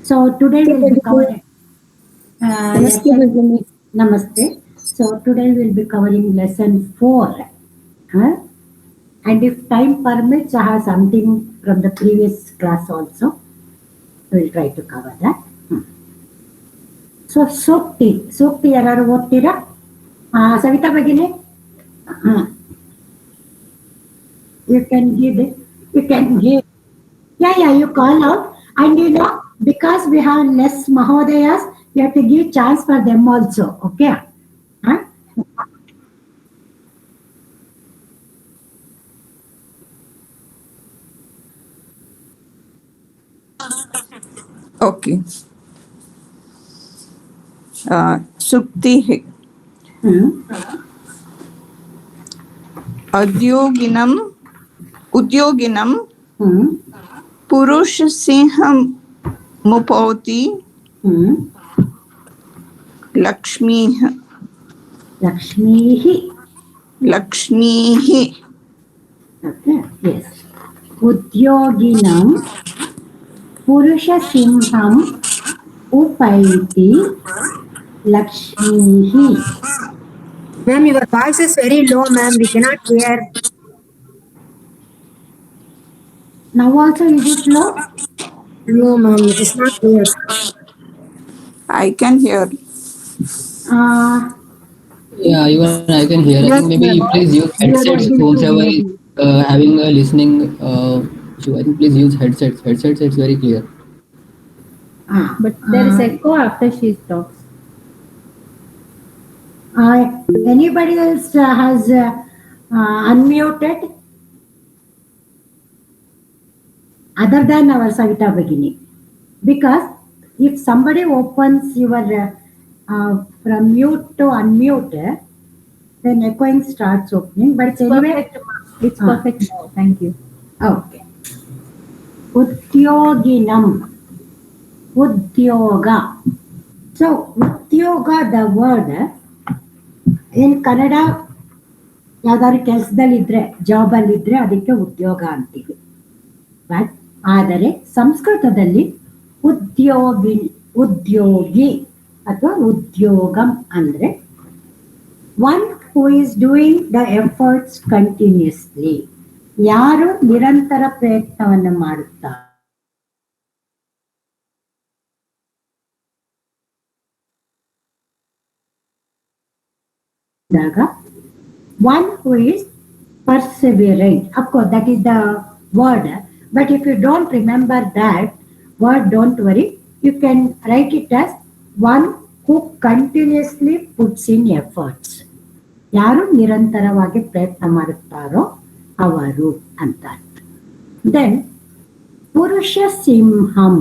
So today we'll be covering Namaste, lesson. Bhagini. Namaste. So today we'll be covering lesson 4. Huh? And if time permits, I have something from the previous class also. We'll try to cover that. So Sukti ಯಾರು ಓದ್ತೀರಾ? Savita Bhagini? You can give it. You can give. Yeah, you call out. And because we have less Mahodayas, you have to give chance for them also. Okay? Huh? Okay. Sukti उद्योगिनम पुरुष Singham मुपौति Lakshmi Okay, yes. Udyoginam Purushasimham Upaiti Lakshmihi. Ma'am, your voice is very low, ma'am. We cannot hear. Now also is it low? No, ma'am, it is not clear. I can hear. Yeah, even I can hear. I think maybe please use headsets. Whomever is having a listening issue, I think please use headsets. Headsets, it's very clear. But there is echo after she talks. Anybody else has unmuted? Other than our Savita Bhagini. Because if somebody opens your from mute to unmute, then echoing starts opening. But it's anyway, It's perfect now. Thank you. Okay. Udyoginam. Udyoga. So, Udyoga, the word, in Kannada, ಯಾವ್ದಾದ್ರು ಕೆಲಸದಲ್ಲಿದ್ರೆ ಜಾಬಲ್ಲಿದ್ದರೆ ಅದಕ್ಕೆ ಉದ್ಯೋಗ ಅಂತೀವಿ. But ಆದರೆ ಸಂಸ್ಕೃತದಲ್ಲಿ ಉದ್ಯೋಗಿ ಅಥವಾ ಉದ್ಯೋಗಂ ಅಂದರೆ one who is doing the efforts continuously, ಯಾರು ನಿರಂತರ ಪ್ರಯತ್ನವನ್ನು ಮಾಡುತ್ತಾರೆ one who is perseverant. Of course, that is the word. But if you don't remember that word, don't worry. You can write it as one who continuously puts in efforts. ಯಾರು ನಿರಂತರವಾಗಿ ಪ್ರಯತ್ನ ಮಾಡುತ್ತಾರೋ ಅವರು ಅಂತ. ದೆನ್ ಪುರುಷ ಸಿಂಹಂ.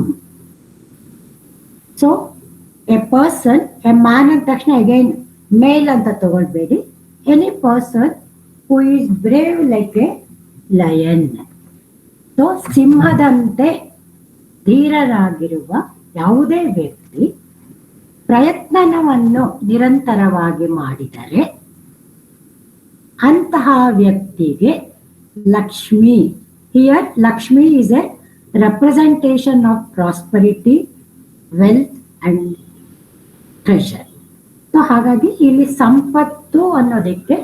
So a person, a man ಅಂದ ತಕ್ಷಣ ಅಗೈನ್ ಮೇಲ್ ಅಂತ ತಗೊಳ್ಬೇಡಿ. Any person who is brave like a lion. So ಸಿಂಹದಂತೆ ಧೀರರಾಗಿರುವ ಯಾವುದೇ ವ್ಯಕ್ತಿ ಪ್ರಯತ್ನವನ್ನು ನಿರಂತರವಾಗಿ ಮಾಡಿದರೆ ಅಂತಹ ವ್ಯಕ್ತಿಗೆ Lakshmi. Here Lakshmi is a representation of prosperity, wealth and treasure. So ಹಾಗಾಗಿ ಇಲ್ಲಿ ಸಂಪತ್ತು ಅನ್ನೋದಕ್ಕೆ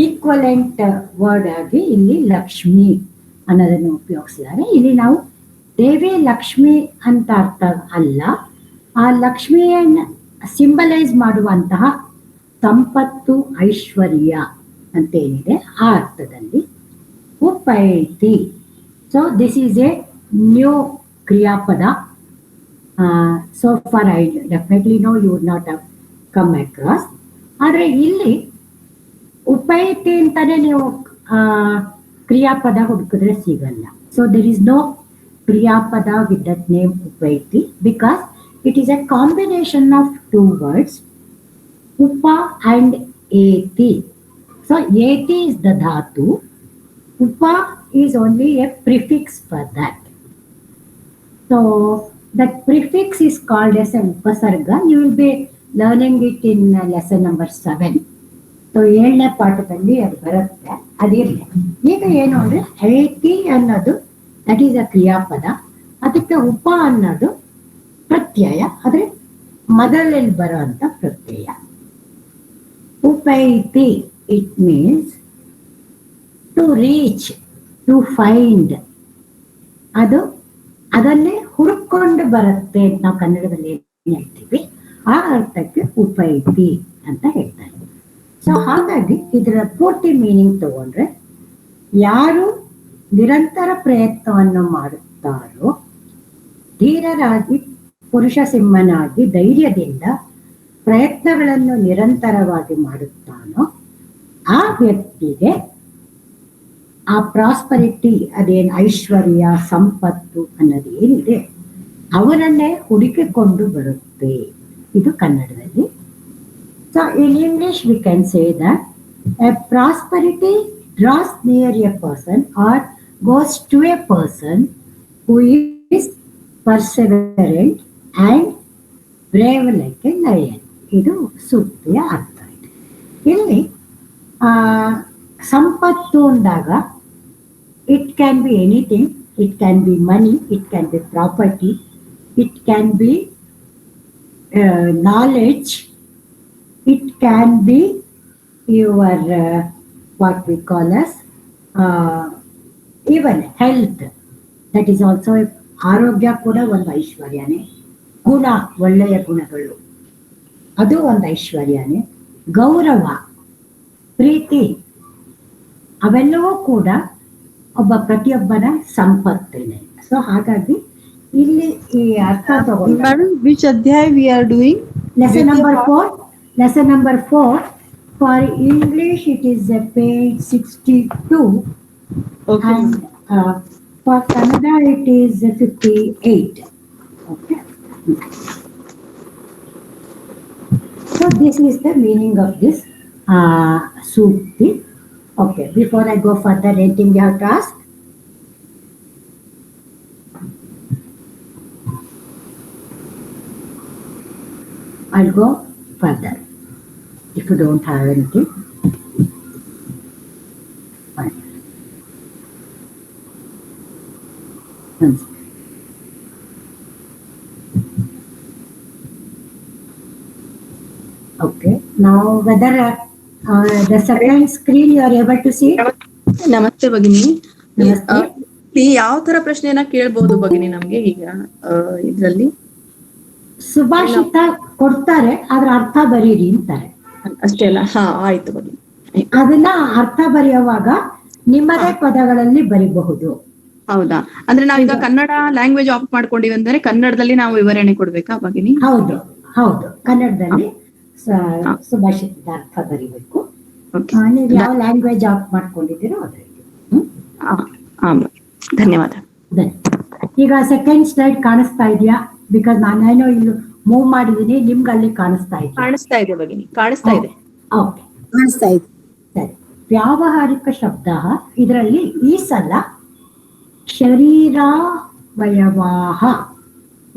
ಈಕ್ವಲೆಂಟ್ ವರ್ಡ್ ಆಗಿ ಇಲ್ಲಿ ಲಕ್ಷ್ಮಿ ಅನ್ನೋದನ್ನು ಉಪಯೋಗಿಸಿದ್ದಾರೆ. ಇಲ್ಲಿ ನಾವು ದೇವಿ ಲಕ್ಷ್ಮಿ ಅಂತ ಅರ್ಥ ಅಲ್ಲ, ಆ ಲಕ್ಷ್ಮಿಯನ್ನು ಸಿಂಬಲೈಸ್ ಮಾಡುವಂತಹ ಸಂಪತ್ತು, ಐಶ್ವರ್ಯ ಅಂತ ಏನಿದೆ ಆ ಅರ್ಥದಲ್ಲಿ ಉಪೈತಿ. So this is a new ಕ್ರಿಯಾಪದ. So for I definitely know you would not have come across. ಆದರೆ ಇಲ್ಲಿ ಉಪೈತಿ ಅಂತಾನೆ ನೀವು ಕ್ರಿಯಾಪದ ಹುಡುಕಿದ್ರೆ ಸಿಗಲ್ಲ. ಸೊ ದೇರ್ ಇಸ್ ನೋ ಕ್ರಿಯಾಪದ ವಿತ್ ದಟ್ ನೇಮ್ ಉಪೈತಿ because it is a combination of two words, upa and eti. So eti is the dhatu, upa is only a prefix for that. So that prefix is called as an upasarga. You will be learning it in lesson number 7. So 7ನೇ ಪಾಠದಲ್ಲಿ ಅದು ಬರುತ್ತೆ, ಅದಿರಲಿ. ಈಗ ಏನು ಅಂದರೆ eti ಅನ್ನೋದು that is a ಕ್ರಿಯಾಪದ, ಅದಕ್ಕೆ ಉಪ ಅನ್ನೋದು ಪ್ರತ್ಯಯ, ಆದರೆ ಮೊದಲಲ್ಲಿ ಬರುವಂತ ಪ್ರತ್ಯಯ. ಉಪೈತಿ, it means to reach, to find. ಅದನ್ನೇ ಹುಡುಕೊಂಡು ಬರುತ್ತೆ ಅಂತ ನಾವು ಕನ್ನಡದಲ್ಲಿ ಏನ್ ಹೇಳ್ತೀವಿ, ಆ ಅರ್ಥಕ್ಕೆ ಉಪೈತಿ ಅಂತ ಹೇಳ್ತಾರೆ. ಸೊ ಹಾಗಾಗಿ ಇದರ ಪೂರ್ತಿ ಮೀನಿಂಗ್ ತಗೊಂಡ್ರೆ, ಯಾರು ನಿರಂತರ ಪ್ರಯತ್ನವನ್ನು ಮಾಡುತ್ತಾರೋ, ಧೀರರಾಗಿ ಪುರುಷ ಸಿಂಹನಾಗಿ ಧೈರ್ಯದಿಂದ ಪ್ರಯತ್ನಗಳನ್ನು ನಿರಂತರವಾಗಿ ಮಾಡುತ್ತಾನೋ ಆ ವ್ಯಕ್ತಿಗೆ ಆ ಪ್ರಾಸ್ಪರಿಟಿ, ಅದೇನು ಐಶ್ವರ್ಯ ಸಂಪತ್ತು ಅನ್ನೋದೇನಿದೆ ಅವನನ್ನೇ ಹುಡುಕಿಕೊಂಡು ಬರುತ್ತೆ. ಇದು ಕನ್ನಡದಲ್ಲಿ. So in English we can say that A prosperity draws near a person or goes to a person who is perseverant and brave like a lion. ಇದು ಸೂಕ್ತಿಯ ಅರ್ಥ ಇದೆ. ಇಲ್ಲಿ ಸಂಪತ್ತು ಅಂದಾಗ it can be anything. It can be money, it can be property, it can be knowledge, it can be your what we call as even health. That is also ಆರೋಗ್ಯ ಕೂಡ ಒಂದು ಐಶ್ವರ್ಯನೇ. ಗುಣ, ಒಳ್ಳೆಯ ಗುಣಗಳು, ಅದು ಒಂದು ಐಶ್ವರ್ಯನೇ. ಗೌರವ, ಪ್ರೀತಿ, ಅವೆಲ್ಲವೂ ಕೂಡ ಪ್ರತಿಯೊಬ್ಬನ ಸಂಪತ್ತೇನೆ. ಸೊ ಹಾಗಾಗಿ ಇಲ್ಲಿ ಈ ಅರ್ಥ ತಗೊಂಡು which adhyay we are doing? lesson number 4. For English, it is page 62. Okay. And for Kannada, it is 58. Okay. So this is the meaning of this sukti. Okay. Before I go further, anything you have to ask? I'll go further. If you don't have anything, fine. Okay. Now, whether the second screen you are able to see? ನಮಸ್ತೆ ಭಗಿನಿ. Namaste. ಯಾವ ತರ ಪ್ರಶ್ನೆಯನ್ನ ಕೇಳ್ಬಹುದು ಭಗಿನಿ ನಮ್ಗೆ ಈಗ ಇದ್ರಲ್ಲಿ? ಸುಭಾಷಿತ ಕೊಡ್ತಾರೆ, ಅದ್ರ ಅರ್ಥ ಬರೀರಿ ಅಂತಾರೆ ಅಷ್ಟೇ ಅಲ್ಲ? ಹಾ, ಆಯ್ತು ಭಗಿನಿ. ಅದನ್ನ ಅರ್ಥ ಬರೆಯುವಾಗ ನಿಮ್ಮದೇ ಪದಗಳಲ್ಲಿ ಬರಿಬಹುದು. ಹೌದಾ? ಅಂದ್ರೆ ನಾವೀಗ ಕನ್ನಡ ಲ್ಯಾಂಗ್ವೇಜ್ ಆಫ್ ಮಾಡ್ಕೊಂಡಿವಿ ಅಂದ್ರೆ ಕನ್ನಡದಲ್ಲಿ ನಾವು ವಿವರಣೆ ಕೊಡ್ಬೇಕಾ ಭಗಿನಿ? ಹೌದು, ಕನ್ನಡದಲ್ಲಿ ಸುಭಾಷಿತದ ಅರ್ಥ ಬರಿಬೇಕು. ನೀವು ಯಾವ ಲ್ಯಾಂಗ್ವೇಜ್ ಆಫ್ ಮಾಡ್ಕೊಂಡಿದ್ದೀರೋ ಅದರಲ್ಲಿ. ಧನ್ಯವಾದ. ಈಗ ಸೆಕೆಂಡ್ ಸ್ಲೈಡ್ ಕಾಣಿಸ್ತಾ ಇದೆಯಾ? ಬಿಕಾಸ್ ನಾನೇನೋ ಇಲ್ಲಿ ಮೂವ್ ಮಾಡಿದೀನಿ, ನಿಮ್ಗೆ ಅಲ್ಲಿ ಕಾಣಿಸ್ತಾ ಇದೆ? ಕಾಣಿಸ್ತಾ ಇದೆ ಭಗಿನಿ, ಕಾಣಿಸ್ತಾ ಇದೆ. ಓಕೆ, ಕಾಣಿಸ್ತಾ ಇದೆ. ಸರಿ. ವ್ಯಾವಹಾರಿಕ ಶಬ್ದ ಇದರಲ್ಲಿ ಈ ಸಲ ಶರೀರಾವಯವಾಹ,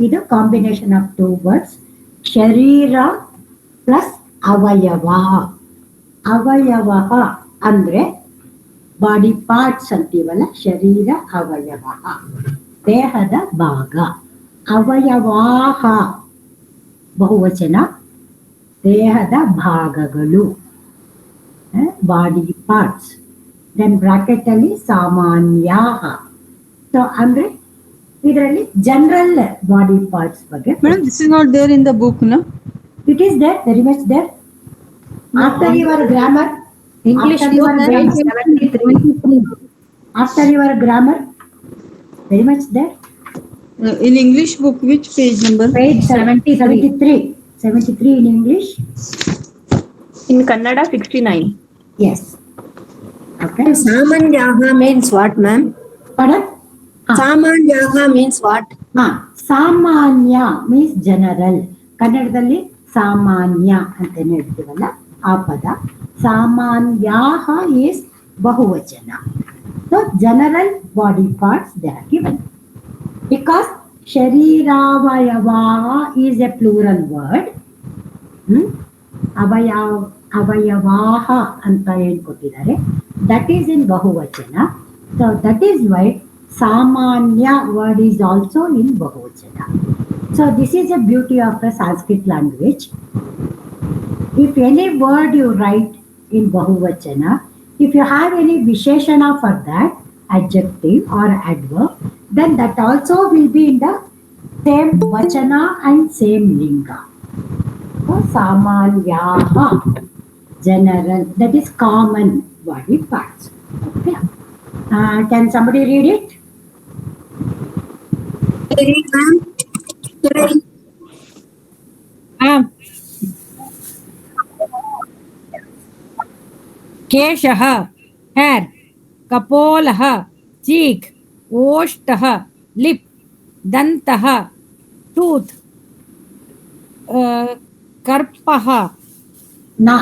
ಇದು ಕಾಂಬಿನೇಷನ್ ಆಫ್ 2 ವರ್ಡ್ಸ್. ಶರೀರ ಪ್ಲಸ್ ಅವಯವ. ಅವಯವ ಅಂದ್ರೆ ಬಾಡಿ ಪಾರ್ಟ್ಸ್ ಅಂತೀವಲ್ಲ, ಶರೀರ ಅವಯವ, ದೇಹದ ಭಾಗ. ಅವಯವಾಹ ಬಹುವಚನ, ದೇಹದ ಭಾಗಗಳು, ಬಾಡಿ ಪಾರ್ಟ್ಸ್. ದೆನ್ ಬ್ರಾಕೆಟ್ ಅಲ್ಲಿ ಸಾಮಾನ್ಯ. ಸೊ ಅಂದ್ರೆ ಇದರಲ್ಲಿ ಜನರಲ್ ಬಾಡಿ ಪಾರ್ಟ್ಸ್ ಬಗ್ಗೆ. Madam, this is not there in the book, no? It is there, very much there. After your grammar, English book page 73. After your grammar, very much there. In English book, which page number? Page 73 in English. In Kannada 69. Yes. Okay. Samanyaha means what, ma'am? Pardon? Samanyaha means what? ಸಾಮಾನ್ಯ means general. ಕನ್ನಡದಲ್ಲಿ ಸಾಮಾನ್ಯ ಅಂತ ಹೇಳ್ತೀವಲ್ಲ ಆ ಪದ. ಸಾಮಾನ್ಯಾಹ is ಬಹುವಚನ. So general body parts they are given. Because ಶರೀರಾವಯವಾಹ ಈಸ್ ಎ ಪ್ಲೂರಲ್ ವರ್ಡ್. ಅವಯವಾಹ ಅಂತ ಏನ್ ಕೊಟ್ಟಿದ್ದಾರೆ, ದಟ್ ಈಸ್ ಇನ್ ಬಹುವಚನ. ಸೊ ದಟ್ ಈಸ್ ವೈ ಸಾಮಾನ್ಯ ವರ್ಡ್ ಈಸ್ ಆಲ್ಸೋ ಇನ್ ಬಹುವಚನ. So this is the beauty of the Sanskrit language. If any word you write in Bahuvachana, if you have any Visheshana for that, adjective or adverb, then that also will be in the same Vachana and same Linga. So, Samanyaha, general, that is common body parts. Okay. Can somebody read it? Read, ma'am. केशः hair कपोलः cheek ओष्ठः lip दन्तः tooth कर्पः Na.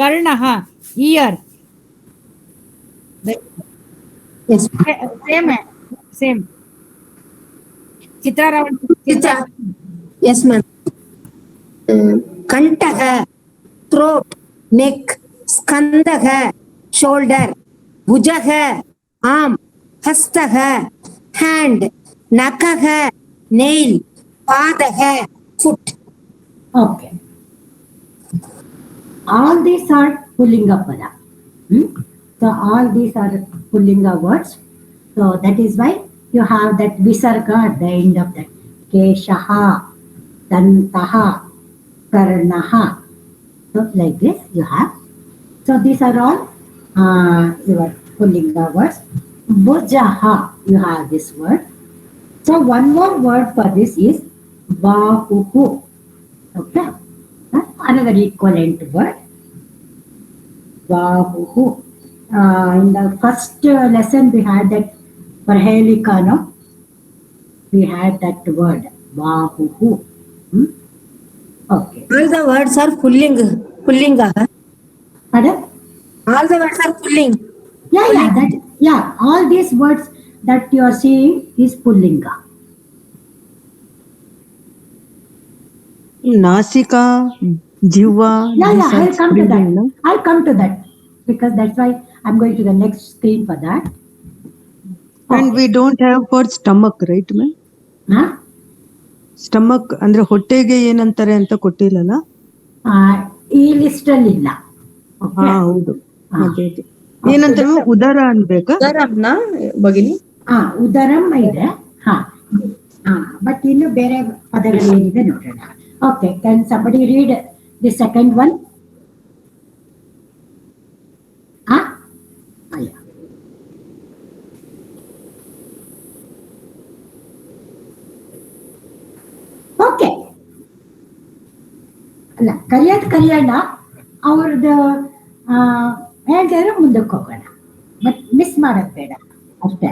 कर्णः ear Yes. Same चित्रारावण Chitra. Yes, ma'am. Kantaha, throat, neck, skandaha, shoulder, bhujaha, arm, hastaha, hand, nakaha, nail, padaha, foot. Okay. All these are Pullinga pada. So all these are Pullinga words. So that is why you have that Visarga at the end of that. Keshaha, Dantaha, Karnaha. So like this you have. So these are all your Pullinga words. Bhujaha, you have this word. So one more word for this is Bahuhu. Okay. Another equivalent word. Bahuhu. In the first lesson we had that Parhelika, no? We had that word. Bahuhu. Okay. All the words are Pullinga. Pardon? All the words are pulling. Yeah. All these words that you are seeing is Pullinga. Nasika, Jiva. Yeah, these are I'll come to breathing, that. no? I'll come to that because that's why I'm going to the next screen for that. And we don't have for stomach, right, ma'am? Huh? Stomach ಅಂದ್ರೆ ಹೊಟ್ಟೆಗೆ ಏನಂತಾರೆ ಅಂತ ಕೊಟ್ಟಿಲ್ಲಲ್ಲ. ಈ list ಅಲ್ಲಿ ಇಲ್ಲ. ಹಾ ಹೌದು ಅದೇ ಏನಂತ ಉದರ ಅನ್ಬೇಕಾ? ಉದರಂನ ಭಗಿನಿ ಉದರಂ ಇದೆ. ಬಟ್ ಇನ್ನು ಬೇರೆ ಪದಗಳು ಏನಿದೆ ನೋಡೋಣ. Okay, can somebody read the second one? Okay, ಅಲ್ಲ ಕಲಿಯೋಣ, ಅವ್ರದ್ದು ಹೇಳ್ತಿದ್ರೆ ಮುಂದಕ್ಕೆ ಹೋಗೋಣ, ಬಟ್ ಮಿಸ್ ಮಾಡೋದು ಬೇಡ ಅಷ್ಟೇ.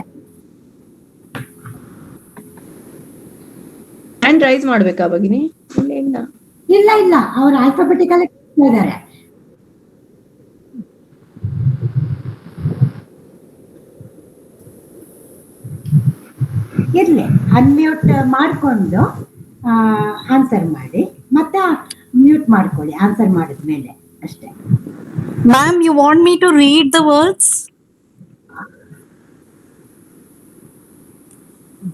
ಹ್ಯಾಂಡ್ ರೈಸ್ ಮಾಡ್ಬೇಕಾ ಭಗಿನಿ? ಇಲ್ಲ ಅವ್ರು ಆಲ್ಫಾಬೆಟಿಕಲ್ ಇದ್ದಾರೆ. ಇರ್ಲಿ, ಅನ್ಮ್ಯೂಟ್ ಮಾಡಿಕೊಂಡು ಆನ್ಸರ್ ಮಾಡಿ, ಮತ್ತೆ ಮ್ಯೂಟ್ ಮಾಡ್ಕೊಳ್ಳಿ ಆನ್ಸರ್ ಮಾಡಿದ್ಮೇಲೆ ಅಷ್ಟೇ. Ma'am, you want me to read the words?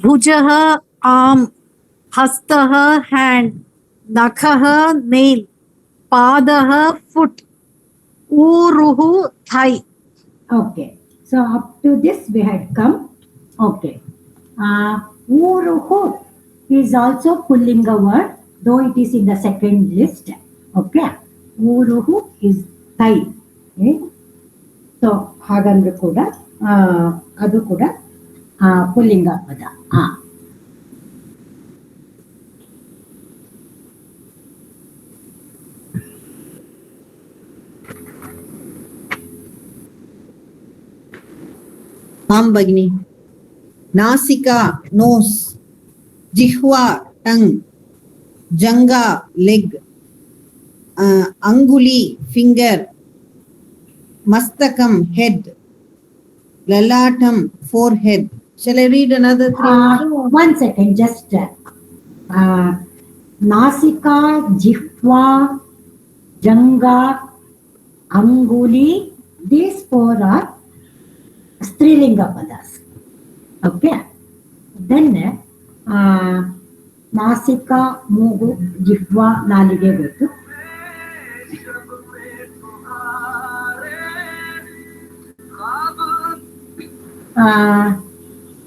Bhujaha, arm, hastaha, hand, nakhaha, nail, padaha, foot, uruhu, thigh. Okay, so up to this we had come. Okay, uruhu is also Pullinga word, though it is in the second list. Okay, uruhu is thigh. So ಹಾಗಂದ್ರೆ ಕೂಡ ಅದು ಕೂಡ ಪುಲ್ಲಿಂಗ ಪದ. ಭಗಿನಿ. ನಾಸಿಕಾ nose, ಜಿಹ್ವಾ tongue, ಜಂಗ ಲೆಗ್, ಅಂಗುಲಿ finger, Mastakam head, Lalatam forehead. Shall I read another three? One second, just Nasika, Jihva, Janga, Anguli. These four are Strilinga padas. Okay. Then ನಾಸಿಕ, ಮೂಗು, ಜಿಹ್ವಾ, ನಾಲಿಗೆ ಗೊತ್ತು.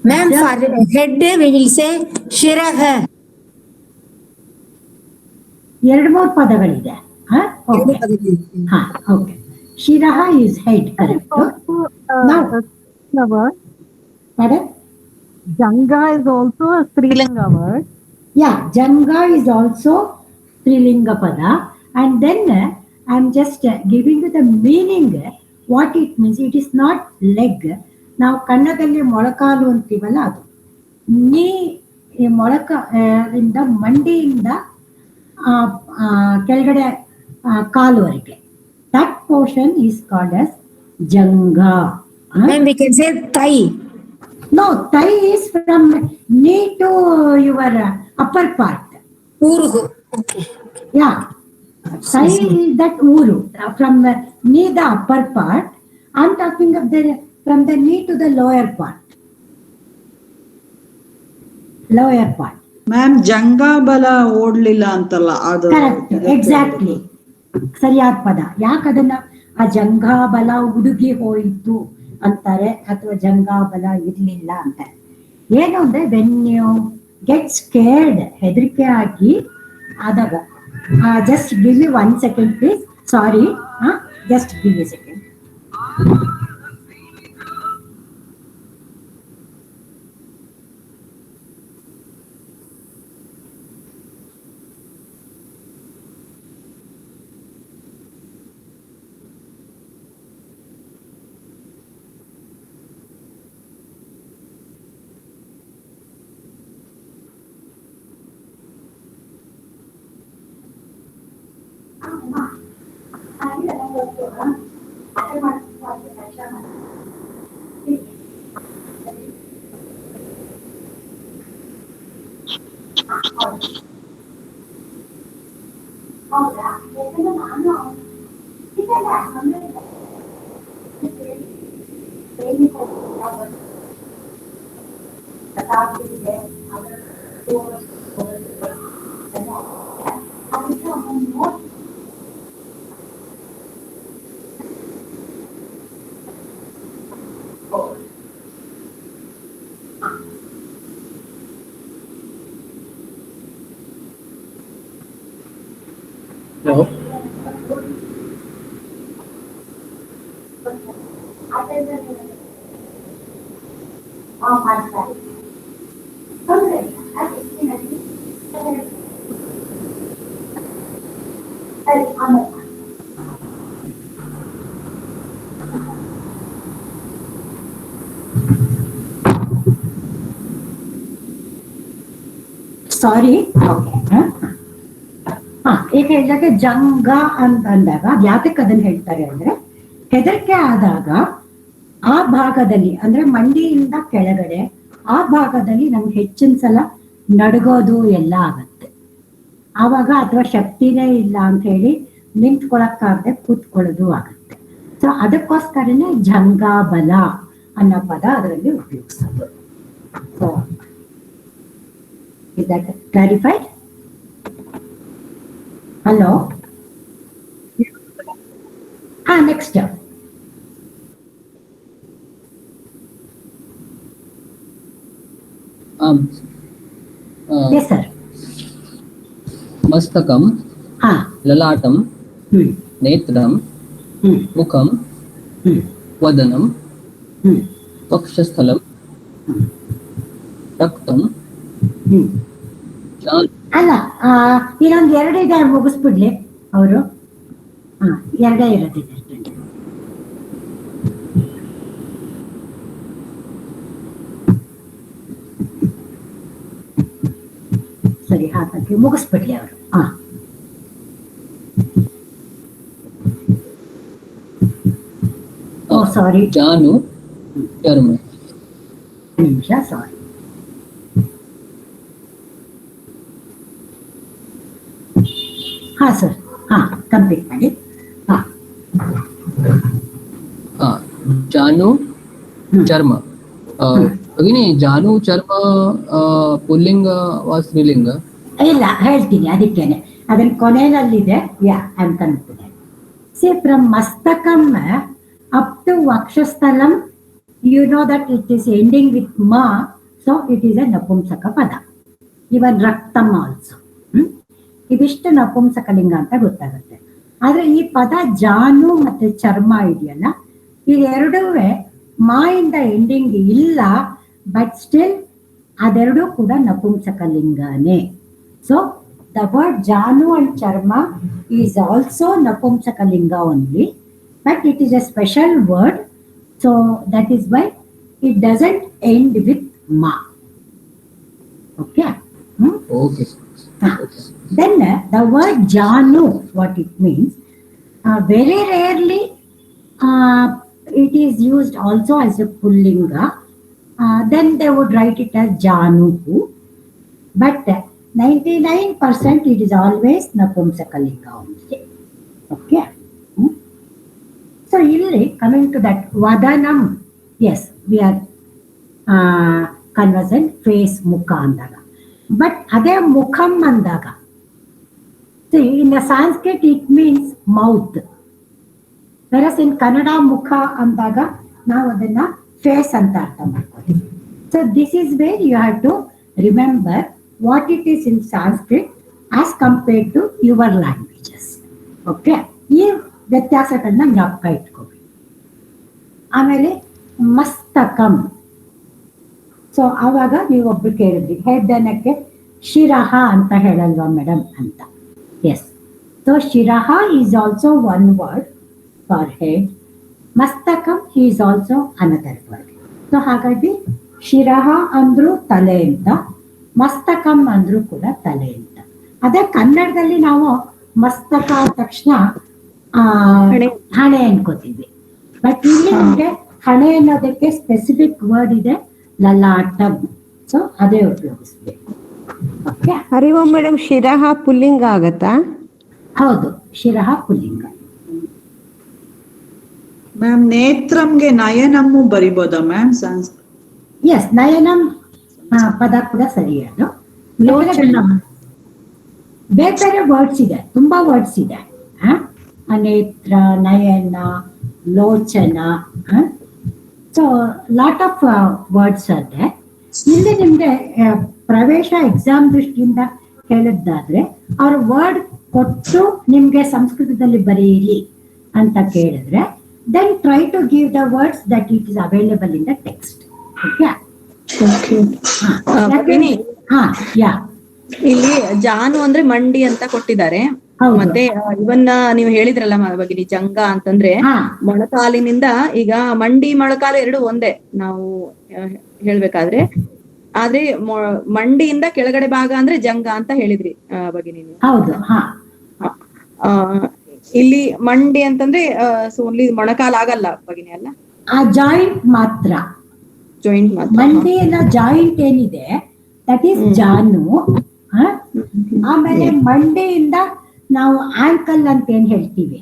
Ma'am, for head we will say Shirah. 2-3 ಪದಗಳಿದೆ. Okay. ಶಿರಹ is head, correct. Now, pardon? Janga is also a Strilinga word. Yeah, Janga is also Strilinga pada, and then I am just giving you the meaning, what it means. It is not leg. ನಾವು ಕನ್ನಡದಲ್ಲಿ ಮೊಳಕಾಲು ಅಂತೀವಲ್ಲ, ಅದು ನೀ ಮೊಳಕ ಇಂದ ಮಂಡಿಯಿಂದ ಕೆಳಗಡೆ ಕಾಲುವರೆಗೆ, that portion is called as Janga. Ma'am, we can say thigh. No, thigh is from knee to your upper part. Urgu. Okay. Yeah, thigh is that uru, from the knee the upper part. I'm talking of the from the knee to the lower part. Lower part. Ma'am ಜಂಗಾಬಲ ಓಡ್ಲಿಲ್ಲ ಅಂತಲ್ಲ ಅದು? Correct, exactly, ಸರಿಯಾದ ಪದ. ಯಾಕದನ್ನ ಆ ಜಂಗಾಬಲ ಹುಡುಗಿ ಹೋಯಿತು ಅಂತಾರೆ, ಅಥವಾ ಜಂಗಾಬಲ ಇರ್ಲಿಲ್ಲ ಅಂತಾರೆ. ಏನು ಅಂದ್ರೆ ವೆನ್ ಯು ಗೆಟ್ ಸ್ಕೇರ್ಡ್, ಹೆದರಿಕೆ ಆಗಿ ಆದಾಗ, just give you 1 second please, sorry, just give you second. Hello. Sorry. Okay. ಈಗ ಹೇಳಿದಾಗ ಜಂಗ ಅಂತ ಅಂದಾಗ ಯಾತಕ್ಕೆ ಅದನ್ನ ಹೇಳ್ತಾರೆ ಅಂದ್ರೆ, ಹೆದರಿಕೆ ಆದಾಗ ಆ ಭಾಗದಲ್ಲಿ, ಅಂದ್ರೆ ಮಂಡಿಯಿಂದ ಕೆಳಗಡೆ ಆ ಭಾಗದಲ್ಲಿ ನಮ್ಗೆ ಹೆಚ್ಚಿನ ಸಲ ನಡ್ಗೋದು ಎಲ್ಲ ಆಗತ್ತೆ. ಆವಾಗ ಅಥವಾ ಶಕ್ತಿನೇ ಇಲ್ಲ ಅಂತ ಹೇಳಿ ನಿಂತ್ಕೊಳಕ್ಕಾಗದೆ ಕೂತ್ಕೊಳ್ಳೋದು ಆಗತ್ತೆ. ಸೊ ಅದಕ್ಕೋಸ್ಕರನೇ ಜಂಗಾಬಲ ಅನ್ನೋ ಪದ ಅದರಲ್ಲಿ ಉಪಯೋಗಿಸೋದು. So is that clarified? Hello? Next. Yes, sir. Mastakam, Lalatam, Netram, Mukam, Vadanam, Pakshasthalam, Raktam. ಅಲ್ಲ, ಇನ್ನೊಂದು 2 ಇದೆ, ಮುಗಿಸ್ಬಿಡ್ಲಿ ಅವರು. 2 ಇರೋದಿದೆ. ಸರಿ, ಹಾಗಾಗಿ ಮುಗಿಸ್ಬಿಡ್ಲಿ ಅವರು. ಓ ಸಾರಿ, ಜಾನು ಚರ್ಮ. ನಿಮಿಷ, ಸಾರಿ. ಸರ್, ಕಂಪ್ಲೀಟ್ ಮಾಡಿ. ಜಾನು ಚರ್ಮ. Bhagini, Janu, Charma, Pullinga was Strilinga. ಇಲ್ಲ ಹೇಳ್ತೀನಿ ಅದಕ್ಕೇನೆ ಅದನ್ನ ಕೊನೆಯಲ್ಲಿದೆ. ಯಾ ಅಂತ ಅನ್ಕೊಂಡಿದೆ. ಸಿ ಫ್ರಮ್ ಮಸ್ತಕಂ ಅಪ್ ಟು ವಕ್ಷಸ್ಥಲಂ you know that it is ending with ಮ, ಸೊ ಇಟ್ ಈಸ್ ಎ ನಪುಂಸಕ ಪದ. ಇವನ್ ರಕ್ತಮ್ ಆಲ್ಸೋ. ಇದಿಷ್ಟು ನಪುಂಸಕಲಿಂಗ ಅಂತ ಗೊತ್ತಾಗುತ್ತೆ. ಆದ್ರೆ ಈ ಪದ ಜಾನು ಮತ್ತೆ ಚರ್ಮ ಇದೆಯಲ್ಲ, ಇದೆರಡೂ ಮಾ ಇಂದ ಎಂಡಿಂಗ್ ಇಲ್ಲ, ಬಟ್ ಸ್ಟಿಲ್ ಅದೆರಡೂ ಕೂಡ ನಪುಂಸಕಲಿಂಗನೇ. So the word Janu and Charma is also Napumsakalinga only, but it is a special word, so that is why it doesn't end with Ma. Okay? Okay. Then the word Janu, what it means, very rarely it is used also as a Pullinga. Then they would write it as Januhu, but 99% it is always Napumsakalinga only. Okay. So ಇಲ್ಲಿ coming to that Vadanam, yes, we are conversant face mukha ಅಂದಾಗ, but ಅದೇ ಮುಖಂ ಅಂದಾಗ, see in the Sanskrit it means mouth, whereas in Kannada ಮುಖ ಅಂದಾಗ ನಾವು ಅದನ್ನ face ಅಂತ ಅರ್ಥ ಮಾಡ್ಕೊತೀವಿ. So this is where you have to remember what it is in Sanskrit as compared to your languages. Okay? ಈ ವ್ಯತ್ಯಾಸಗಳನ್ನ ಜ್ಞಾಪಕ ಇಟ್ಕೋಬೇಕು. ಆಮೇಲೆ ಮಸ್ತಕಂ, ಸೊ ಆವಾಗ ನೀವು ಒಬ್ರು ಕೇಳಿದ್ರಿ ಹೆಡ್ ಅನ್ನಕ್ಕೆ ಶಿರಹ ಅಂತ ಹೇಳಲ್ವಾ ಮೇಡಮ್ ಅಂತ. ಎಸ್, ಸೊ ಶಿರಹ is also one word for head, ಮಸ್ತಕಂ is also another word. So ಹಾಗಾಗಿ ಶಿರಹ ಅಂದ್ರು ತಲೆ ಅಂತ, ಮಸ್ತಕಂ ಅಂದ್ರು ಕೂಡ ತಲೆ ಅಂತ. ಅದೇ ಕನ್ನಡದಲ್ಲಿ ನಾವು ಮಸ್ತಕ ಅಂದ ತಕ್ಷಣ ಹಣೆ ಅನ್ಕೋತೀವಿ, ಬಟ್ ಇಲ್ಲಿ ನಮಗೆ ಹಣೆ ಅನ್ನೋದಕ್ಕೆ ಸ್ಪೆಸಿಫಿಕ್ ವರ್ಡ್ ಇದೆ, ಲಲಾಟಂ. ಸೊ ಅದೇ ಉಪಯೋಗಿಸ್ಬೇಕು. ಓಕೆ, ಹರಿ ಓಂ ಮೇಡಮ್, ಶಿರಹ ಪುಲ್ಲಿಂಗ ಆಗತ್ತಾ? ಹೌದು, ಶಿರಹ ಪುಲ್ಲಿಂಗ. ಮ್ಯಾಮ್ ನೇತ್ರಂಗೆ ನಯನಮ್ಮು ಬರಿಬೋದಾ ಮ್ಯಾಮ್? ಎಸ್, ನಯನಂ ಪದ ಕೂಡ ಸರಿ. ಅದು ಬೇರೆ ಬೇರೆ ವರ್ಡ್ಸ್ ಇದೆ, ತುಂಬಾ ವರ್ಡ್ಸ್ ಇದೆ. ನೇತ್ರ, ನಯನ, Lochana, so lot of words ಇದೆ. ಇಲ್ಲಿ ನಿಮ್ಗೆ ಪ್ರವೇಶ ಎಕ್ಸಾಮ್ ದೃಷ್ಟಿಯಿಂದ ಹೇಳಿದ್ದಾದ್ರೆ ಅವ್ರ ವರ್ಡ್ ಕೊಟ್ಟು ನಿಮ್ಗೆ ಸಂಸ್ಕೃತದಲ್ಲಿ ಬರೆಯಿರಿ ಅಂತ ಕೇಳಿದ್ರೆ, then try to give the words that it is available in the text. Okay? ಇಲ್ಲಿ ಜಾನು ಅಂದ್ರೆ ಮಂಡಿ ಅಂತ ಕೊಟ್ಟಿದ್ದಾರೆ. ಮತ್ತೆ ಇವನ್ನ ನೀವು ಹೇಳಿದ್ರಲ್ಲ ಭಗಿನಿ, ಜಂಗ ಅಂತಂದ್ರೆ ಮೊಳಕಾಲಿನಿಂದ, ಈಗ ಮಂಡಿ ಮೊಳಕಾಲು ಎರಡು ಒಂದೇ ನಾವು ಹೇಳ್ಬೇಕಾದ್ರೆ, ಆದ್ರೆ ಮಂಡಿಯಿಂದ ಕೆಳಗಡೆ ಭಾಗ ಅಂದ್ರೆ ಜಂಗ ಅಂತ ಹೇಳಿದ್ರಿ ಭಗಿನಿ. ಇಲ್ಲಿ ಮಂಡಿ ಅಂತಂದ್ರೆ ಓನ್ಲಿ ಮೊಣಕಾಲ್ ಆಗಲ್ಲ ಭಗಿನಿ ಅಲ್ಲ, ಜಾಯಿಂಟ್ ಮಾತ್ರ. ಜಾಯಿಂಟ್ ಮಾತ್ರ. ಮಂಡಿಯ ಜಾಯಿಂಟ್ ಏನಿದೆ ದಟ್ ಈಸ್ ಜಾನು. ಆಮೇಲೆ ಮಂಡಿಯಿಂದ ನಾವು ಆಂಕಲ್ ಅಂತ ಏನ್ ಹೇಳ್ತೀವಿ,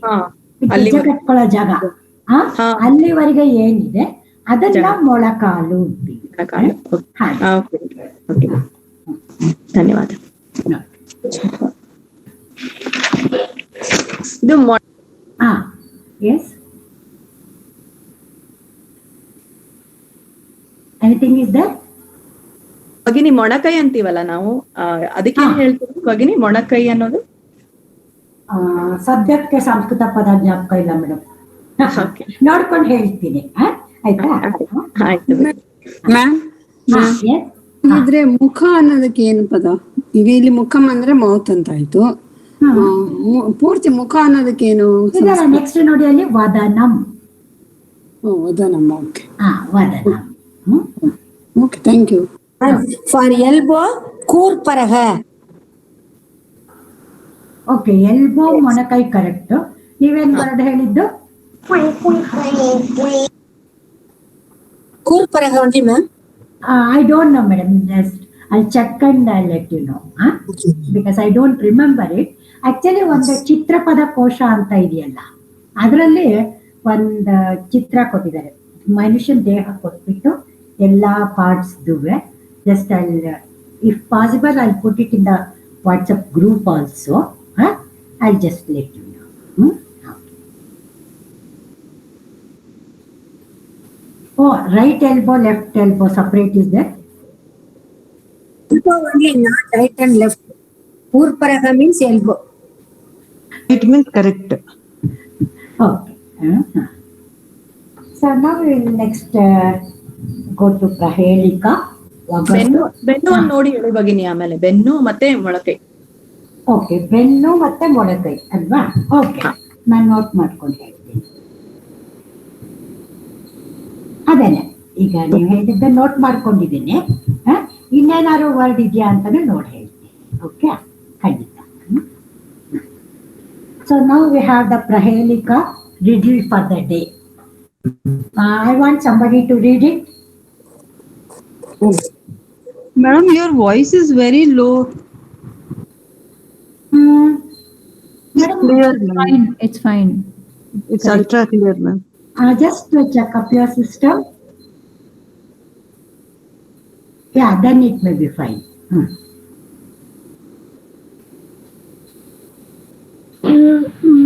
ಕಟ್ಕೊಳ್ಳೋ ಜಾಗ, ಅಲ್ಲಿವರೆಗೆ ಏನಿದೆ ಅದನ್ನ ಮೊಳಕಾಲು ಅಂತೀವಿ. ಧನ್ಯವಾದ. ಇದು ಎಸ್, ಎನಿಥಿಂಗ್ ಇಸ್ ದಟ್? ಭಗಿನಿ ಮೊಣಕೈ ಅಂತೀವಲ್ಲ ನಾವು, ಅದಕ್ಕೆ ಹೇಳ್ತೀವಿ ಭಗಿನಿ ಮೊಣಕೈ ಅನ್ನೋದು. ಸದ್ಯಕ್ಕೆ ಸಂಸ್ಕೃತ ಪದ ಜ್ಞಾಪಕ ಇಲ್ಲ ಮೇಡಮ್, ನೋಡ್ಕೊಂಡು ಹೇಳ್ತೀನಿ. ಆಯ್ತಾ? ಇದ್ರೆ ಮುಖ ಅನ್ನೋದಕ್ಕೆ ಏನು ಪದ? ಈಗ ಇಲ್ಲಿ ಮುಖಂ ಅಂದ್ರೆ ಮೌತ್ ಅಂತ ಆಯ್ತು, ಪೂರ್ತಿ ಮುಖ ಅನ್ನೋದಕ್ಕೆ ಏನು? ನೆಕ್ಸ್ಟ್ ನೋಡಿ ಅಲ್ಲಿ ವದನಂ. ವದನಂ, ಓಕೆ. ವದನಂ. Okay, thank you. For elbow ಕೂರ್ಪರಹ. ಓಕೆ, ಎಲ್ಬೋ ಮೊಣಕೈ ಕರೆಕ್ಟ್. ನೀವೇನ್ ವರ್ಡ್ ಹೇಳಿದ್ದು? ಕೂರ್ಪರಹ only ma'am. I don't know madam, just I'll check and I'll let you know, because I don't remember it. Actually ಒಂದು ಚಿತ್ರಪದ ಕೋಶ ಅಂತ ಇದೆಯಲ್ಲ, ಅದರಲ್ಲಿ ಒಂದು ಚಿತ್ರ ಕೊಟ್ಟಿದ್ದಾರೆ. ಮನುಷ್ಯನ ದೇಹ ಕೊಟ್ಬಿಟ್ಟು ella parts duve. Just if possible, I'll put it in the WhatsApp group also. I'll just let you know. Oh, right elbow, left elbow separate is there? Elbow only, not right and left. Purparaha means elbow. It means correct. Okay. So now we will next go to Prahelika. ಬೆನ್ನು ನೋಡಿ ಹೇಳಿ ಭಗಿನಿ. ಆಮೇಲೆ ಬೆನ್ನು ಮತ್ತೆ ಮೊಳಕೈ. Okay, ಬೆನ್ನು ಮತ್ತೆ ಮೊಳಕೈ ಅಲ್ವಾ? Okay, ನಾನು ನೋಟ್ ಮಾಡ್ಕೊಂಡು ಹೇಳ್ತೀನಿ. ಅದೇನೆ, ಈಗ ನೀವು ಹೇಳಿದ್ದ ನೋಟ್ ಮಾಡ್ಕೊಂಡಿದ್ದೀನಿ. ಇನ್ನೇನಾದ್ರು ವರ್ಡ್ ಇದೆಯಾ ಅಂತಾನು ನೋಡಿ ಹೇಳ್ತೀನಿ. ಓಕೆ, ಖಂಡಿತ. So now we have the Prahelika riddle for the day. I want somebody to read it. Madam, your voice is very low. Clear, fine. It's fine. It's ultra clear, ma'am. Just to check up your system. Yeah, then it may be fine.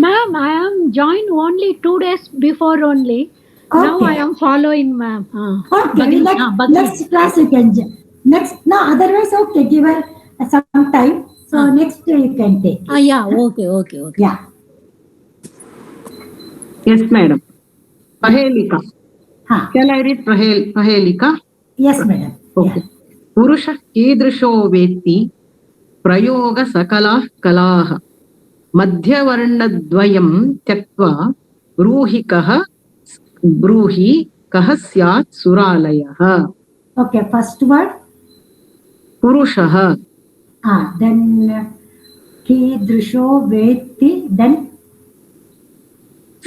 Ma'am, I am joined only 2 days before only. Okay. Now I am following, ma'am. Okay, next class you can next. No, otherwise okay. Give her some time. So next you can take. Yeah. Okay. Yeah. Yes, madam. Prahelika. Shall I read Prahelika? Yes, madam. Okay. Purusha कीदृशो वेत्ति प्रयोग सकला कलाः मध्यवर्णद्वयं त्यक्त्वा ब्रूहि कः स्यात् सुरालयः. Okay, first word. पुरुषः. Then कीदृशो वेत्ति. Then.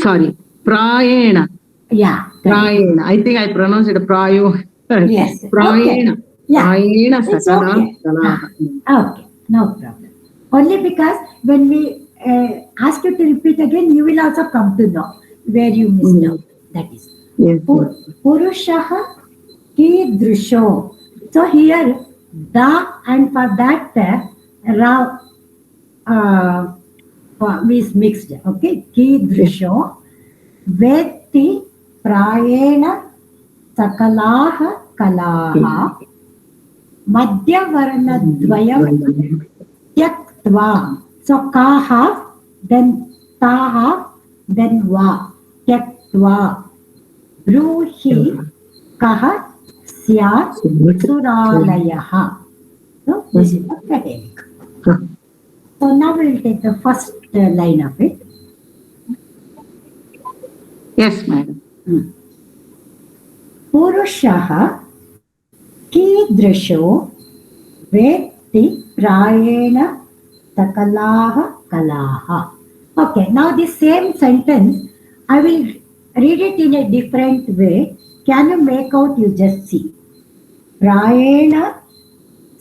Sorry, प्रायेण. Yeah. Prayena. I think I pronounced it prayo. Yes. Prayena. Okay. Yeah. Prayena It's sakala. okay. Okay, no problem. Only because when we ask you to repeat again, you will also come to know where you missed out. That is. Yes. Purushaha kidrusho. So here, the and for that, ra is mixed. Okay. Kidrusho. Vetti prayena sakalaha kalaha madhyavarnadvayam tyaktva. So kaha, then taha, then va. Tyaktva. Bruhi kaha syat suralayaha. So this is the Prahelika. So now we will take the first line of it. Yes, madam. Purushaha कीदृशो वेत्ति प्रायेण सकलाः कलाः. Okay, now this same sentence, I will read it in a different way. Can you make out? You just see. प्रायेण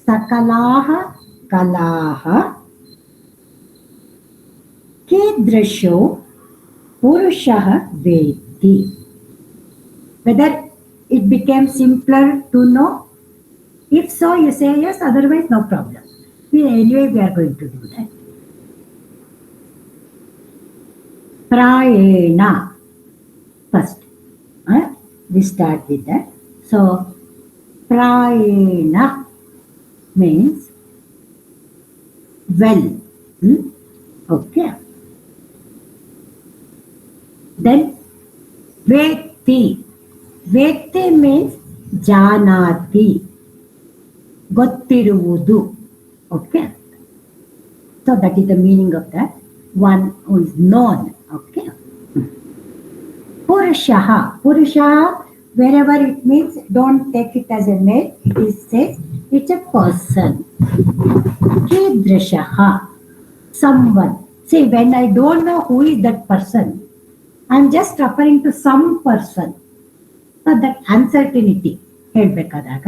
सकलाः कलाः कीदृशो पुरुषः वेत्ति. Whether it became simpler to know? If so, you say yes, otherwise no problem. Anyway, we are going to do that. Prayena. First, we start with that. So, prayena means well. Okay. Then, vetti. Vetti means janati. Gottiruvudu. Okay. So that is the meaning of that. One who is known. Okay. Purushaha. Purushaha, wherever it means, don't take it as a male. It is said it's a person. Kidrishaha. Someone. See, when I don't know who is that person, I'm just referring to some person. So that uncertainty ಹೇಳ್ಬೇಕಾದಾಗ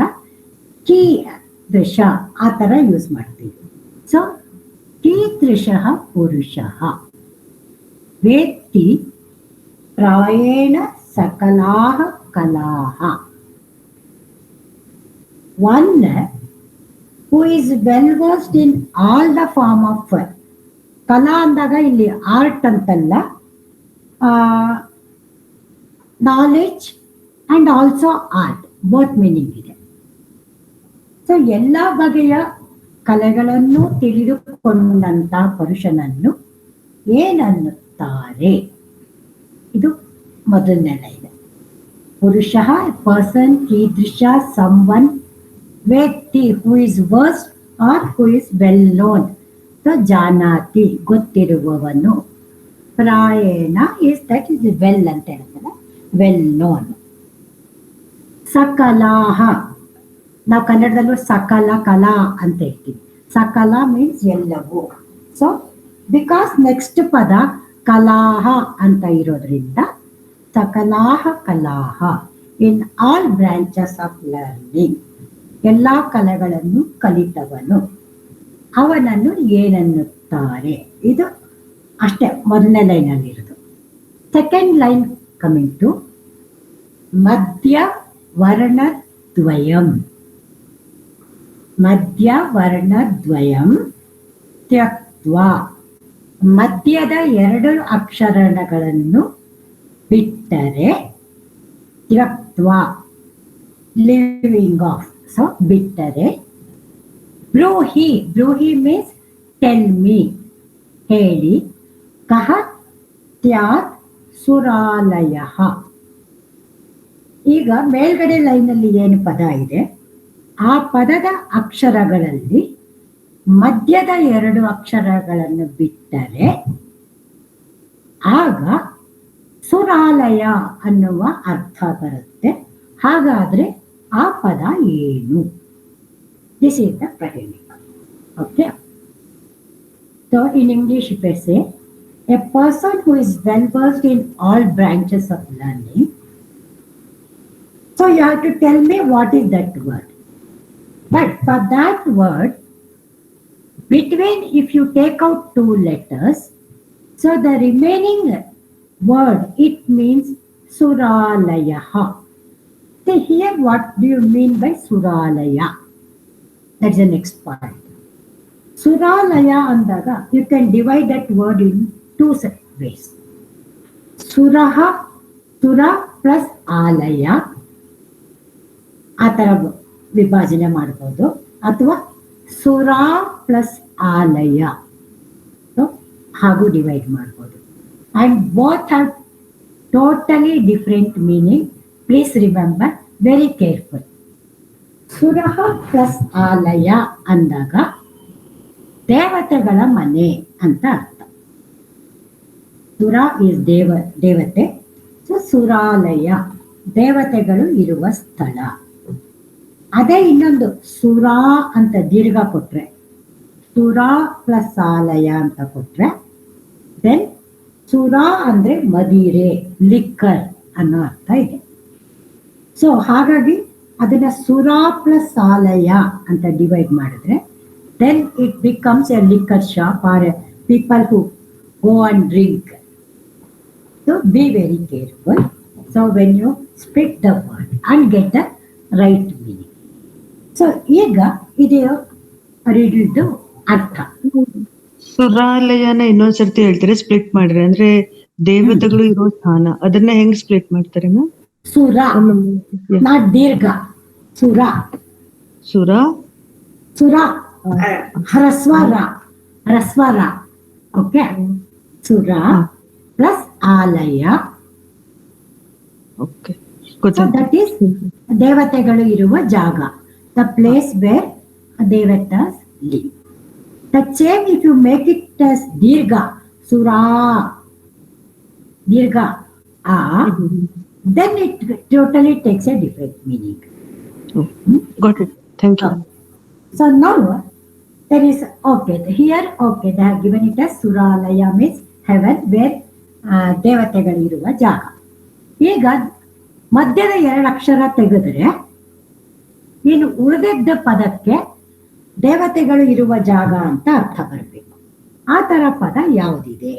ಕೀದೃಶ ಆ ಥರ use ಮಾಡ್ತೀವಿ. So ಕೀದೃಶಃ ಪುರುಷಃ ವೇತ್ತಿ ಪ್ರಾಯೇಣ ಸಕಲಾಃ ಕಲಾಃ one who is well versed in all the form of ಕಲಾ ಅಂದಾಗ ಇಲ್ಲಿ ಆರ್ಟ್ ಅಂತಲ್ಲ, knowledge and also art both meaning ಇದೆ. ಸೊ ಎಲ್ಲ ಬಗೆಯ ಕಲೆಗಳನ್ನು ತಿಳಿದುಕೊಂಡಂತ ಪುರುಷನನ್ನು ಏನನ್ನುತ್ತಾರೆ? ಇದು ಮೊದಲನೇ ಲೈನ್. ಪುರುಷ ಪರ್ಸನ್, ಕೀದೃಶ, ಸಮ್ವನ್, ವ್ಯಕ್ತಿ who is versed or who is well known. ಜಾನಾತಿ ಗೊತ್ತಿರುವವನು. ಪ್ರಾಯಣ ಇಸ್ ದಟ್ ಇಸ್ ವೆಲ್ ಅಂತ ಹೇಳ್ತಾರೆ, ವೆಲ್ ನೋನ್. ಸಕಲಾಹ, ನಾವು ಕನ್ನಡದಲ್ಲೂ ಸಕಲ ಕಲಾ ಅಂತ ಹೇಳ್ತೀವಿ. ಸಕಲ ಮೀನ್ಸ್ ಎಲ್ಲವೂ. ಸೊ ಬಿಕಾಸ್ ನೆಕ್ಸ್ಟ್ ಪದ ಕಲಾಹ ಅಂತ ಇರೋದ್ರಿಂದ ಸಕಲಾಹ ಕಲಾಹ in all branches of learning, ಎಲ್ಲ ಕಲೆಗಳನ್ನು ಕಲಿತವನು, ಅವನನ್ನು ಏನನ್ನುತ್ತಾರೆ? ಇದು ಅಷ್ಟೇ ಮೊದಲನೇ ಲೈನಲ್ಲಿ ಇರೋದು. ಸೆಕೆಂಡ್ ಲೈನ್ ಕಮಿಂಗ್ ಟು ಮಧ್ಯ ವರ್ಣದ್ವಯಂ. ಮಧ್ಯ ವರ್ಣದ್ವಯಂ ತ್ಯಕ್ತ್ವಾ, ಮಧ್ಯದ 2 ಅಕ್ಷರಗಳನ್ನು ಬಿಟ್ಟರೆ, ತ್ಯಕ್ತ್ವಾ ಲಿವಿಂಗ್ ಆಫ್, ಸೊ ಬಿಟ್ಟರೆ. ಬ್ರೂಹಿ, ಬ್ರೂಹಿ ಮೀನ್ಸ್ ಟೆಲ್ ಮೀ, ಹೇಳಿ. ಕಹ ತ್ಯಾಗ್ ಸುರಾಲಯ. ಈಗ ಮೇಲ್ಗಡೆ ಲೈನಲ್ಲಿ ಏನು ಪದ ಇದೆ, ಆ ಪದದ ಅಕ್ಷರಗಳಲ್ಲಿ ಮಧ್ಯದ 2 ಅಕ್ಷರಗಳನ್ನು ಬಿಟ್ಟರೆ ಆಗ ಸುರಾಲಯ ಅನ್ನುವ ಅರ್ಥ ಬರುತ್ತೆ. ಹಾಗಾದ್ರೆ ಆ ಪದ ಏನು? This is the predicate. Okay. So in English, if I say a person who is well versed in all branches of learning, so you have to tell me what is that word. But for that word, between, if you take out 2 letters, so the remaining word, it means suralaya. See here, what do you mean by suralaya? That's the next point. Suralaya andaga, you can divide that word in 2 ways. Suraha, sura plus alaya, ಆ ಥರ ವಿಭಾಜನೆ ಮಾಡ್ಬೋದು. ಅಥವಾ ಸುರಾ plus ಆಲಯ ಹಾಗೂ divide ಮಾಡ್ಬೋದು. And both have totally different meaning. Please remember very careful. ಸುರಹ plus ಆಲಯ ಅಂದಾಗ ದೇವತೆಗಳ ಮನೆ ಅಂತ ಅರ್ಥ. ಸುರ ಈಸ್ ದೇವತೆ. ಸೊ ಸುರಾಲಯ ದೇವತೆಗಳು ಇರುವ ಸ್ಥಳ. ಅದೇ ಇನ್ನೊಂದು ಸುರಾ ಅಂತ ದೀರ್ಘ ಕೊಟ್ರೆ, ಸುರಾ ಪ್ಲಸ್ ಆಲಯ ಅಂತ ಕೊಟ್ರೆ, ದೆನ್ ಸುರಾ ಅಂದ್ರೆ ಮದಿರೆ, ಲಿಕ್ಕರ್ ಅನ್ನೋ ಅರ್ಥ ಇದೆ. ಸೊ ಹಾಗಾಗಿ ಅದನ್ನ ಸುರಾ ಪ್ಲಸ್ ಆಲಯ ಅಂತ ಡಿವೈಡ್ ಮಾಡಿದ್ರೆ, then it becomes a liquor shop or people who go and drink. So be very careful. So when you spit the word and get the right meaning. So ಈಗ ಇದು ರೀಡಿದ್ದು ಅರ್ಥ. ಸುರಾಲಯನ ಇನ್ನೊಂದ್ಸರ್ತಿ ಹೇಳ್ತಾರೆ, split ಮಾಡ್ರಿ. ಅಂದ್ರೆ ದೇವತೆಗಳು ಇರೋ ಸ್ಥಾನ, ಅದನ್ನ ಹೆಂಗ್ ಸ್ಪ್ಲಿಟ್ ಮಾಡ್ತಾರೆ ಮ್ಯಾಮ್? ಸುರ, ನಾಟ್ ದೀರ್ಘ. ಸುರ, ಸುರ, ಸುರ, ಹ್ರಸ್ವರ, ಹ್ರಸ್ವರ. ಓಕೆ. ಸುರ ಪ್ಲಸ್ ಆಲಯ. ಓಕೆ. ದಟ್ ಈಸ್ ದೇವತೆಗಳು ಇರುವ ಜಾಗ, ದ ಪ್ಲೇಸ್ ವೇರ್ ದೇವತಾಸ್ live. That same, if you make it as dirgha, sura, dirgha, then it totally takes a different meaning. Got it. Thank you. So now there is, okay, here, okay, they have given it as suralaya means heaven, where ದೇವತೆಗಳು ಇರುವ ಜಾಗ. ಈಗ ಮಧ್ಯದ 2 ಅಕ್ಷರ ತೆಗೆದ್ರೆ ಇನ್ನು ಉಳಿದಿದ್ದ ಪದಕ್ಕೆ ದೇವತೆಗಳು ಇರುವ ಜಾಗ ಅಂತ ಅರ್ಥ ಬರಬೇಕು. ಆ ತರ ಪದ ಯಾವುದಿದೆ?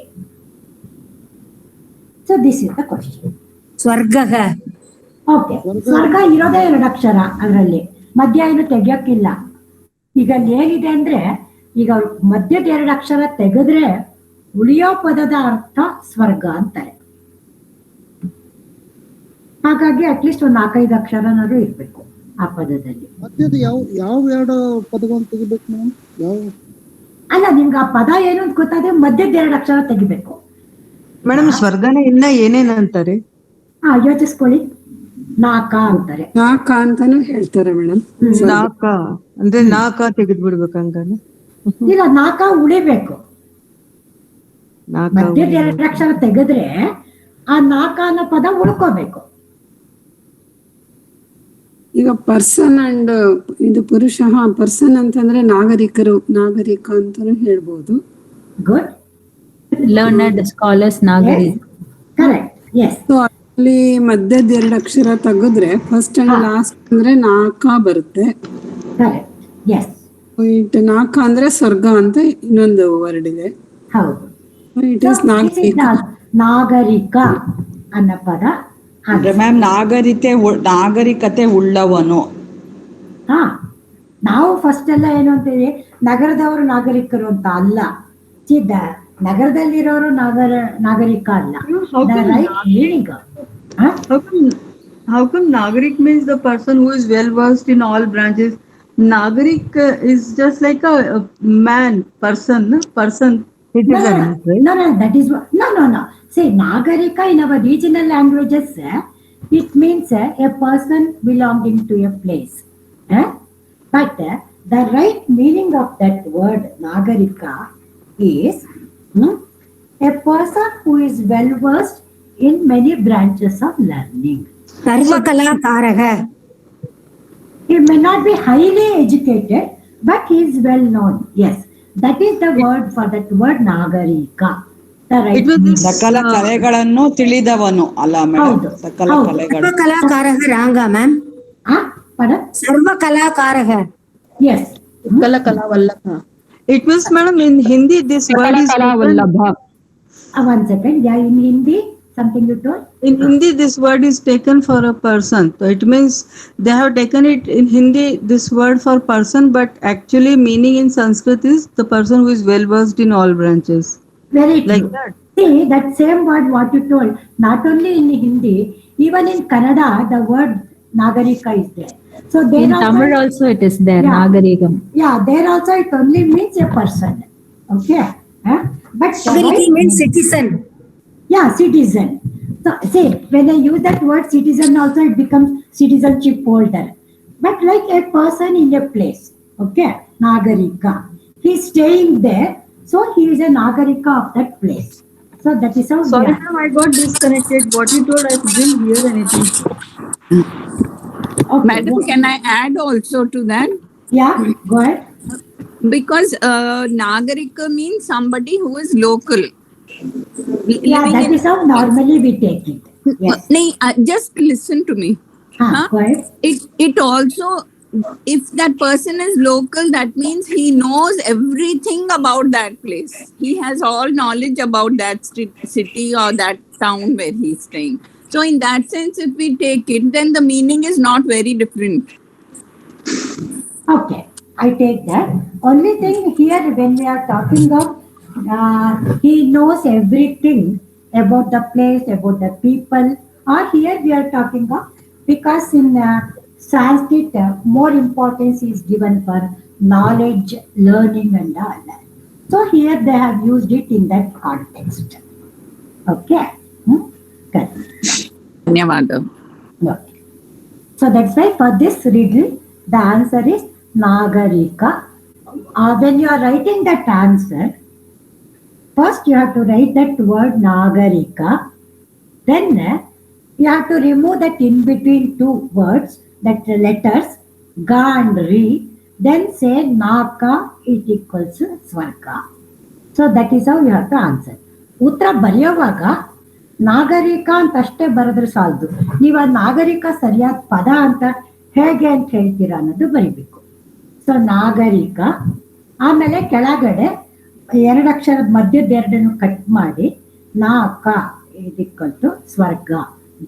So this is the question. ಸ್ವರ್ಗ. ಓಕೆ, ಸ್ವರ್ಗ ಇರೋದೇ 2 ಅಕ್ಷರ ಅದರಲ್ಲಿ. ಮಧ್ಯ ಏನು ತೆಗಿಯೋಕ್ಕಿಲ್ಲ. ಈಗ ಏನಿದೆ ಅಂದ್ರೆ ಈಗ ಮಧ್ಯದ 2 ಅಕ್ಷರ ತೆಗೆದ್ರೆ ಉಳಿಯೋ ಪದದ ಅರ್ಥ ಸ್ವರ್ಗ ಅಂತಾರೆ. ಹಾಗಾಗಿ ಅಟ್ಲೀಸ್ಟ್ ಒಂದು 4-5 ಅಕ್ಷರನಾದ್ರೂ ಇರ್ಬೇಕು ಆ ಪದದಲ್ಲಿ. ಯಾವ 2 ಪದಗಳನ್ನು ತೆಗಿಬೇಕು ಮೇಡಮ್? ಯಾವ ಅಲ್ಲ, ನಿಮ್ಗೆ ಆ ಪದ ಏನು ಅಂತ ಗೊತ್ತಾದ್ರೆ ಮಧ್ಯದ 2 ಅಕ್ಷರ ತೆಗಿಬೇಕು. ಮೇಡಮ್ ಸ್ವರ್ಗನ ಇನ್ನ ಏನೇನ್ ಅಂತಾರೆ? ಯೋಚಿಸ್ಕೊಳ್ಳಿ. ನಾಕ ಅಂತಾರೆ. ನಾಕ ಅಂತಾನು ಹೇಳ್ತಾರೆ ಮೇಡಮ್. ನಾಕ ಅಂದ್ರೆ ನಾಕ ತೆಗೆದ್ ಬಿಡ್ಬೇಕು ಹಂಗಾನೆ? ಇಲ್ಲ, ನಾಕ ಉಳಿಬೇಕು. ಮಧ್ಯದ 2 ಅಕ್ಷರ ತೆಗೆದ್ರೆ ಆ ನಾಕ ಅನ್ನೋ ಪದ ಉಳ್ಕೋಬೇಕು. ಈಗ ಪರ್ಸನ್ ಅಂಡ್ ಇದು ಪುರುಷ, ಪರ್ಸನ್ ಅಂತಂದ್ರೆ ನಾಗರಿಕರು, ನಾಗರಿಕ ಅಂತಾನು ಹೇಳ್ಬೋದು. ಗುಡ್. ಲರ್ನಡ್ ಸ್ಕಾಲರ್ಸ್ ನಾಗರಿಕ. ಕರೆಕ್ಟ್. ಎಸ್. ಸೊ ಅಲ್ಲಿ ಮಧ್ಯದ 2 ಅಕ್ಷರ ತೆಗೆದ್ರೆ ಫಸ್ಟ್ ಅಂಡ್ ಲಾಸ್ಟ್ ಅಂದ್ರೆ ನಾಕ ಬರುತ್ತೆ. ಕರೆಕ್ಟ್. ಎಸ್. ಇಟ್ ನಾಕ ಅಂದ್ರೆ ಸ್ವರ್ಗ ಅಂತ ಇನ್ನೊಂದು ವರ್ಡ್ ಇದೆ. ಹೌದು. ಇಟ್ ಇಸ್ ನಾಗರಿಕ. ನಾಗರಿಕ ಅನ್ನೋ ಪದ. ಮ್ಯಾಮ್ ನಾಗರಿಕತೆ ಉಳ್ಳವನು. ನಾವು ಫಸ್ಟ್ ಎಲ್ಲ ಏನು ಅಂತೀವಿ, ನಗರದವರು ನಾಗರಿಕರು ಅಂತ. ಅಲ್ಲ, ನಗರದಲ್ಲಿರೋರು ನಾಗರಿಕ ಅಲ್ಲ. How come Nagarik means the person who is well versed in all branches? Nagarik is just like a man, person. Citizen, right? No, that is what. No. See, Nagarika in our regional languages, it means a person belonging to a place. But the right meaning of that word Nagarika is a person who is well versed in many branches of learning. Sarvakalakaraha. He may not be highly educated, but he is well known. Yes, that is the word for that word Nagarika. ಸಕಲ ಕಲೆಗಳನ್ನು ತಿಳಿದವನು ಅಲ್ಲ madam? ಸಕಲ ಕಲೆಗಳು. ಸರ್ವಕಲಾಕಾರಃ wrong ma'am. ಸರ್ವಕಲಾಕಾರಃ. Yes. Kala It means, madam, in Hindi this word is taken. One second. Yeah, in Hindi, something you told? In Hindi this word is taken for a person. So it means they have taken it in Hindi this word for person, but actually meaning in Sanskrit is the person who is well versed in all branches. Very true. Like that. See, that same word what you told, not only in Hindi, even in Kannada, the word Nagarika is there. So there in Tamil also it is there, Nagarikam. Yeah, there also it only means a person. Okay. But Nagariki means citizen. Yeah, citizen. So see, when I use that word citizen also, it becomes citizenship holder. But like a person in a place. Okay. Nagarika. He is staying there. So he is a Nagarika of that place. So that is how. Sorry, ma'am, I got disconnected. What you told, I didn't hear anything. Okay. Madam, can I add also to that? Yeah, go ahead. Because Nagarika means somebody who is local. Yeah, that is how normally we take it. Yes. Just listen to me. Go ahead. It also, if that person is local, that means he knows everything about that place. He has all knowledge about that city or that town where he is staying. So in that sense, if we take it, then the meaning is not very different. Okay, I take that. Only thing here, when we are talking of, he knows everything about the place, about the people, or here we are talking of, because in Sanskrit, more importance is given for knowledge, learning and all that. So here they have used it in that context. Okay. Good. Dhanyavada. Okay. So that's why for this riddle, the answer is Nagarika. When you are writing that answer, first you have to write that word Nagarika. Then you have to remove that in between two words, that letters, Ga and Ri. Then say Naka, it equals Swarga. So that is how you have to answer. Uttara bariyovaga ನಾಗರಿಕ ಅಂತ ಅಷ್ಟೇ ಬರೆದ್ರೆ ಸಾಲದು. ನೀವು ಆ ನಾಗರಿಕ ಸರಿಯಾದ ಪದ ಅಂತ ಹೇಗೆ ಅಂತ ಹೇಳ್ತೀರಾ ಅನ್ನೋದು ಬರಿಬೇಕು. ಸೊ ನಾಗರಿಕ, ಆಮೇಲೆ ಕೆಳಗಡೆ 2 ಅಕ್ಷರದ ಮಧ್ಯದ 2 ಕಟ್ ಮಾಡಿ ನಾಕ ಇದಕ್ಕಂತೂ ಸ್ವರ್ಗ,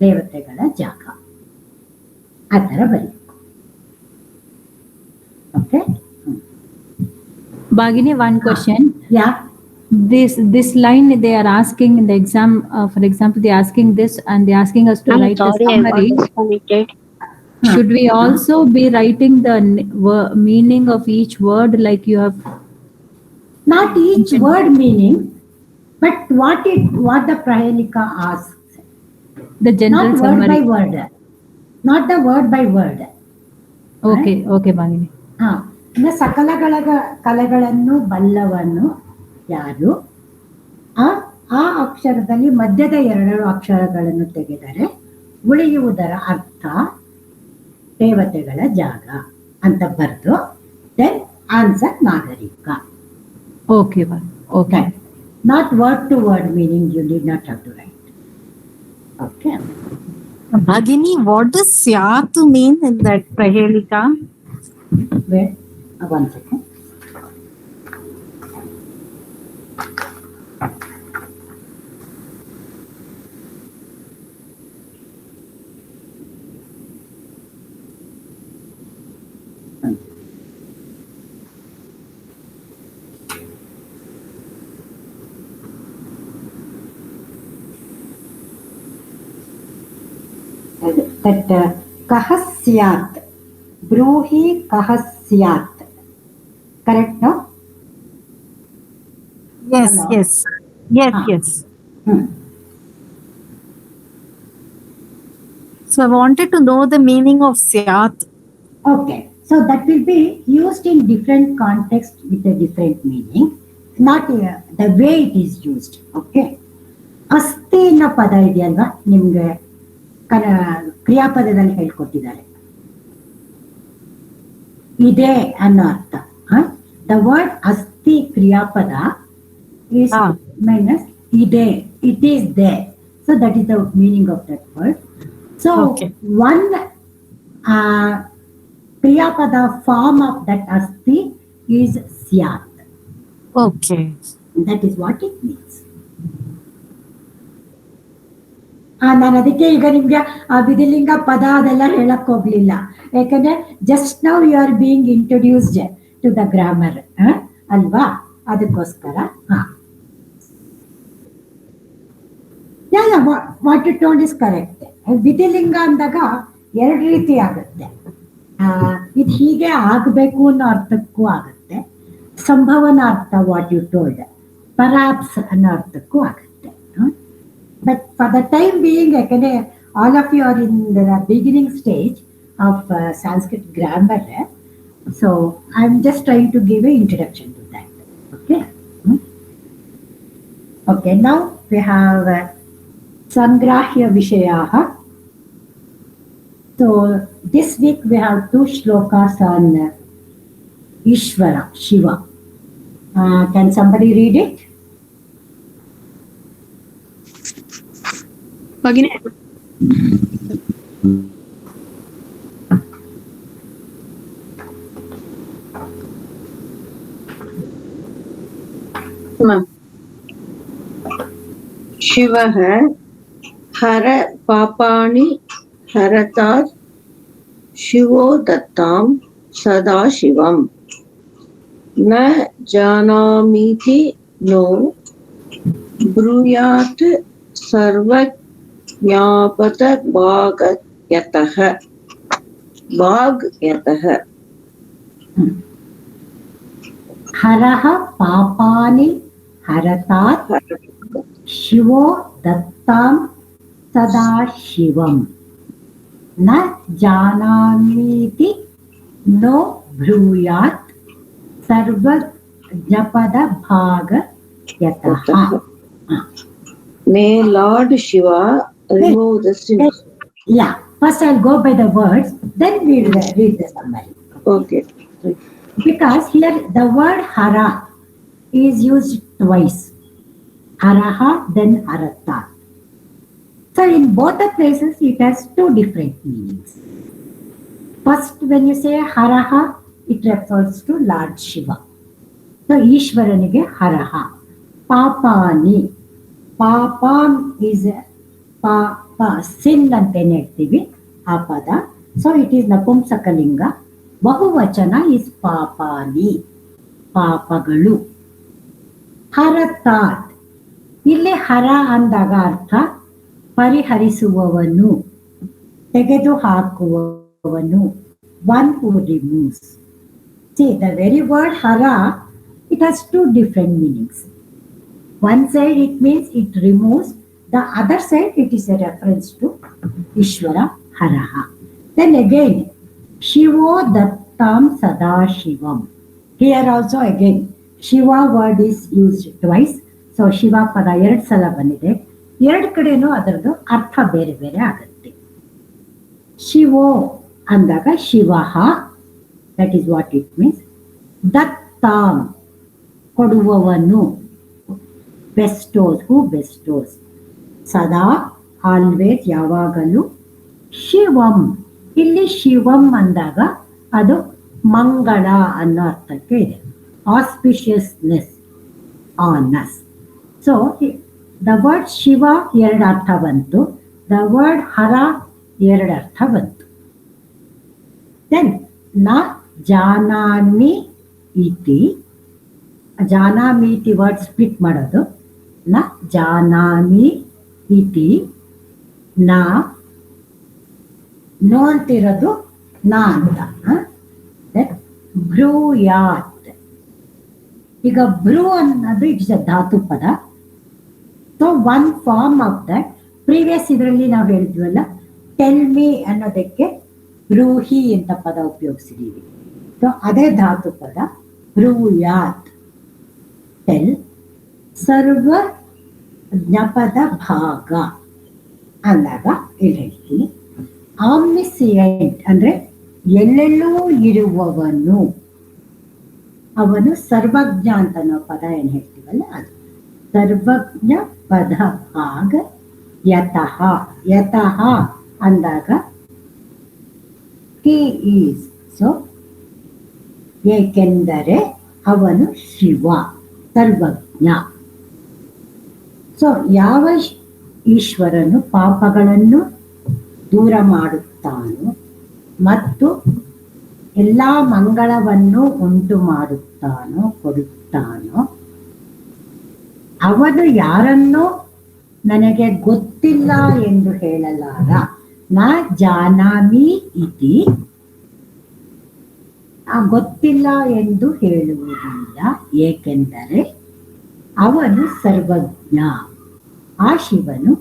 ದೇವತೆಗಳ ಜಾಗ, ಆ ಥರ ಬರೀಬೇಕು. Okay. Bhagini, one question. Yeah. This line they are asking in the exam, for example, they are asking this and they are asking us to write the summary. Should we also be writing the meaning of each word like you have? Not each word meaning, but what the Prahelika asks. The general not summary. Word by word. Not the word by word. Okay, right? Okay, Bhagini. ಇನ್ನು ಸಕಲ ಕಲೆಗಳನ್ನು ಬಲ್ಲವನು ಯಾರು? ಆ ಅಕ್ಷರದಲ್ಲಿ ಮಧ್ಯದ 2 ಅಕ್ಷರಗಳನ್ನು ತೆಗೆದರೆ ಉಳಿಯುವುದರ ಅರ್ಥ ದೇವತೆಗಳ ಜಾಗ ಅಂತ ಬರೆದು ದೆನ್ ಆನ್ಸರ್ ನಾಗರಿಕ. Okay, okay. Not word to word meaning, you need not have to write. Okay. Bhagini, what does Syat mean in that Prahelika? Wait, one second. That kaha syat, bruhi kaha syat. Correct, no? Yes, Hello? yes. Yes. So I wanted to know the meaning of Syat. Okay, so that will be used in different context with a different meaning, not the way it is used. Okay. ಅಸ್ತಿ ಅನ್ನೋ ಪದ ಇದೆಯಲ್ವಾ ನಿಮ್ಗೆ ಕ್ರಿಯಾಪದದಲ್ಲಿ ಹೇಳ್ಕೊಟ್ಟಿದ್ದಾರೆ. ಇದೆ ಅನ್ನೋ ಅರ್ಥ. The word ಅಸ್ತಿ ಕ್ರಿಯಾಪದ is minus ide. It is there. So that is the meaning of that word. So one kriyapada form of that asti is syat. Okay. That is what it means. ನಾನು ಅದಕ್ಕೆ ಈಗ ನಿಮ್ಗೆ ಆ ವಿಧಿಲಿಂಗ ಪದ ಅದೆಲ್ಲ ಹೇಳಕ್ ಹೋಗ್ಲಿಲ್ಲ, ಯಾಕಂದ್ರೆ just now you are being introduced to the grammar ಅಲ್ವಾ, ಅದಕ್ಕೋಸ್ಕರ. What you told is correct. ವಿಧಿಲಿಂಗ ಅಂದಾಗ 2 ರೀತಿ ಆಗುತ್ತೆ. ಇದು ಹೀಗೆ ಆಗಬೇಕು ಅನ್ನೋ ಅರ್ಥಕ್ಕೂ ಆಗುತ್ತೆ, ಸಂಭವನಾರ್ಥ ವಾಟ್ ಯು ಟೋಲ್ಡ್ ಪರಾಪ್ಸ್ ಅನ್ನೋ ಅರ್ಥಕ್ಕೂ ಆಗುತ್ತೆ. But for the time being, all of you are in the beginning stage of Sanskrit grammar, so I'm just trying to give an introduction to that. Okay. Okay. Now we have Sangrahya Vishayaha. So this week we have 2 shlokas on Ishvara, Shiva. Can somebody read it? Bhagini. शिवः हर पापानि हरतात् शिवो दत्तां सदा शिवम् न जानामीति no ब्रूयात् सर्वज्ञापत भागयतः. हरः पापानि हरतात् शिवो दत्तां सदा शिवम् न जानामीति no ब्रूयात् सर्वज्ञपद भागयतः. May Lord Shiva remove the sins. Yeah, first I'll go by the words, then we'll read the summary. Okay. Because here the word hara is used twice. Haraha, then harata. So in both the places it has 2 different meanings. First, when you say haraha, it refers to Lord Shiva. So Ishwaranige haraha. Papani. Papam is sin ante ಹೇಳ್ತೀವಿ ಆ ಪದ. So it is napumsakalinga. ಬಹುವಚನ is ಪಾಪಾನಿ, ಪಾಪಗಳು. ಹರತಾತ್, ಇಲ್ಲಿ ಹರ ಅಂದಾಗ ಅರ್ಥ ಪರಿಹರಿಸುವವನು, ತೆಗೆದು ಹಾಕುವವನು, one who removes. See, the very word hara, it has two different meanings. One side it means it removes, the other side it is a reference to Ishvara Haraha. Then again, Shivo Dattam Sada Shivam. Here also again, Shiva word is used twice. So Shiva pada ಎರಡು ಸಲ ಬಂದಿದೆ. ಎರಡು ಕಡೆನೂ ಅದರದ್ದು ಅರ್ಥ ಬೇರೆ ಬೇರೆ ಆಗುತ್ತೆ. ಶಿವೋ ಅಂದಾಗ ಶಿವಃ, that is what it means. ದತ್ತಾಂ, ಕೊಡುವವನು, bestows, who bestows. ಸದಾ, ಆಲ್ವೇಸ್, ಯಾವಾಗಲೂ. ಶಿವಂ, ಇಲ್ಲಿ ಶಿವಂ ಅಂದಾಗ ಅದು ಮಂಗಳ ಅನ್ನೋ ಅರ್ಥಕ್ಕೆ ಇದೆ. ಆಸ್ಪಿಷಿಯಸ್ನೆಸ್, honest. So the word Shiva ಎರಡು ಅರ್ಥ ಬಂತು, ದ ವರ್ಡ್ ಹರ ಎರಡು ಅರ್ಥ ಬಂತು. ದೆನ್ ನ ಜಾನಾಮಿ ಇತಿ, ಜಾನಾಮಿ ಇತಿ ವರ್ಡ್ ಸ್ಪ್ಲಿಟ್ ಮಾಡೋದು. ನ ಜಾನಾಮಿ ಇತಿ, ನಾ ನೋ ಅಂತಿರೋದು ನಾ ಅಂತ. ಬ್ರೂಯಾತ್, ಈಗ ಬ್ರೂ ಅನ್ನೋದು ಇಟ್ಸ್ ಅ ಧಾತು ಪದ. So one form of that, previous ಇದರಲ್ಲಿ ನಾವು ಹೇಳಿದ್ವಲ್ಲ, ಟೆಲ್ ಮೀ ಅನ್ನೋದಕ್ಕೆ ಬ್ರೂಹಿ ಅಂತ ಪದ ಉಪಯೋಗಿಸಿದೀವಿ. ಸೊ ಅದೇ ಧಾತು ಪದ ಬ್ರೂಯಾತ್. ಟೆಲ್, ಸರ್ವ ಜ್ಞಾಪದ ಭಾಗ ಅಂದಾಗ ಇಲ್ಲಿ ಹೇಳ್ತೀನಿ. ಆಮ್ನಿಸಿಯೆಂಟ್ ಅಂದ್ರೆ ಎಲ್ಲೆಲ್ಲೂ ಇರುವವನು, ಅವನು ಸರ್ವಜ್ಞ ಅಂತ ನಾವು ಪದ ಏನು ಹೇಳ್ತೀವಲ್ಲ ಅದು. ಸರ್ವಜ್ಞ ಪದ ಭಾಗ ಯತಃ, ಯತಃ ಅಂದಾಗ ಹಿ ಈಸ್. ಸೊ ಏಕೆಂದರೆ ಅವನು ಶಿವ, ಸರ್ವಜ್ಞ. ಸೊ ಯಾವ ಈಶ್ವರನು ಪಾಪಗಳನ್ನು ದೂರ ಮಾಡುತ್ತಾನೋ ಮತ್ತು ಎಲ್ಲ ಮಂಗಳವನ್ನು ಉಂಟು ಮಾಡುತ್ತಾನೋ, ಕೊಡುತ್ತಾನೋ, ಅವನು ಯಾರನ್ನೂ ನನಗೆ ಗೊತ್ತಿಲ್ಲ ಎಂದು ಹೇಳಲಾರ. ನ ಜಾನಾಮಿ ಇತಿ, ಗೊತ್ತಿಲ್ಲ ಎಂದು ಹೇಳುವುದಿಲ್ಲ, ಏಕೆಂದರೆ ಅವನು ಸರ್ವಜ್ಞ. ಆ ಶಿವನು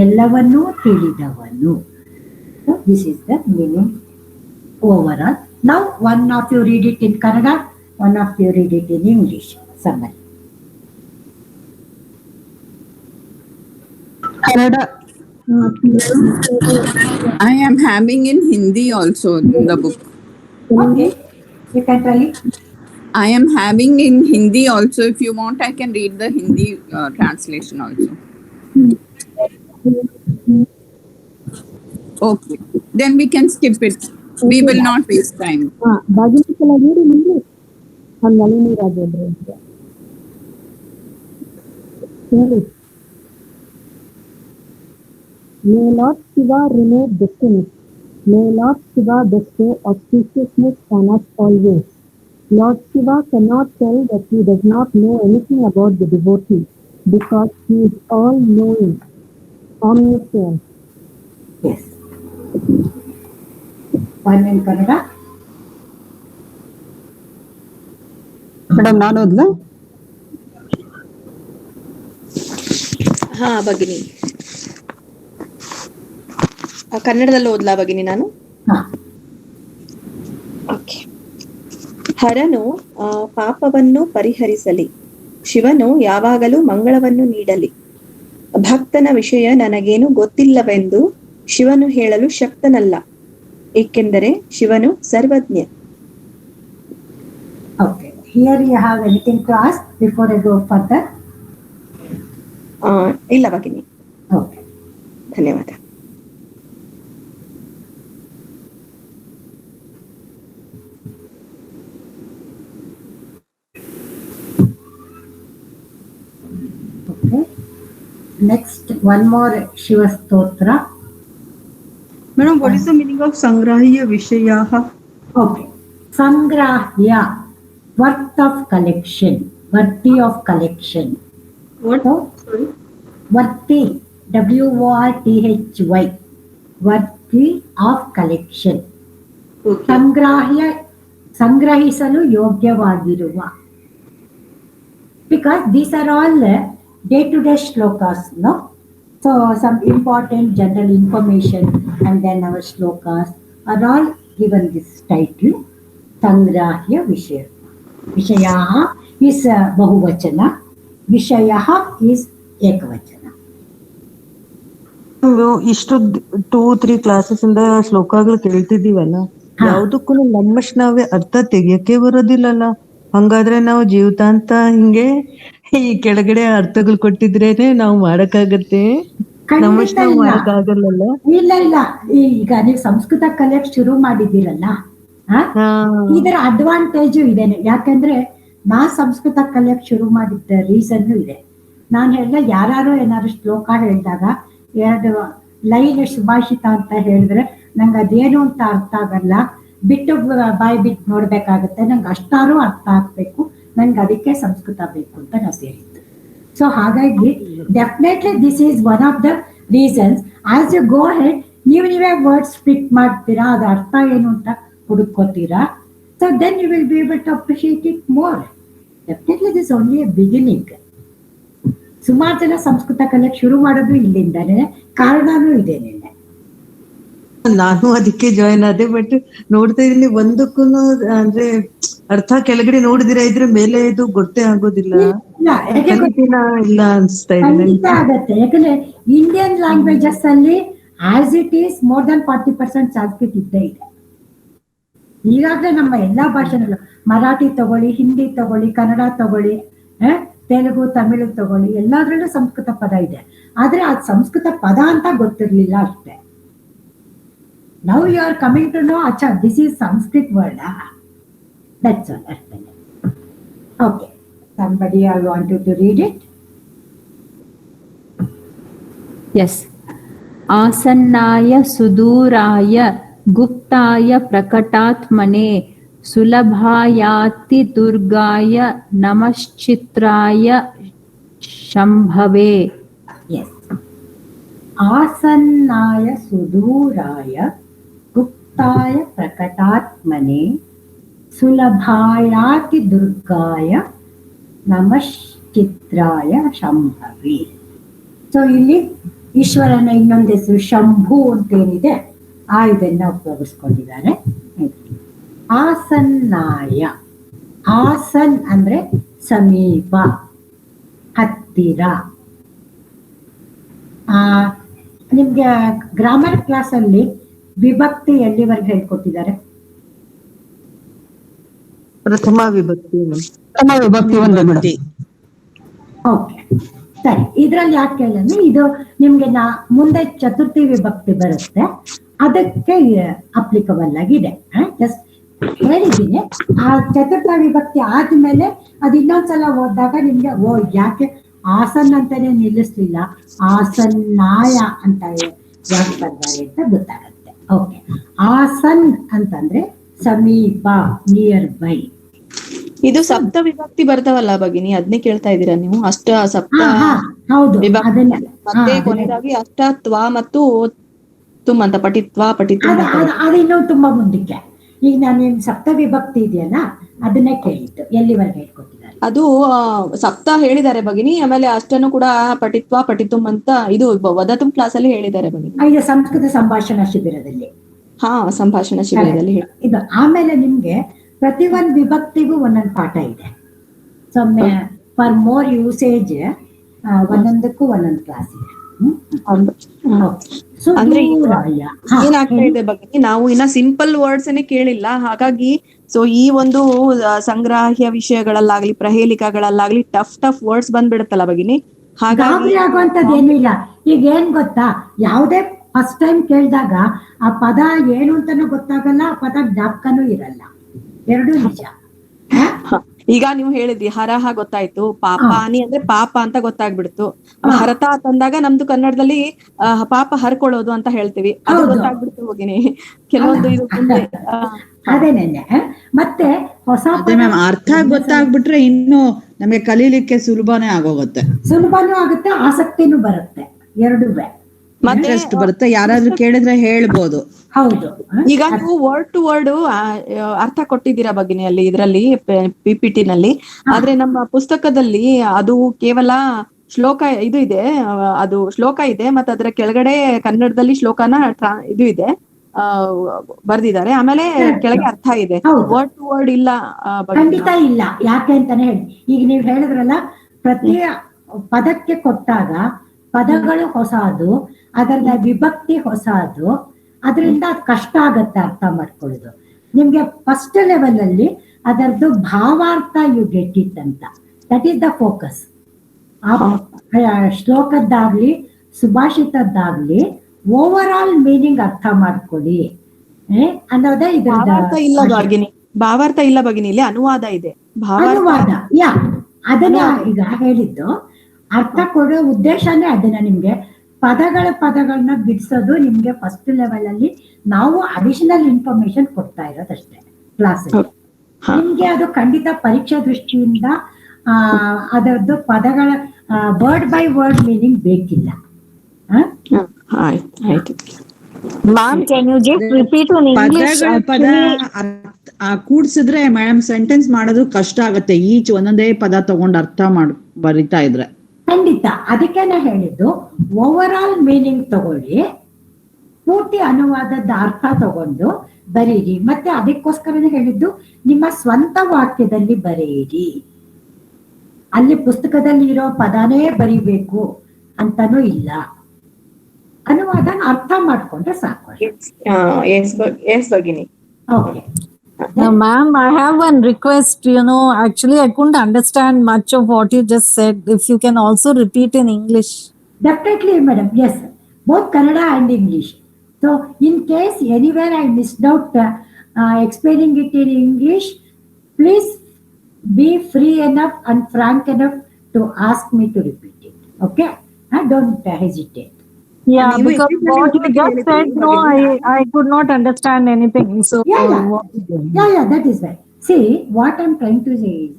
ಎಲ್ಲವನ್ನೂ ತಿಳಿದವನು. This is the meaning overall. Now one of you read it in Kannada, one of you read it in English. Summary. Kannada. I am having in Hindi also in the book. Okay, you can try it. I am having in Hindi also. If you want, I can read the Hindi translation also. Okay, then we can skip it. We will not waste time. Bhagini, can I read in English? I'm Nalini Rajendra. English. May Lord Shiva remove destiny. May Lord Shiva bestow auspiciousness on us always. Lord Shiva cannot tell that he does not know anything about the devotee because he is all-knowing, omniscient. Yes. One in Kannada. Madam ನಾನು ಓದ್ಲಾ? ಹಾ ಭಗಿನಿ, ಕನ್ನಡದಲ್ಲಿ ಓದ್ಲಾ ಭಗಿನಿ ನಾನು? Okay. ಹರನು ಪಾಪವನ್ನು ಪರಿಹರಿಸಲಿ, ಶಿವನು ಯಾವಾಗಲೂ ಮಂಗಳವನ್ನು ನೀಡಲಿ. ಭಕ್ತನ ವಿಷಯ ನನಗೇನು ಗೊತ್ತಿಲ್ಲವೆಂದು ಶಿವನು ಹೇಳಲು ಶಕ್ತನಲ್ಲ, ಏಕೆಂದರೆ ಶಿವನು ಸರ್ವಜ್ಞ. Okay. Here you have anything to ask before I go further? ಇಲ್ಲ ಭಗಿನಿ. Okay. ಧನ್ಯವಾದ. Okay. Next, one more Shiva Stotra. Madam, what is the meaning of Sangrahya Vishayaha? Okay. ಸಂಗ್ರಾಹ್ಯ, worth of collection, worthy of collection. Worthy, WORTHY, worthy of collection. ಸಂಗ್ರಾಹ್ಯ, ಸಂಗ್ರಹಿಸಲು ಯೋಗ್ಯವಾಗಿರುವ. Because these are all day-to-day shlokas, no? So some important general information and then our shlokas are all given this title, Sangrahya Vishaya. Vishayaha is Bahuvachana, Vishayaha is Ekavachana. ಇಷ್ಟು 2-3 classes ಇಂದ ಶ್ಲೋಕಗಳು ಕೇಳ್ತಿದೀವಲ್ಲ, ಯಾವ್ದಕ್ಕೂ ನಮ್ಮಷ್ಟು ನಾವೇ ಅರ್ಥ ತೆಗಿಯಕ್ಕೆ ಬರೋದಿಲ್ಲಲ್ಲ. ಹಂಗಾದ್ರೆ ನಾವು ಜೀವಿತಾಂತ ಹಿಂಗೆ ಈ ಕೆಳಗಡೆ ಅರ್ಥಗಳು ಕೊಟ್ಟಿದ್ರೇನೆ ನಾವು ಮಾಡಕ್ಕಾಗತ್ತೆ, ನಮ್ಮಷ್ಟು ನಾವು ಮಾಡಕ್ಕಾಗಲ್ಲ. ಇಲ್ಲ ಇಲ್ಲ, ಈಗ ನೀವು ಸಂಸ್ಕೃತ ಕಲಿಯಕ್ ಶುರು ಮಾಡಿದ್ದೀರಲ್ಲ, ಇದರ ಅಡ್ವಾಂಟೇಜು ಇದೇನೆ. ಯಾಕಂದ್ರೆ ನಾ ಸಂಸ್ಕೃತ ಕಲಿಯಕ್ ಶುರು ಮಾಡಿದ್ದ ರೀಸನ್ನು ಇದೆ. ನಾನು ಹೇಳಿದ ಯಾರು ಏನಾದ್ರು ಶ್ಲೋಕ ಹೇಳಿದಾಗ 2 ಲೈನ್ ಸುಭಾಷಿತ ಅಂತ ಹೇಳಿದ್ರೆ ನಂಗೆ ಅದೇನು ಅಂತ ಅರ್ಥ ಆಗಲ್ಲ, ಬಿಟ್ಟು ಬಾಯಿ ಬಿಟ್ಟು ನೋಡ್ಬೇಕಾಗತ್ತೆ, ನಂಗೆ ಅಷ್ಟಾರು ಅರ್ಥ ಆಗ್ಬೇಕು, ನಂಗೆ ಅದಕ್ಕೆ ಸಂಸ್ಕೃತ ಬೇಕು ಅಂತ ನಾವು ಸೇರಿದ್ದು. ಸೊ ಹಾಗಾಗಿ definitely this is one of the reasons. As you go head ನೀವೇ ವರ್ಡ್ಸ್ ಫಿಟ್ ಮಾಡ್ತೀರಾ, ಅದು ಅರ್ಥ ಏನು ಅಂತ ಹುಡುಕೋತೀರಾ. So then you will be able to appreciate it more. Definitely this only a beginning. ಸುಮಾರು ಜನ ಸಂಸ್ಕೃತ ಕಲಿಯಕ್ಕೆ ಶುರು ಮಾಡೋದು ಇಲ್ಲಿಂದಾನೆ, ಕಾರಣನೂ ಇದೇನೆ. ನಾನು ಅದಕ್ಕೆ ಜಾಯಿನ್ ಆದೆ. ಬಟ್ ನೋಡ್ತಾ ಇದೀನಿ ಒಂದಕ್ಕೂ ಅಂದ್ರೆ ಅರ್ಥ ಕೆಳಗಡೆ ನೋಡಿದಿರ ಇದ್ರೆ ಮೇಲೆ ಇದು ಗೊತ್ತೇ ಆಗೋದಿಲ್ಲ, ಇಲ್ಲ ಅನ್ಸ್ತಾ ಇದೆ. ಆಗತ್ತೆ, ಯಾಕಂದ್ರೆ ಇಂಡಿಯನ್ ಲ್ಯಾಂಗ್ವೇಜಸ್ ಅಲ್ಲಿ as it is more than 40% Sanskrit ಇದ್ದೇ ಇದೆ. ಈಗಾಗಲೇ ನಮ್ಮ ಎಲ್ಲಾ ಭಾಷೆಗಳು, ಮರಾಠಿ ತಗೊಳ್ಳಿ, ಹಿಂದಿ ತಗೊಳ್ಳಿ, ಕನ್ನಡ ತಗೊಳ್ಳಿ, ತೆಲುಗು, ತಮಿಳು ತಗೊಳ್ಳಿ, ಎಲ್ಲಾದ್ರಲ್ಲೂ ಸಂಸ್ಕೃತ ಪದ ಇದೆ. ಆದ್ರೆ ಅದು ಸಂಸ್ಕೃತ ಪದ ಅಂತ ಗೊತ್ತಿರ್ಲಿಲ್ಲ ಅಷ್ಟೇ. Now you are coming to know, acha, this is Sanskrit word. That's all. Okay. Somebody I want you to read it. Yes. Asannaya suduraya guptaya prakatatmane sulabhayati durgaya namaschitraya shambhave. Yes. Asannaya suduraya गुप्ताय प्रकटात्मने सुलभायाति दुर्गाय ನಮಶ್ಚಿತ್ರಾಯ ಶಂಭವಿ. So ಇಲ್ಲಿ ಈಶ್ವರನ ಇನ್ನೊಂದು ಹೆಸರು ಶಂಭು ಅಂತೇನಿದೆ, ಆ ಇದನ್ನ ಉಪಯೋಗಿಸ್ಕೊಂಡಿದ್ದಾರೆ. ಆಸನ್ನಾಯ, ಆಸನ್ ಅಂದ್ರೆ ಸಮೀಪ, ಹತ್ತಿರ. ನಿಮ್ಗೆ ಗ್ರಾಮರ್ ಕ್ಲಾಸ್ ಅಲ್ಲಿ ವಿಭಕ್ತಿ ಎಲ್ಲಿವರೆಗೆ ಹೇಳ್ಕೊಟ್ಟಿದ್ದಾರೆ? ಪ್ರಥಮ ವಿಭಕ್ತಿ. ಓಕೆ, ಸರಿ. ಇದ್ರಲ್ಲಿ ಯಾಕೆ ಕೇಳಿದ್ರೆ ಇದು ನಿಮ್ಗೆ ಮುಂದೆ ಚತುರ್ಥಿ ವಿಭಕ್ತಿ ಬರುತ್ತೆ, ಅದಕ್ಕೆ ಅಪ್ಲಿಕಬಲ್ ಆಗಿದೆ. ಜಸ್ಟ್ ಹೇಳಿದ್ದೀನಿ. ಆ ಚತುರ್ಥ ವಿಭಕ್ತಿ ಆದ್ಮೇಲೆ ಅದು ಇನ್ನೊಂದ್ಸಲ ಓದಿದಾಗ ನಿಮ್ಗೆ ಯಾಕೆ ಆಸನ್ ಅಂತಾನೆ ನಿಲ್ಲಿಸ್ಲಿಲ್ಲ, ಆಸನ್ನಾಯ ಅಂತ ಯಾಕೆ ಬರ್ತಾರೆ ಅಂತ ಗೊತ್ತಾಗುತ್ತೆ. ಓಕೆ, ಆಸನ್ ಅಂತಂದ್ರೆ ಸಮೀಪ, ನಿಯರ್ ಬೈ. ಇದು ಸಪ್ತ ವಿಭಕ್ತಿ ಬರ್ತಾವಲ್ಲ ಭಗಿನಿ, ಅದನ್ನೇ ಕೇಳ್ತಾ ಇದ್ದೀರಾ ನೀವು? ಅಷ್ಟ ಸಪ್ತ ಮತ್ತೆ ಕೊನೆಯದಾಗಿ ಅಷ್ಟ ತ್ವ ಮತ್ತು ತುಮ್ ಅಂತ, ಪಟಿತ್ವ ಪಟಿತ್ವ. ಅದು ಇನ್ನೂ ತುಂಬಾ ಮುಂದಕ್ಕೆ. ಈಗ ನಾನು ಸಪ್ತ ವಿಭಕ್ತಿ ಇದೆಯಲ್ಲ ಅದನ್ನೇ ಕೇಳಿದ್ದು, ಎಲ್ಲಿವರೆಗೆ ಹೇಳ್ಕೊಟ್ಟಿದ್ದಾರೆ? ಅದು ಸಪ್ತ ಹೇಳಿದ್ದಾರೆ ಭಗಿನಿ, ಆಮೇಲೆ ಅಷ್ಟನ್ನು ಕೂಡ ಪಟಿತ್ವ ಪಟಿತುಮ್ ಅಂತ ಇದು ವದತುಮ್ ಕ್ಲಾಸ್ ಅಲ್ಲಿ ಹೇಳಿದ್ದಾರೆ ಭಗಿನಿ. ಇದು ಸಂಸ್ಕೃತ ಸಂಭಾಷಣಾ ಶಿಬಿರದಲ್ಲಿ. ಹಾ, ಸಂಭಾಷಣಾ ಶಿಬಿರದಲ್ಲಿ ಇದು. ಆಮೇಲೆ ನಿಮ್ಗೆ ಪ್ರತಿ ಒಂದ್ ವಿಭಕ್ತಿಗೂ ಒಂದೊಂದು ಪಾಠ ಇದೆ. ಸೊ ಫಾರ್ ಮೋರ್ ಯೂಸೇಜ್ ಒಂದೊಂದಕ್ಕೂ ಒಂದೊಂದು ಕ್ಲಾಸ್ ಇದೆ. ಅಂದ್ರೆ ಏನಾಗ್ತಾ ಇದೆ ಭಗಿನಿ, ನಾವು ಇನ್ನ ಸಿಂಪಲ್ ವರ್ಡ್ಸ್ ಅನ್ನೇ ಕೇಳಿಲ್ಲ. ಹಾಗಾಗಿ ಸೊ ಈ ಒಂದು ಸಂಗ್ರಾಹ್ಯ ವಿಷಯಗಳಲ್ಲಾಗ್ಲಿ ಪ್ರಹೇಲಿಕಾಗಳಲ್ಲಾಗ್ಲಿ ಟಫ್ ವರ್ಡ್ಸ್ ಬಂದ್ಬಿಡುತ್ತಲ್ಲ ಭಗಿನಿ. ಹಾಗಾಗಿ ಆಗುವಂತದ್ದು ಏನಿಲ್ಲ. ಈಗ ಏನ್ ಗೊತ್ತಾ, ಯಾವುದೇ ಫಸ್ಟ್ ಟೈಮ್ ಕೇಳಿದಾಗ ಆ ಪದ ಏನು ಅಂತಾನು ಗೊತ್ತಾಗಲ್ಲ, ಆ ಪದ ಜ್ಞಾಪಕನೂ ಇರಲ್ಲ, ಎರಡೂ ನಿಜ. ಈಗ ನೀವು ಹೇಳಿದ್ರಿ ಹರಹ ಗೊತ್ತಾಯ್ತು, ಪಾಪಾನಿ ಅಂದ್ರೆ ಪಾಪ ಅಂತ ಗೊತ್ತಾಗ್ಬಿಡ್ತು. ಹರತ ಅಂತಂದಾಗ ನಮ್ದು ಕನ್ನಡದಲ್ಲಿ ಪಾಪ ಹರ್ಕೊಳ್ಳೋದು ಅಂತ ಹೇಳ್ತೀವಿ, ಅದು ಗೊತ್ತಾಗ್ಬಿಡ್ತು ಹೋಗಿನಿ. ಕೆಲವೊಂದು ಇದು ಅದೇನೆ ಮತ್ತೆ ಹೊಸ ಅದೇ ಮ್ಯಾಮ್ ಅರ್ಥ ಗೊತ್ತಾಗ್ಬಿಟ್ರೆ ಇನ್ನು ನಮಗೆ ಕಲೀಲಿಕ್ಕೆ ಸುಲಭನೇ ಆಗೋಗುತ್ತೆ, ಸುಲಭನೂ ಆಗುತ್ತೆ, ಆಸಕ್ತಿನೂ ಬರುತ್ತೆ, ಎರಡೂ ಇಂಟ್ರೆಸ್ಟ್ ಬರುತ್ತೆ. ಯಾರಾದ್ರೂ ಕೇಳಿದ್ರೆ ಹೇಳ್ಬೋದು. ಹೌದು. ಈಗ ನೀವು ವರ್ಡ್ ಟು ವರ್ಡ್ ಅರ್ಥ ಕೊಟ್ಟಿದ್ದೀರಾ ಭಗಿನಿಯಲ್ಲಿ ಇದರಲ್ಲಿ PPT ನಲ್ಲಿ. ಆದ್ರೆ ನಮ್ಮ ಪುಸ್ತಕದಲ್ಲಿ ಅದು ಕೇವಲ ಶ್ಲೋಕ ಇದು ಇದೆ, ಅದು ಶ್ಲೋಕ ಇದೆ, ಮತ್ತೆ ಅದರ ಕೆಳಗಡೆ ಕನ್ನಡದಲ್ಲಿ ಶ್ಲೋಕನ ಇದು ಇದೆ ಬರ್ದಿದ್ದಾರೆ, ಆಮೇಲೆ ಕೆಳಗೆ ಅರ್ಥ ಇದೆ. ವರ್ಡ್ ಟು ವರ್ಡ್ ಇಲ್ಲ ಖಂಡಿತ ಇಲ್ಲ. ಯಾಕೆ ಅಂತಾನೆ ಹೇಳಿ, ಈಗ ನೀವು ಹೇಳಿದ್ರಲ್ಲ, ಪ್ರತಿ ಪದಕ್ಕೆ ಕೊಟ್ಟಾಗ ಪದಗಳು ಹೊಸದು, ಅದರ ವಿಭಕ್ತಿ ಹೊಸದು, ಅದರಿಂದ ಕಷ್ಟ ಆಗತ್ತೆ ಅರ್ಥ ಮಾಡ್ಕೊಳ್ಳೋದು. ನಿಮ್ಗೆ ಫಸ್ಟ್ ಲೆವೆಲ್ ಅಲ್ಲಿ ಅದರದ್ದು ಭಾವಾರ್ಥ ಯು ಗೆಟ್ ಇಟ್ ಅಂತ, ದಟ್ ಈಸ್ ದ ಫೋಕಸ್. ಆ ಶ್ಲೋಕದ್ದಾಗ್ಲಿ ಸುಭಾಷಿತದ್ದಾಗ್ಲಿ ಓವರ್ ಆಲ್ ಮೀನಿಂಗ್ ಅರ್ಥ ಮಾಡ್ಕೊಳ್ಳಿ ಅನ್ನೋದೇ ಇದರ ಭಾವಾರ್ಥ ಇಲ್ಲ ಭಗಿನಿ, ಇಲ್ಲಿ ಅನುವಾದ ಇದೆ. ಅನುವಾದ ಅದನ್ನ ಈಗ ಹೇಳಿದ್ದು ಅರ್ಥ ಕೊಡೋ ಉದ್ದೇಶನೇ ಅದನ್ನ. ನಿಮ್ಗೆ ಪದಗಳನ್ನ ಬಿಡಿಸೋದು ನಿಮ್ಗೆ ಫಸ್ಟ್ ಲೆವೆಲ್ ಅಲ್ಲಿ ನಾವು ಅಡಿಷನಲ್ ಇನ್ಫಾರ್ಮೇಶನ್ ಕೊಡ್ತಾ ಇರೋದಷ್ಟೇ ಕ್ಲಾಸ್. ನಿಮ್ಗೆ ಅದು ಖಂಡಿತ ಪರೀಕ್ಷಾ ದೃಷ್ಟಿಯಿಂದ ಅದರದ್ದು ಪದಗಳ ವರ್ಡ್ ಬೈ ವರ್ಡ್ ಮೀನಿಂಗ್ ಬೇಕಿಲ್ಲ. Ma'am, can you just repeat in English? ಪದ ಕೂಡ್ಸಿದ್ರೆ ಮೇಡಮ್ ಸೆಂಟೆನ್ಸ್ ಮಾಡೋದು ಕಷ್ಟ ಆಗುತ್ತೆ, ಈಚ್ ಒಂದೊಂದೇ ಪದ ತಗೊಂಡು ಅರ್ಥ ಬರಿತಾ ಇದ್ರೆ. ಖಂಡಿತ, ಅದಕ್ಕೇನೆ ಹೇಳಿದ್ದು ಓವರ್ ಆಲ್ ಮೀನಿಂಗ್ ತಗೊಳ್ಳಿ, ಪೂರ್ತಿ ಅನುವಾದದ ಅರ್ಥ ತಗೊಂಡು ಬರೀರಿ. ಮತ್ತೆ ಅದಕ್ಕೋಸ್ಕರನೇ ಹೇಳಿದ್ದು ನಿಮ್ಮ ಸ್ವಂತ ವಾಕ್ಯದಲ್ಲಿ ಬರೆಯಿರಿ. ಅಲ್ಲಿ ಪುಸ್ತಕದಲ್ಲಿ ಇರೋ ಪದನೇ ಬರಿಬೇಕು ಅಂತಾನೂ ಇಲ್ಲ, ಅನುವಾದ ಅರ್ಥ ಮಾಡ್ಕೊಂಡ್ರೆ ಸಾಕು. Okay. Now, ma'am, I have one request. Actually, I couldn't understand much of what you just said. If you can also repeat in English. Definitely, madam. Yes, both Kannada and English. So, in case anywhere I missed out explaining it in English, please be free enough and frank enough to ask me to repeat it. Okay? Don't hesitate. Yeah, because what you just said, no, I could not understand anything. So, yeah, that is right. See, what I'm trying to say is,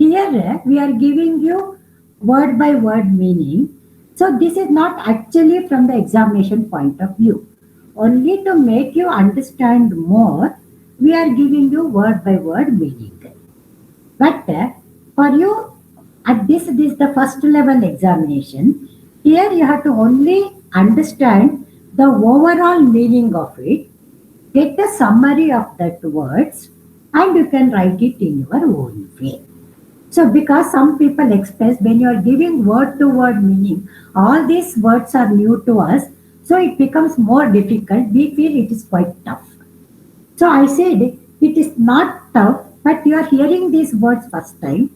here we are giving you word by word meaning. So, this is not actually from the examination point of view. Only to make you understand more, we are giving you word by word meaning. But for you, at this is the first level examination. Here you have to only understand the overall meaning of it, get the summary of that words, and you can write it in your own way. So because some people express, when you are giving word to word meaning, all these words are new to us, so it becomes more difficult. We feel it is quite tough. So I said it is not tough, but you are hearing these words first time.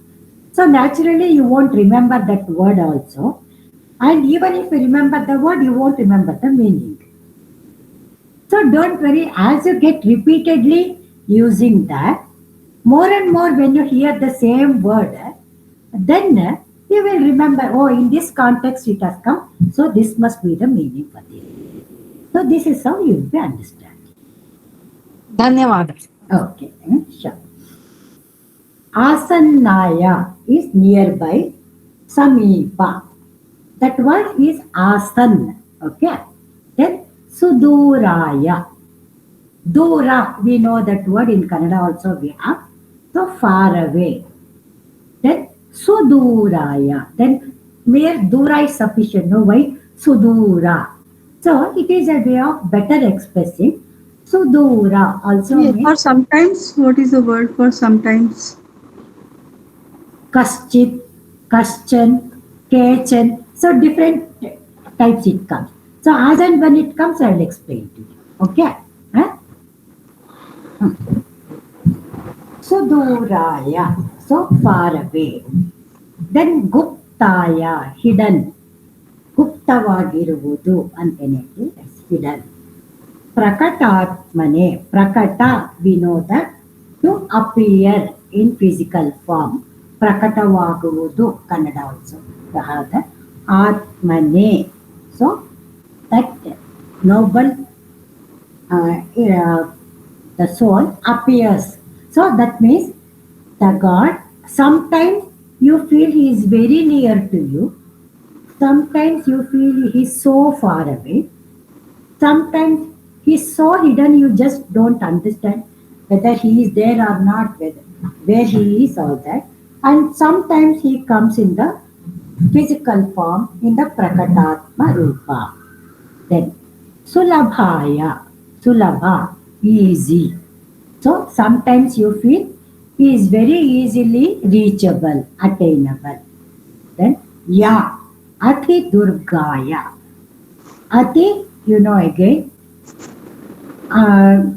So naturally you won't remember that word also. And even if you remember the word, you won't remember the meaning. So don't worry, as you get repeatedly using that, more and more when you hear the same word, then you will remember, oh, in this context it has come, so this must be the meaning for this. So this is how you will be understanding. Dhanyawad. Okay, sure. Asannaya is nearby, Samipa. That word is asan. Okay. Then suduraya. Dura, we know that word in Kannada also we have. So far away. Then suduraya. Then mere dura is sufficient. No, why? Sudura. So it is a way of better expressing. Sudura also means. For sometimes, what is the word for sometimes? Kaschit, Kaschan, Kechan. So different types it comes. So as and when it comes, I will explain to you. Okay? So Duraya, so far away. Then Guptaya, hidden. Guptavagiruvudu anteneti, that's hidden. Prakatatmane, prakata, we know that to appear in physical form. Prakatavaguvudu, Kannada also. We have that. Atmane, so that noble, the soul appears. So that means the God, sometimes you feel he is very near to you, sometimes you feel he is so far away, sometimes he is so hidden you just don't understand whether he is there or not, where he is, all that. And sometimes he comes in the physical form, in the Prakatatma Rupa. Then Sulabhaya, Sulabha, easy. So sometimes you feel he is very easily reachable, attainable. Then Ya, Ati Durgaya. Ati, again,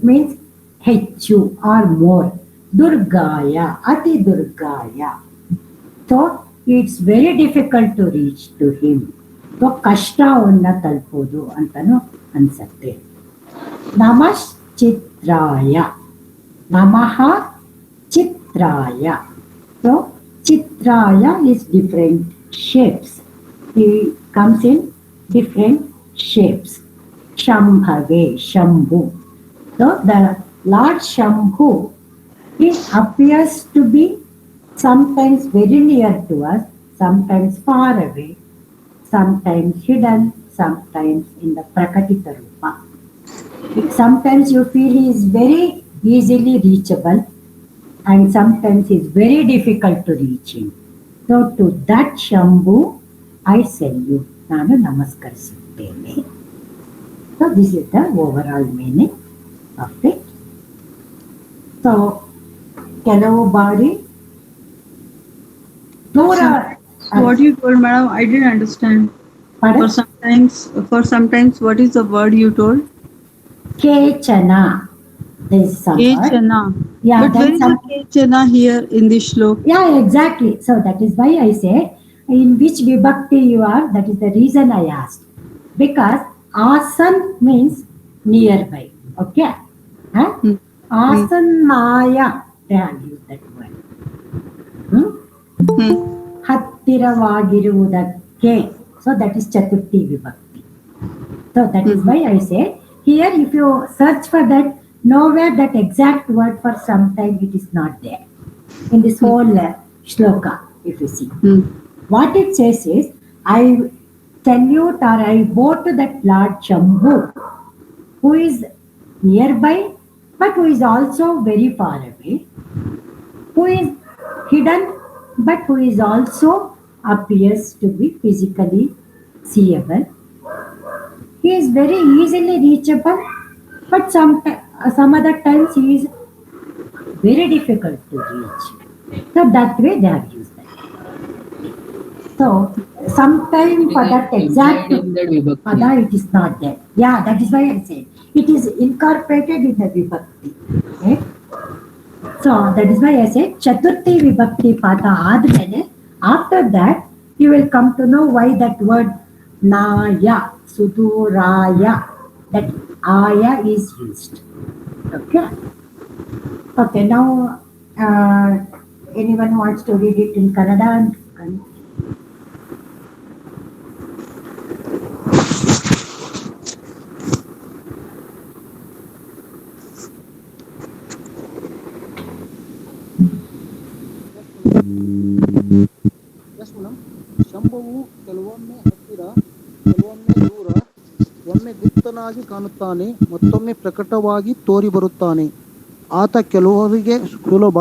means Hechu or more. Durgaya, Ati Durgaya. So it's very difficult to reach to him. So ಕಷ್ಟವನ್ನ ತಲುಪೋದು ಅಂತಾನು ಅನ್ಸತ್ತೆ. ನಮಶ್ಚಿತ್ರಾಯ, ನಮಃ ಚಿತ್ರಾಯ. So ಚಿತ್ರಾಯ is different shapes. He comes in different shapes. Shambhave, Shambhu. So the Lord Shambhu, he appears to be sometimes very near to us, sometimes far away, sometimes hidden, sometimes in the Prakatita Rupa. Sometimes you feel he is very easily reachable and sometimes he is very difficult to reach him. So to that Shambhu, I salute. Nanu namaskarisutene. So this is the overall meaning of it. So ಕೆಲವು ಬಾರಿ what you told, madam, I didn't understand. Pardon? For sometimes, what is the word you told? Kechana. There is some Kechana. Yeah, but where is the Kechana here in this shlok? Yeah, exactly. So that is why I say in which vibhakti you are. That is the reason I asked. Because asan means nearby. Okay. Huh? Asanaya. They have used that word. ಹತ್ತಿರವಾಗಿರುವುದಕ್ಕೆ. So that is Chaturthi Vibhakti. So that is why I say here if you search for that, nowhere that exact word for sometime it is not there. In this whole shloka, if you see. What it says is, I salute or I bow to that Lord Shambhu, who is nearby but who is also very far away, who is hidden but who is also appears to be physically seeable. He is very easily reachable, but some other times he is very difficult to reach. So that way they have used that. So sometime for that exact pada it is not there. Yeah, that is why I said it is incorporated in the vibhakti. Okay? So that is why I said Chaturthi Vibhakti Pada admele, after that you will come to know why that word Naya, Suduraya, that Aya is used. Okay. Okay, now anyone wants to read it in Kannada? ಶಂಭುವು ಕೆಲವೊಮ್ಮೆ ಹತ್ತಿರ, ಕೆಲವೊಮ್ಮೆ ದೂರ, ಒಮ್ಮೆ ಗುಪ್ತನಾಗಿ ಕಾಣುತ್ತಾನೆ, ಮತ್ತೊಮ್ಮೆ ಪ್ರಕಟವಾಗಿ ತೋರಿ ಬರುತ್ತಾನೆ. ಆತ ಕೆಲವರಿಗೆ ಸುಲಭ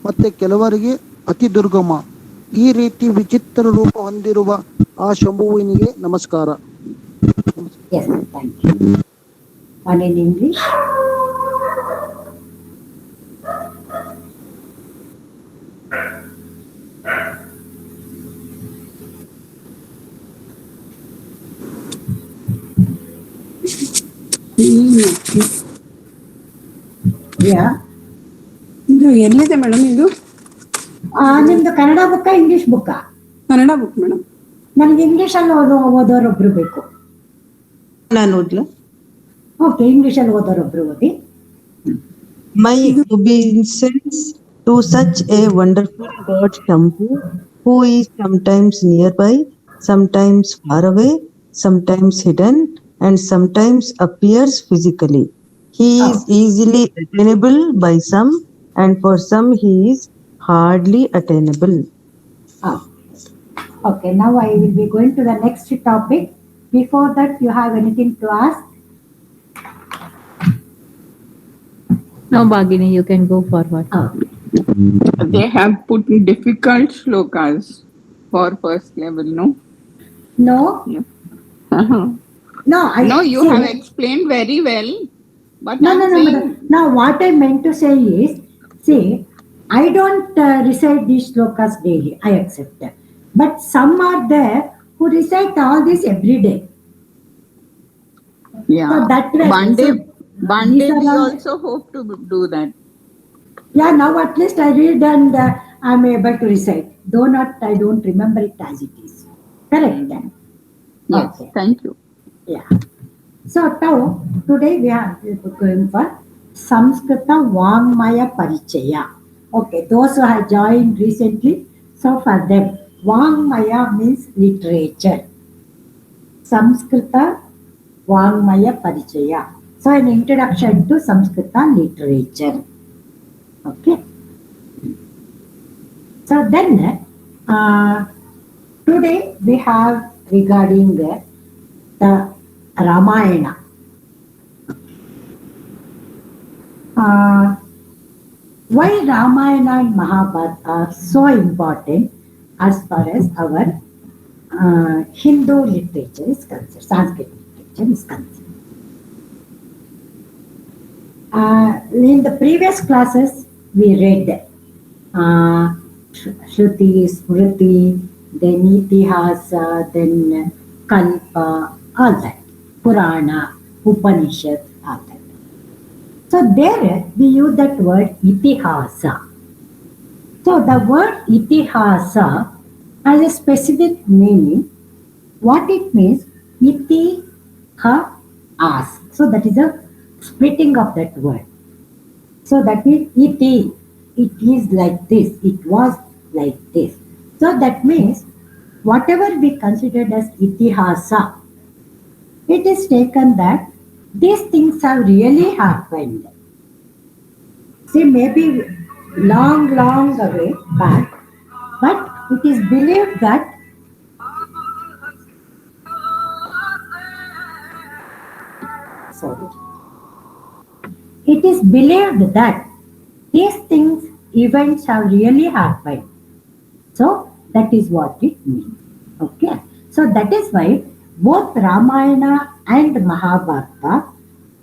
ಮತ್ತೆ ಕೆಲವರಿಗೆ ಅತಿ ದುರ್ಗಮ. ಈ ರೀತಿ ವಿಚಿತ್ರ ರೂಪ ಹೊಂದಿರುವ ಆ ಶಂಭುವಿನಿಗೆ ನಮಸ್ಕಾರ. Yes, thank you. One in English. ಇದು ಎಲ್ಲಿದೆ ಮೇಡಮ್? ಇದು ನಿಮ್ದು ಕನ್ನಡ ಬುಕ್ಕ ಇಂಗ್ಲಿಷ್ ಬುಕ್ಕ? Kannada book madam. ನನಗೆ ಇಂಗ್ಲಿಷ್ ಅಲ್ಲಿ ಓದೋರೊಬ್ರು ಬೇಕು. ನಾನು ಓದ್ಲಾ? ಓಕೆ, ಇಂಗ್ಲಿಷ್ ಅಲ್ಲಿ ಓದೋರೊಬ್ರು ಓದಿ. My obeisance to such a wonderful God Shambhu, who is sometimes nearby, sometimes far away, sometimes hidden, and sometimes appears physically. He is easily attainable by some, and for some he is hardly attainable. Okay, now I will be going to the next topic. Before that, you have anything to ask? No, Bhagini, you can go forward. They have put difficult shlokas for first level, no? No. No, no, you have explained very well. But no, madam. Now, what I meant to say is, see, I don't recite these shlokas daily. I accept that. But some are there who recite all this every day. Yeah. So that way. One day we also hope to do that. Yeah, now at least I read and I'm able to recite. Though not, I don't remember it as it is. Correct? Yes, okay. Thank you. Yeah. So now, today we are going for Samskrita Vangmaya Parichaya. Okay, those who have joined recently, so for them, Vangmaya means literature. Samskrita Vangmaya Parichaya. So an introduction to Samskrita literature. Okay. So then, today we have regarding the Ramayana. Why Ramayana and Mahabharata are so important as far as our Hindu literature is concerned, Sanskrit literature is concerned. In the previous classes, we read Shruti, Smriti, then Itihasa, then Kalpa, all that, Purana, Upanishad, all that. So there we use that word Itihasa. So the word Itihasa has a specific meaning. What it means, Iti ha as. So that is a splitting of that word. So that means Iti, it is like this, it was like this. So that means whatever we considered as Itihasa, it is taken that these things have really happened. See, maybe long away back, but it is believed that it is believed that these things, events have really happened. So that is what it means. Okay. So that is why both Ramayana and Mahabharata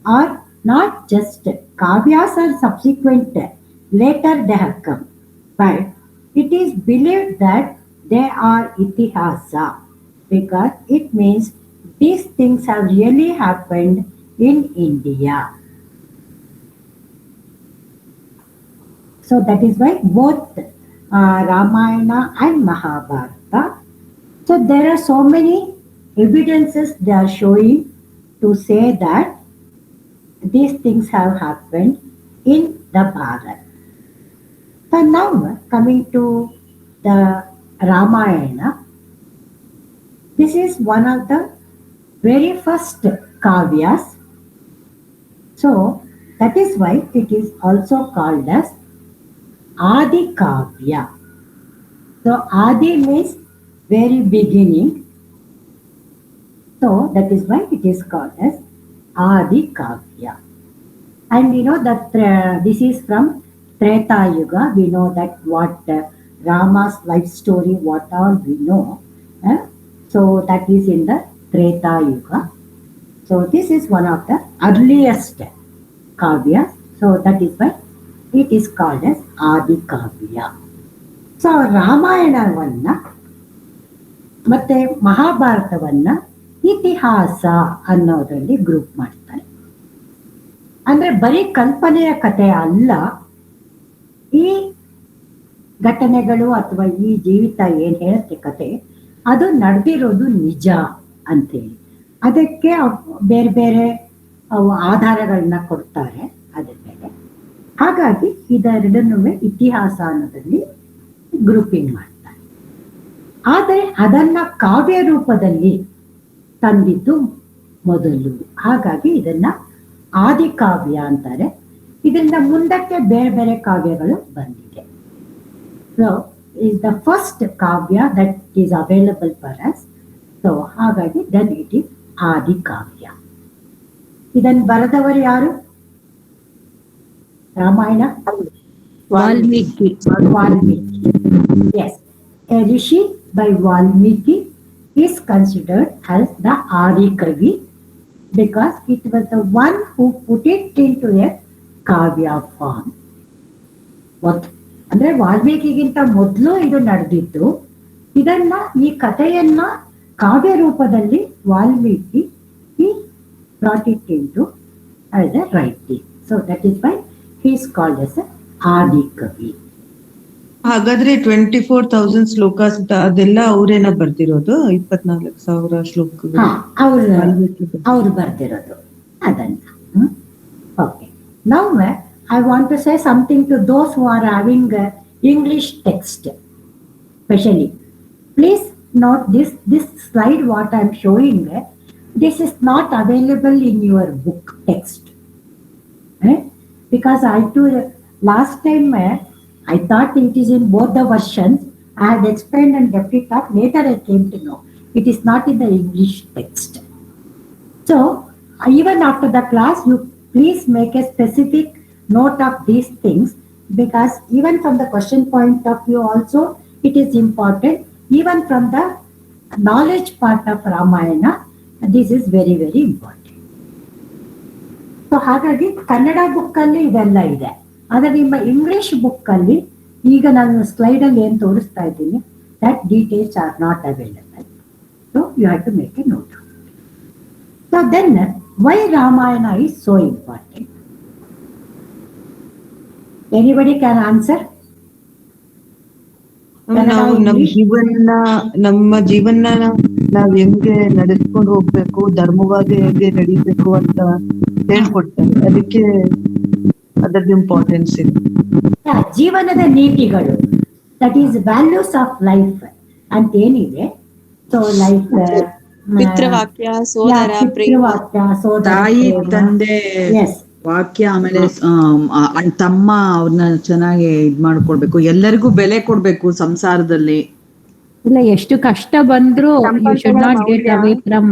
are not just kavyas or subsequent, later they have come. But it is believed that they are itihasa because it means these things have really happened in India. So that is why both Ramayana and Mahabharata. So there are so many evidences they are showing to say that these things have happened in the Bharat. So now coming to the Ramayana, this is one of the very first kavyas. So that is why it is also called as Adi Kavya. So Adi means very beginning. So that is why it is called as Adi Kavya. And you know that this is from Treta Yuga. We know that what Rama's life story, what all we know. So that is in the Treta Yuga. So this is one of the earliest kavyas. So that is why it is called as Adi Kavya. So ರಾಮಾಯಣವನ್ನ ಮತ್ತೆ ಮಹಾಭಾರತವನ್ನ ಇತಿಹಾಸ ಅನ್ನೋದ್ರಲ್ಲಿ group ಮಾಡ್ತಾರೆ. ಅಂದ್ರೆ ಬರೀ ಕಲ್ಪನೆಯ ಕಥೆ ಅಲ್ಲ, ಈ ಘಟನೆಗಳು ಅಥವಾ ಈ ಜೀವಿತ ಏನ್ ಹೇಳುತ್ತೆ ಕತೆ, ಅದು ನಡೆದಿರೋದು ನಿಜ ಅಂತೇಳಿ ಅದಕ್ಕೆ ಬೇರೆ ಬೇರೆ ಆಧಾರಗಳನ್ನ ಕೊಡ್ತಾರೆ ಅದ್ರ ಮೇಲೆ. ಹಾಗಾಗಿ ಇದೆರಡನ್ನೂ ಇತಿಹಾಸ ಅನ್ನೋದ್ರಲ್ಲಿ ಗ್ರೂಪಿಂಗ್ ಮಾಡ್ತಾರೆ. ಆದರೆ ಅದನ್ನ ಕಾವ್ಯ ರೂಪದಲ್ಲಿ ತಂದಿದ್ದು ಮೊದಲು, ಹಾಗಾಗಿ ಇದನ್ನ ಆದಿಕಾವ್ಯ ಅಂತಾರೆ. ಇದರಿಂದ ಮುಂದಕ್ಕೆ ಬೇರೆ ಬೇರೆ ಕಾವ್ಯಗಳು ಬಂದಿದೆ. So is the first kavya that is available for us. So ಹಾಗಾಗಿ then it is ಆದಿ ಕಾವ್ಯ. ಇದನ್ನು ಬರೆದವರು ಯಾರು? Ramayana Valmiki. Yes, a rishi by Valmiki is considered as the Adi Kavi because it was the one who put it into a kavya form. What? ಅಂದ್ರೆ ವಾಲ್ಮೀಕಿಗಿಂತ ಮೊದಲು ಇದು ನಡೆದಿದ್ದು. ಇದನ್ನ ಈ ಕಥೆಯನ್ನ ಕಾವ್ಯ ರೂಪದಲ್ಲಿ Valmiki he brought it into as a writing. So that is why he is called as a Adi Kavi. ಹಾಗಾದ್ರೆ 24,000 ಶ್ಲೋಕಾಸ್ ಅದೆಲ್ಲ ಅವ್ರೇನ ಬರ್ದಿರೋದು? 24,000 ಶ್ಲೋಕಗಳು ಅವ್ರು ಬರ್ದಿರೋದು ಅದನ್ನ. Okay, now I want to say something to those who are having English text. Especially, please note this slide what I am showing. This is not available in your book text. Because I too last time I thought it is in both the versions. I had explained and left it up. Later I came to know it is not in the English text. So even after the class, you please make a specific note of these things, because even from the question point of view also it is important. Even from the knowledge part of Ramayana, this is very very important. So ಹಾಗಾಗಿ Kannada book ಅಲ್ಲಿ ಇದೆಲ್ಲ ಇದೆ. ಆದರೆ ನಿಮ್ಮ English book ಅಲ್ಲಿ ಈಗ ನಾನು slide ಅಲ್ಲಿ ಏನು ತೋರಿಸ್ತಾ ಇದ್ದೀನಿ, that details are not available. So you have to make a note. So then why Ramayana is so important? Anybody can answer? ನಾವು ನಮ್ಮ ಜೀವನ ನಾವ್ ಹೆಂಗೆ ನಡೆಸ್ಕೊಂಡು ಹೋಗ್ಬೇಕು, ಧರ್ಮವಾಗಿ ಹೇಗೆ ನಡೀಬೇಕು ಅಂತ ಹೇಳ್ಕೊಡ್ತಾರೆ. ಅದಕ್ಕೆ ಅದರದ್ದು ಇಂಪಾರ್ಟೆನ್ಸ್ ಇದೆ. ಜೀವನದ ನೀತಿಗಳು, that is values of life ಅಂತ ಏನಿದೆ. ಸೊ ಲೈಫ್ ಪಿತೃವಾಕ್ಯ, ಸೋದರ ಪ್ರೇಮ, ತಾಯಿ ತಂದೆ ವಾಕ್ಯ, ಆಮೇಲೆ ತಮ್ಮ ಅವ್ರನ್ನ ಚೆನ್ನಾಗಿ ಇದ್ ಮಾಡ್ಕೊಡ್ಬೇಕು, ಎಲ್ಲರಿಗೂ ಬೆಲೆ ಕೊಡ್ಬೇಕು ಸಂಸಾರದಲ್ಲಿ. ಇಲ್ಲ, ಎಷ್ಟು ಕಷ್ಟ ಬಂದ್ರು you should not get away from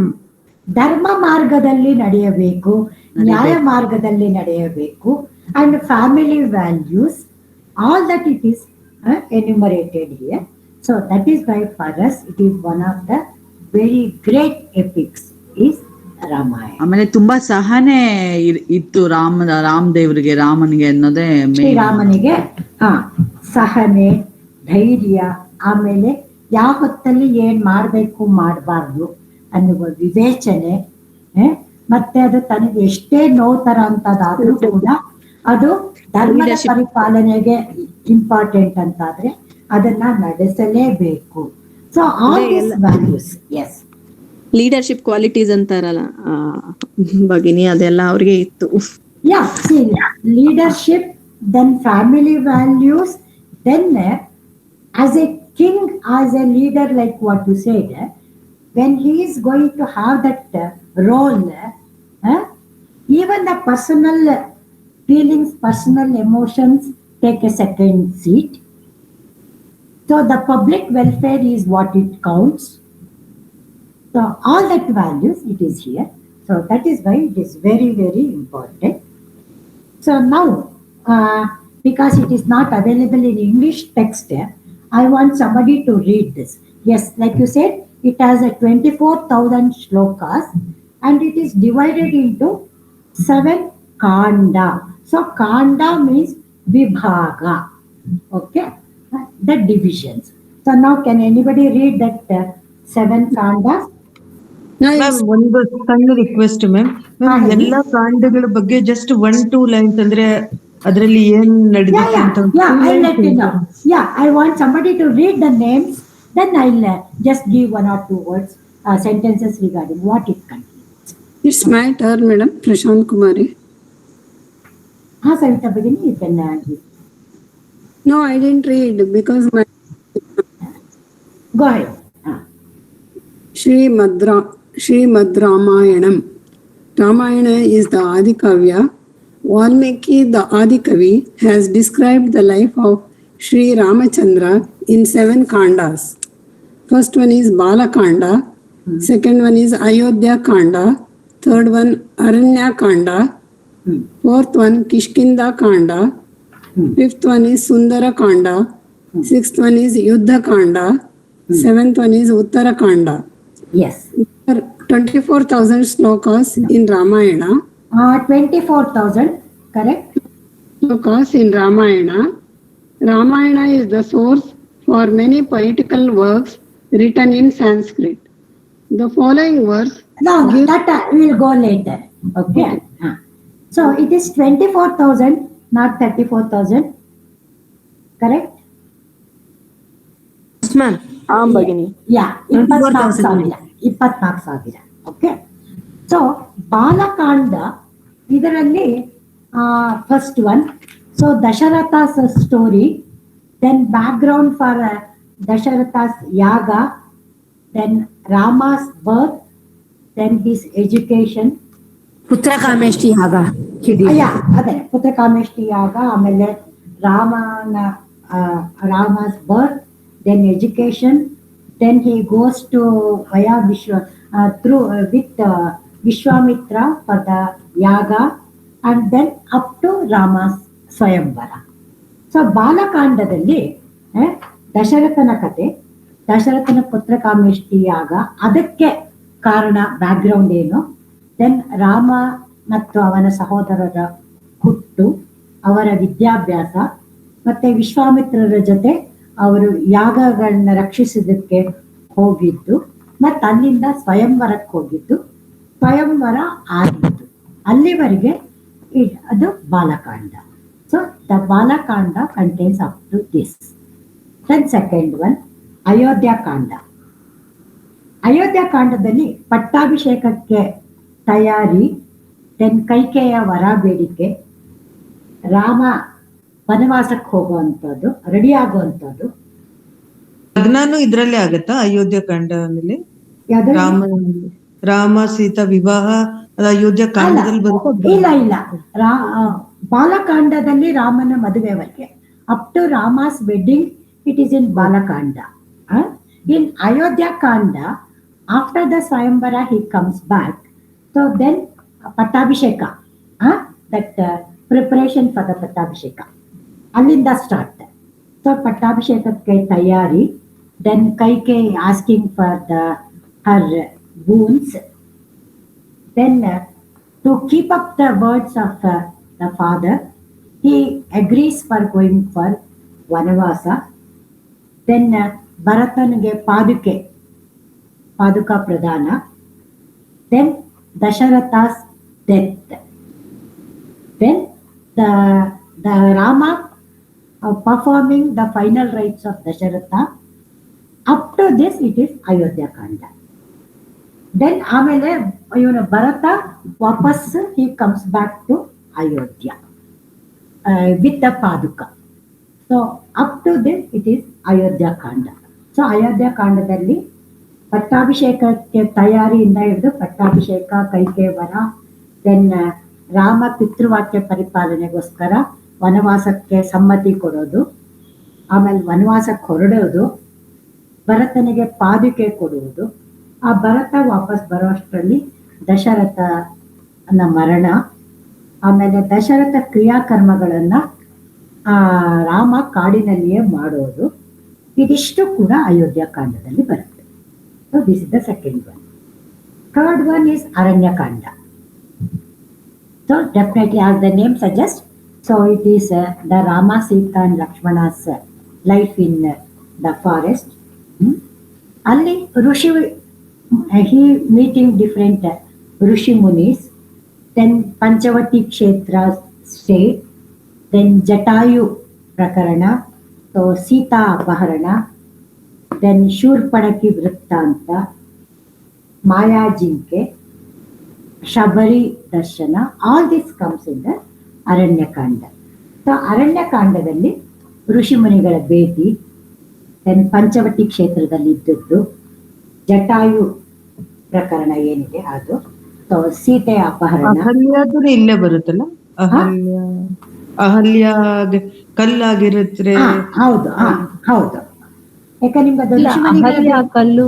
ಧರ್ಮ ಮಾರ್ಗದಲ್ಲಿ ನಡೆಯಬೇಕು, ನ್ಯಾಯ ಮಾರ್ಗದಲ್ಲಿ ನಡೆಯಬೇಕು, and family values, all that it is enumerated here. So that is why for us it is one of the very great epics is Ramayana. ಆಮೇಲೆ ತುಂಬಾ ಸಹನೆ ಇತ್ತು ರಾಮ ದೇವರಿಗೆ, ರಾಮನಿಗೆ ಅನ್ನೋದೇ ಶ್ರೀರಾಮನಿಗೆ ಸಹನೆ, ಧೈರ್ಯ, ಆಮೇಲೆ ಯಾವ ಹೊತ್ತಲ್ಲಿ ಏನ್ ಮಾಡ್ಬೇಕು ಮಾಡಬಾರ್ದು ಅನ್ನುವ ವಿವೇಚನೆ, ಮತ್ತೆ ಅದು ತನಗೆ ಎಷ್ಟೇ ನೋವು ತರ ಅಂತದಾದ್ರೂ ಕೂಡ ಅದು ಧರ್ಮದ ಪರಿಪಾಲನೆಗೆ ಇಂಪಾರ್ಟೆಂಟ್ ಅಂತಾದ್ರೆ ಅದನ್ನ ನಡೆಸಲೇಬೇಕು. So all this values, yes, leadership qualities ಅಂತಾರಲ್ಲ ಭಗಿನಿ, ಅದೆಲ್ಲ ಅವ್ರಿಗೆ ಇತ್ತು. Leadership, then family values, then as a king, as a leader, like what you said, when he is going to have that role, even the personal feelings, personal emotions take a second seat. So the public welfare is what it counts. So all that values, it is here. So that is why it is very very important. So now because it is not available in English text, I want somebody to read this. Yes, like you said, it has a 24,000 shlokas and it is divided into 7 kanda. So kanda means vibhaga, okay, the divisions. So now can anybody read that 7 kandas? ಒಂದು ಸಣ್ಣ request ma'am, ಎಲ್ಲಾ ಕಾಂಡಗಳ ಬಗ್ಗೆ just 1-2 lines, ಅಂದ್ರೆ ಅದರಲ್ಲಿ ಏನ್ ನಡೆದಿದೆ ಅಂತ. I want somebody to read the names, then I'll just give 1 or 2 words, sentences regarding what it contains. It's my turn, madam. Prashant Kumari. Savita Bhagini, you can give. No, I didn't read because my. Go ahead. Srimad Ramayanam. Ramayana is the Adi Kavya Valmiki, the Adikavi, has described the life of Sri Ramachandra in 7 kandas. First one is Balakanda, second one is Ayodhya Kanda, third one Aranya Kanda, fourth one Kishkinda Kanda, fifth one is Sundara Kanda, sixth one is Yuddha Kanda, seventh one is Uttara Kanda. Yes. There are 24,000 slokas in Ramayana. 24,000, correct? Slokas in Ramayana. Ramayana is the source for many poetical works written in Sanskrit. The following verse. No, that we will go later. Okay. So it is 24,000, not 34,000. Correct? Yes, ma'am. Bagini. Yeah, 24,000. Okay. So Balakanda, ಇದರಲ್ಲಿ first one. So Dasharatha's story, then background for Dasharatha's yaga, then Rama's birth, then his education. ಪುತ್ರ ಕಾಮೇಷ್ಟಿ ಯಾಗ. ಅದೇ ಪುತ್ರ ಕಾಮೇಷ್ಟಿ ಯಾಗ, ಆಮೇಲೆ Rama's birth, then education, then he goes to via with Vishwamitra for the yaga, and then up to Rama's Swayamvara. So ಬಾಲಕಾಂಡದಲ್ಲಿ ದಶರಥನ ಕತೆ, ದಶರಥನ ಪುತ್ರ ಕಾಮೇಷ್ಟಿ ಯಾಗ, ಅದಕ್ಕೆ ಕಾರಣ ಬ್ಯಾಕ್ಗ್ರೌಂಡ್ ಏನು, ದೆನ್ ರಾಮ ಮತ್ತು ಅವನ ಸಹೋದರರ ಹುಟ್ಟು, ಅವರ ವಿದ್ಯಾಭ್ಯಾಸ, ಮತ್ತೆ ವಿಶ್ವಾಮಿತ್ರರ ಜೊತೆ ಅವರು ಯಾಗಗಳನ್ನ ರಕ್ಷಿಸೋದಕ್ಕೆ ಹೋಗಿದ್ದು, ಮತ್ತು ಅಲ್ಲಿಂದ ಸ್ವಯಂವರಕ್ಕೆ ಹೋಗಿದ್ದು, ಸ್ವಯಂವರ ಆಗಿದ್ದು, ಅಲ್ಲಿವರೆಗೆ ಅದು Balakanda. So the Balakanda contains up to this. Then second one Ayodhyakanda. ಅಯೋಧ್ಯಕಾಂಡದಲ್ಲಿ ಪಟ್ಟಾಭಿಷೇಕಕ್ಕೆ ತಯಾರಿ, ದೆನ್ ಕೈಕೇಯ ವರ ಬೇಡಿಕೆ, ರಾಮ ವನವಾಸಕ್ಕೆ ಹೋಗುವಂಥದ್ದು, ರೆಡಿ ಆಗುವಂಥದ್ದು. ಲಗ್ನಾನು ಇದ್ರಲ್ಲೇ ಆಗತ್ತಾ ಅಯೋಧ್ಯ ಕಾಂಡ? ಆಮೇಲೆ ರಾಮ ಸೀತಾ ವಿವಾಹ ಅಯೋಧ್ಯ ಕಾಂಡದಲ್ಲಿ ಬರುತ್ತೆ? ಇಲ್ಲ, ಬಾಲಕಾಂಡದಲ್ಲಿ ರಾಮನ ಮದುವೆವರೆಗೆ, up to Rama's wedding it is in Balakanda. In Ayodhyakanda, after the swayamvara he comes back. So then pattabhisheka, that preparation for the pattabhisheka, ಅಲ್ಲಿಂದ ಸ್ಟಾರ್ಟ್. ಸೊ ಪಟ್ಟಾಭಿಷೇಕಕ್ಕೆ ತಯಾರಿ, then Kaikeyi asking for her boons, then to keep up the words of the father, he agrees for going for vanavasa. Then Bharatanige paduka pradana, then Dasharatha's death, then the Rama performing the final rites of Dasharatha. Up to this it is Ayodhya Kanda. Then ಆಮೇಲೆ ಇವನು ಭರತ ವಾಪಸ್ he comes back to Ayodhya with the paduka. So up to this it is Ayodhya Kanda. So Ayodhya ಕಾಂಡದಲ್ಲಿ ಪಟ್ಟಾಭಿಷೇಕಕ್ಕೆ ತಯಾರಿಯಿಂದ ಹಿಡಿದು ಪಟ್ಟಾಭಿಷೇಕ, ಕೈಕೇವರ, then Rama ಪಿತೃವಾಕ್ಯ ಪರಿಪಾಲನೆಗೋಸ್ಕರ ವನವಾಸಕ್ಕೆ ಸಮ್ಮತಿ ಕೊಡೋದು, ಆಮೇಲೆ ವನವಾಸಕ್ಕೆ ಹೊರಡೋದು, ಭರತನಿಗೆ ಪಾದುಕೆ ಕೊಡುವುದು, ಆ ಭರತ ವಾಪಸ್ ಬರುವಷ್ಟರಲ್ಲಿ ದಶರಥನ ಮರಣ, ಆಮೇಲೆ ದಶರಥ ಕ್ರಿಯಾಕರ್ಮಗಳನ್ನ ರಾಮ ಕಾಡಿನಲ್ಲಿಯೇ ಮಾಡೋದು, ಇದಿಷ್ಟು ಕೂಡ ಅಯೋಧ್ಯ ಕಾಂಡದಲ್ಲಿ ಬರುತ್ತೆ. So this is the second one. Third one is Aranyakanda. So definitely as the name suggest, so it is the Rama, Sita and Lakshmana's life in the forest. ಅಲ್ಲಿ ಋಷಿ he meeting different Rishi Munis, then Panchavati Kshetra stay, then Jatayu Prakarana, so Sita Apaharana, then Shurpadaki Vrittanta, Maya Jinke, Shabari Darshana, all this comes in the Aranyakanda. So Aranyakandadalli Rishi Munigala ಭೇಟಿ, then Panchavati ಕ್ಷೇತ್ರದಲ್ಲಿ ಇದ್ದದ್ದು, ಜಟಾಯು ಪ್ರಕರಣ ಏನಿದೆ ಅದು, ಸೀತೆಯ ಅಪಹರಣ ಇಲ್ಲೇ ಬರುತ್ತಲ್ಲ ಅಹಲ್ಯ ಅಹಲ್ಯ ಕಲ್ಲಾಗಿರುತ್ತೆ. ಹೌದು ಹೌದು. ಯಾಕಂದ್ರೆ ನಿಮ್ಗೆ ಅದು ಇಲ್ಲ, ಅಹಲ್ಯ ಕಲ್ಲು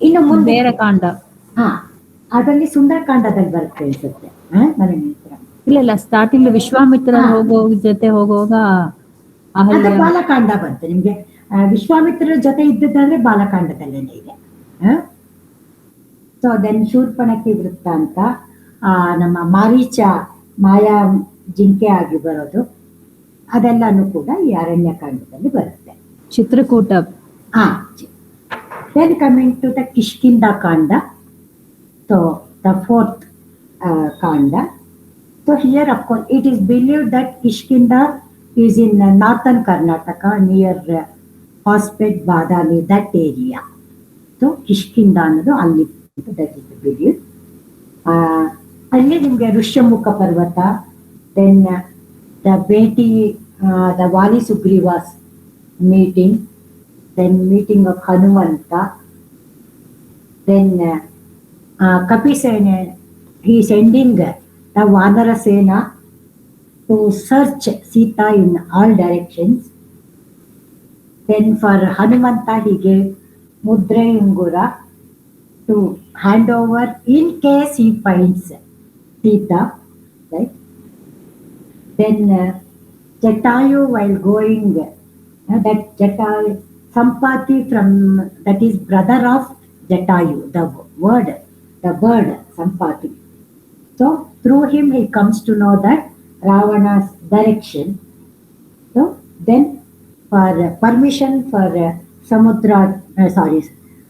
ಇನ್ನು ಮುಂದೆ ಬೇರೆ ಕಾಂಡ. ಅದರಲ್ಲಿ ಸುಂದರಕಾಂಡದಲ್ಲಿ ಬರುತ್ತೆ ಅನ್ಸುತ್ತೆ. ಇಲ್ಲ ಸ್ಟಾರ್ಟಿಂಗ್ ವಿಶ್ವಾಮಿತ್ರ ಜೊತೆ ಹೋಗುವಾಗ ಅದು ಬಾಲಕಾಂಡ ಬಂತು ನಿಮ್ಗೆ. ವಿಶ್ವಾಮಿತ್ರರ ಜೊತೆ ಇದ್ದದ್ದಾದ್ರೆ ಬಾಲಕಾಂಡದಲ್ಲೇನೆ ಇದೆ. ಸೊ ದೆನ್ ಶೂರ್ಪಣಖಿ ವೃತ್ತ ಅಂತ ನಮ್ಮ ಮಾರೀಚ ಮಾಯಾ ಜಿಂಕೆ ಆಗಿ ಬರೋದು, ಅದೆಲ್ಲಾನು ಕೂಡ ಈ ಅರಣ್ಯಕಾಂಡದಲ್ಲಿ ಬರುತ್ತೆ. ಚಿತ್ರಕೂಟ. Then coming to the Kishkindha Kanda, so the fourth kanda. So here of course it is believed that Kishkinda is in northern Karnataka near Hospet, Badami, that area. So Kishkinda ಅನ್ನೋದು ಅಲ್ಲಿ, that is believed. ಅಲ್ಲಿ ನಿಮಗೆ ಋಷ್ಯಮುಖ ಪರ್ವತ, ದೆನ್ ದ ಭೇಟಿ, the Vali Sugriva's meeting, then meeting of Hanumanta, then Kapisena, he is sending the Vanara Sena to search Sita in all directions. Then for Hanumanta he gave Mudrayungura to hand over in case he finds Sita, right? Then Jatayu while going, that Jatayu, Sampati from, that is brother of Jatayu, the bird Sampati. So through him he comes to know that Ravana's direction. So then for permission for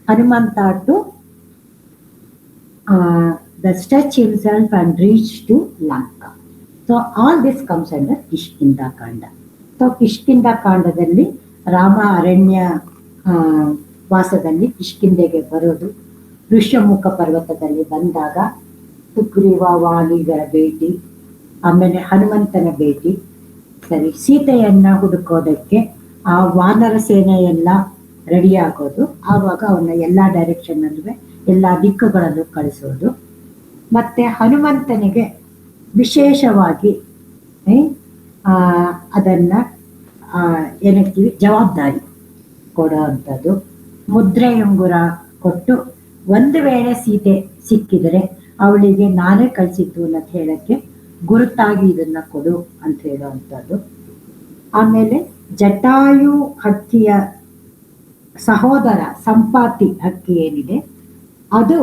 Hanumanta to the stretch himself and reach to Lanka. So all this comes under Kishkinda Kanda. So Kishkinda Kandadalli Rama ಅರಣ್ಯ ವಾಸದಲ್ಲಿ ಕಿಷ್ಕಿಂಧೆಗೆ ಬರೋದು, ಋಷ್ಯಮುಖ ಪರ್ವತದಲ್ಲಿ ಬಂದಾಗ ಸುಗ್ರೀವ ವಾಲಿಗರ ಭೇಟಿ, ಆಮೇಲೆ ಹನುಮಂತನ ಭೇಟಿ, ಸರಿ ಸೀತೆಯನ್ನ ಹುಡುಕೋದಕ್ಕೆ ಆ ವಾನರ ಸೇನೆ ಎಲ್ಲ ರೆಡಿ ಆಗೋದು, ಆವಾಗ ಅವನ್ನ ಎಲ್ಲ ಡೈರೆಕ್ಷನ್ನಲ್ಲೂ ಎಲ್ಲ ದಿಕ್ಕುಗಳಲ್ಲೂ ಕಳಿಸೋದು, ಮತ್ತೆ ಹನುಮಂತನಿಗೆ ವಿಶೇಷವಾಗಿ ಅದನ್ನ ಏನಂತೀವಿ ಜವಾಬ್ದಾರಿ ಕೊಡೋ ಅಂಥದ್ದು, ಮುದ್ರೆಯುಂಗುರ ಕೊಟ್ಟು ಒಂದು ವೇಳೆ ಸೀತೆ ಸಿಕ್ಕಿದರೆ ಅವಳಿಗೆ ನಾನೇ ಕಳಿಸಿದ್ದು ಅಂತ ಹೇಳಕ್ಕೆ ಗುರುತಾಗಿ ಇದನ್ನ ಕೊಡು ಅಂತ ಹೇಳುವಂಥದ್ದು. ಆಮೇಲೆ ಜಟಾಯು ಹಕ್ಕಿಯ ಸಹೋದರ ಸಂಪಾತಿ ಹಕ್ಕಿ ಏನಿದೆ ಅದು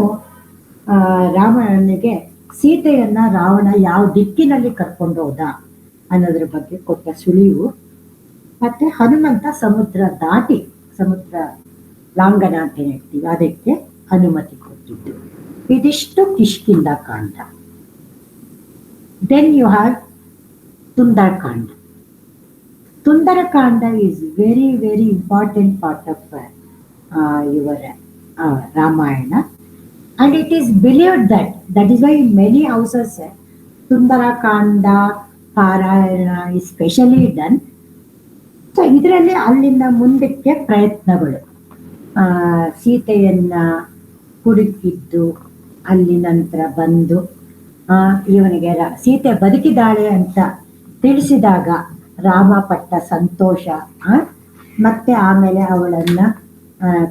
ರಾವಣನಿಗೆ ಸೀತೆಯನ್ನ ರಾವಣ ಯಾವ ದಿಕ್ಕಿನಲ್ಲಿ ಕರ್ಕೊಂಡು ಹೋದ ಅನ್ನೋದ್ರ ಬಗ್ಗೆ ಕೊಟ್ಟ ಸುಳಿವು. ಮತ್ತೆ ಹನುಮಂತ ಸಮುದ್ರ ದಾಟಿ, ಸಮುದ್ರ ಲಾಂಘನ ಅಂತ ಹೇಳ್ತೀವಿ, ಅದಕ್ಕೆ ಅನುಮತಿ ಕೊಟ್ಟಿದ್ದು. ಇದಿಷ್ಟು Kishkindha Kanda. Then you have Sundarakanda. Sundarakanda is very very important part of your Ramayana, and it is believed that is why in many houses Sundarakanda Parayana is specially done. So ಇದರಲ್ಲಿ ಅಲ್ಲಿಂದ ಮುಂದಕ್ಕೆ ಪ್ರಯತ್ನಗಳು, ಸೀತೆಯನ್ನ ಹುಡುಕಿದ್ದು, ಅಲ್ಲಿ ನಂತರ ಬಂದು ಇವನಿಗೆ ಸೀತೆ ಬದುಕಿದಾಳೆ ಅಂತ ತಿಳಿಸಿದಾಗ ರಾಮ ಪಟ್ಟ ಸಂತೋಷ, ಮತ್ತೆ ಆಮೇಲೆ ಅವಳನ್ನ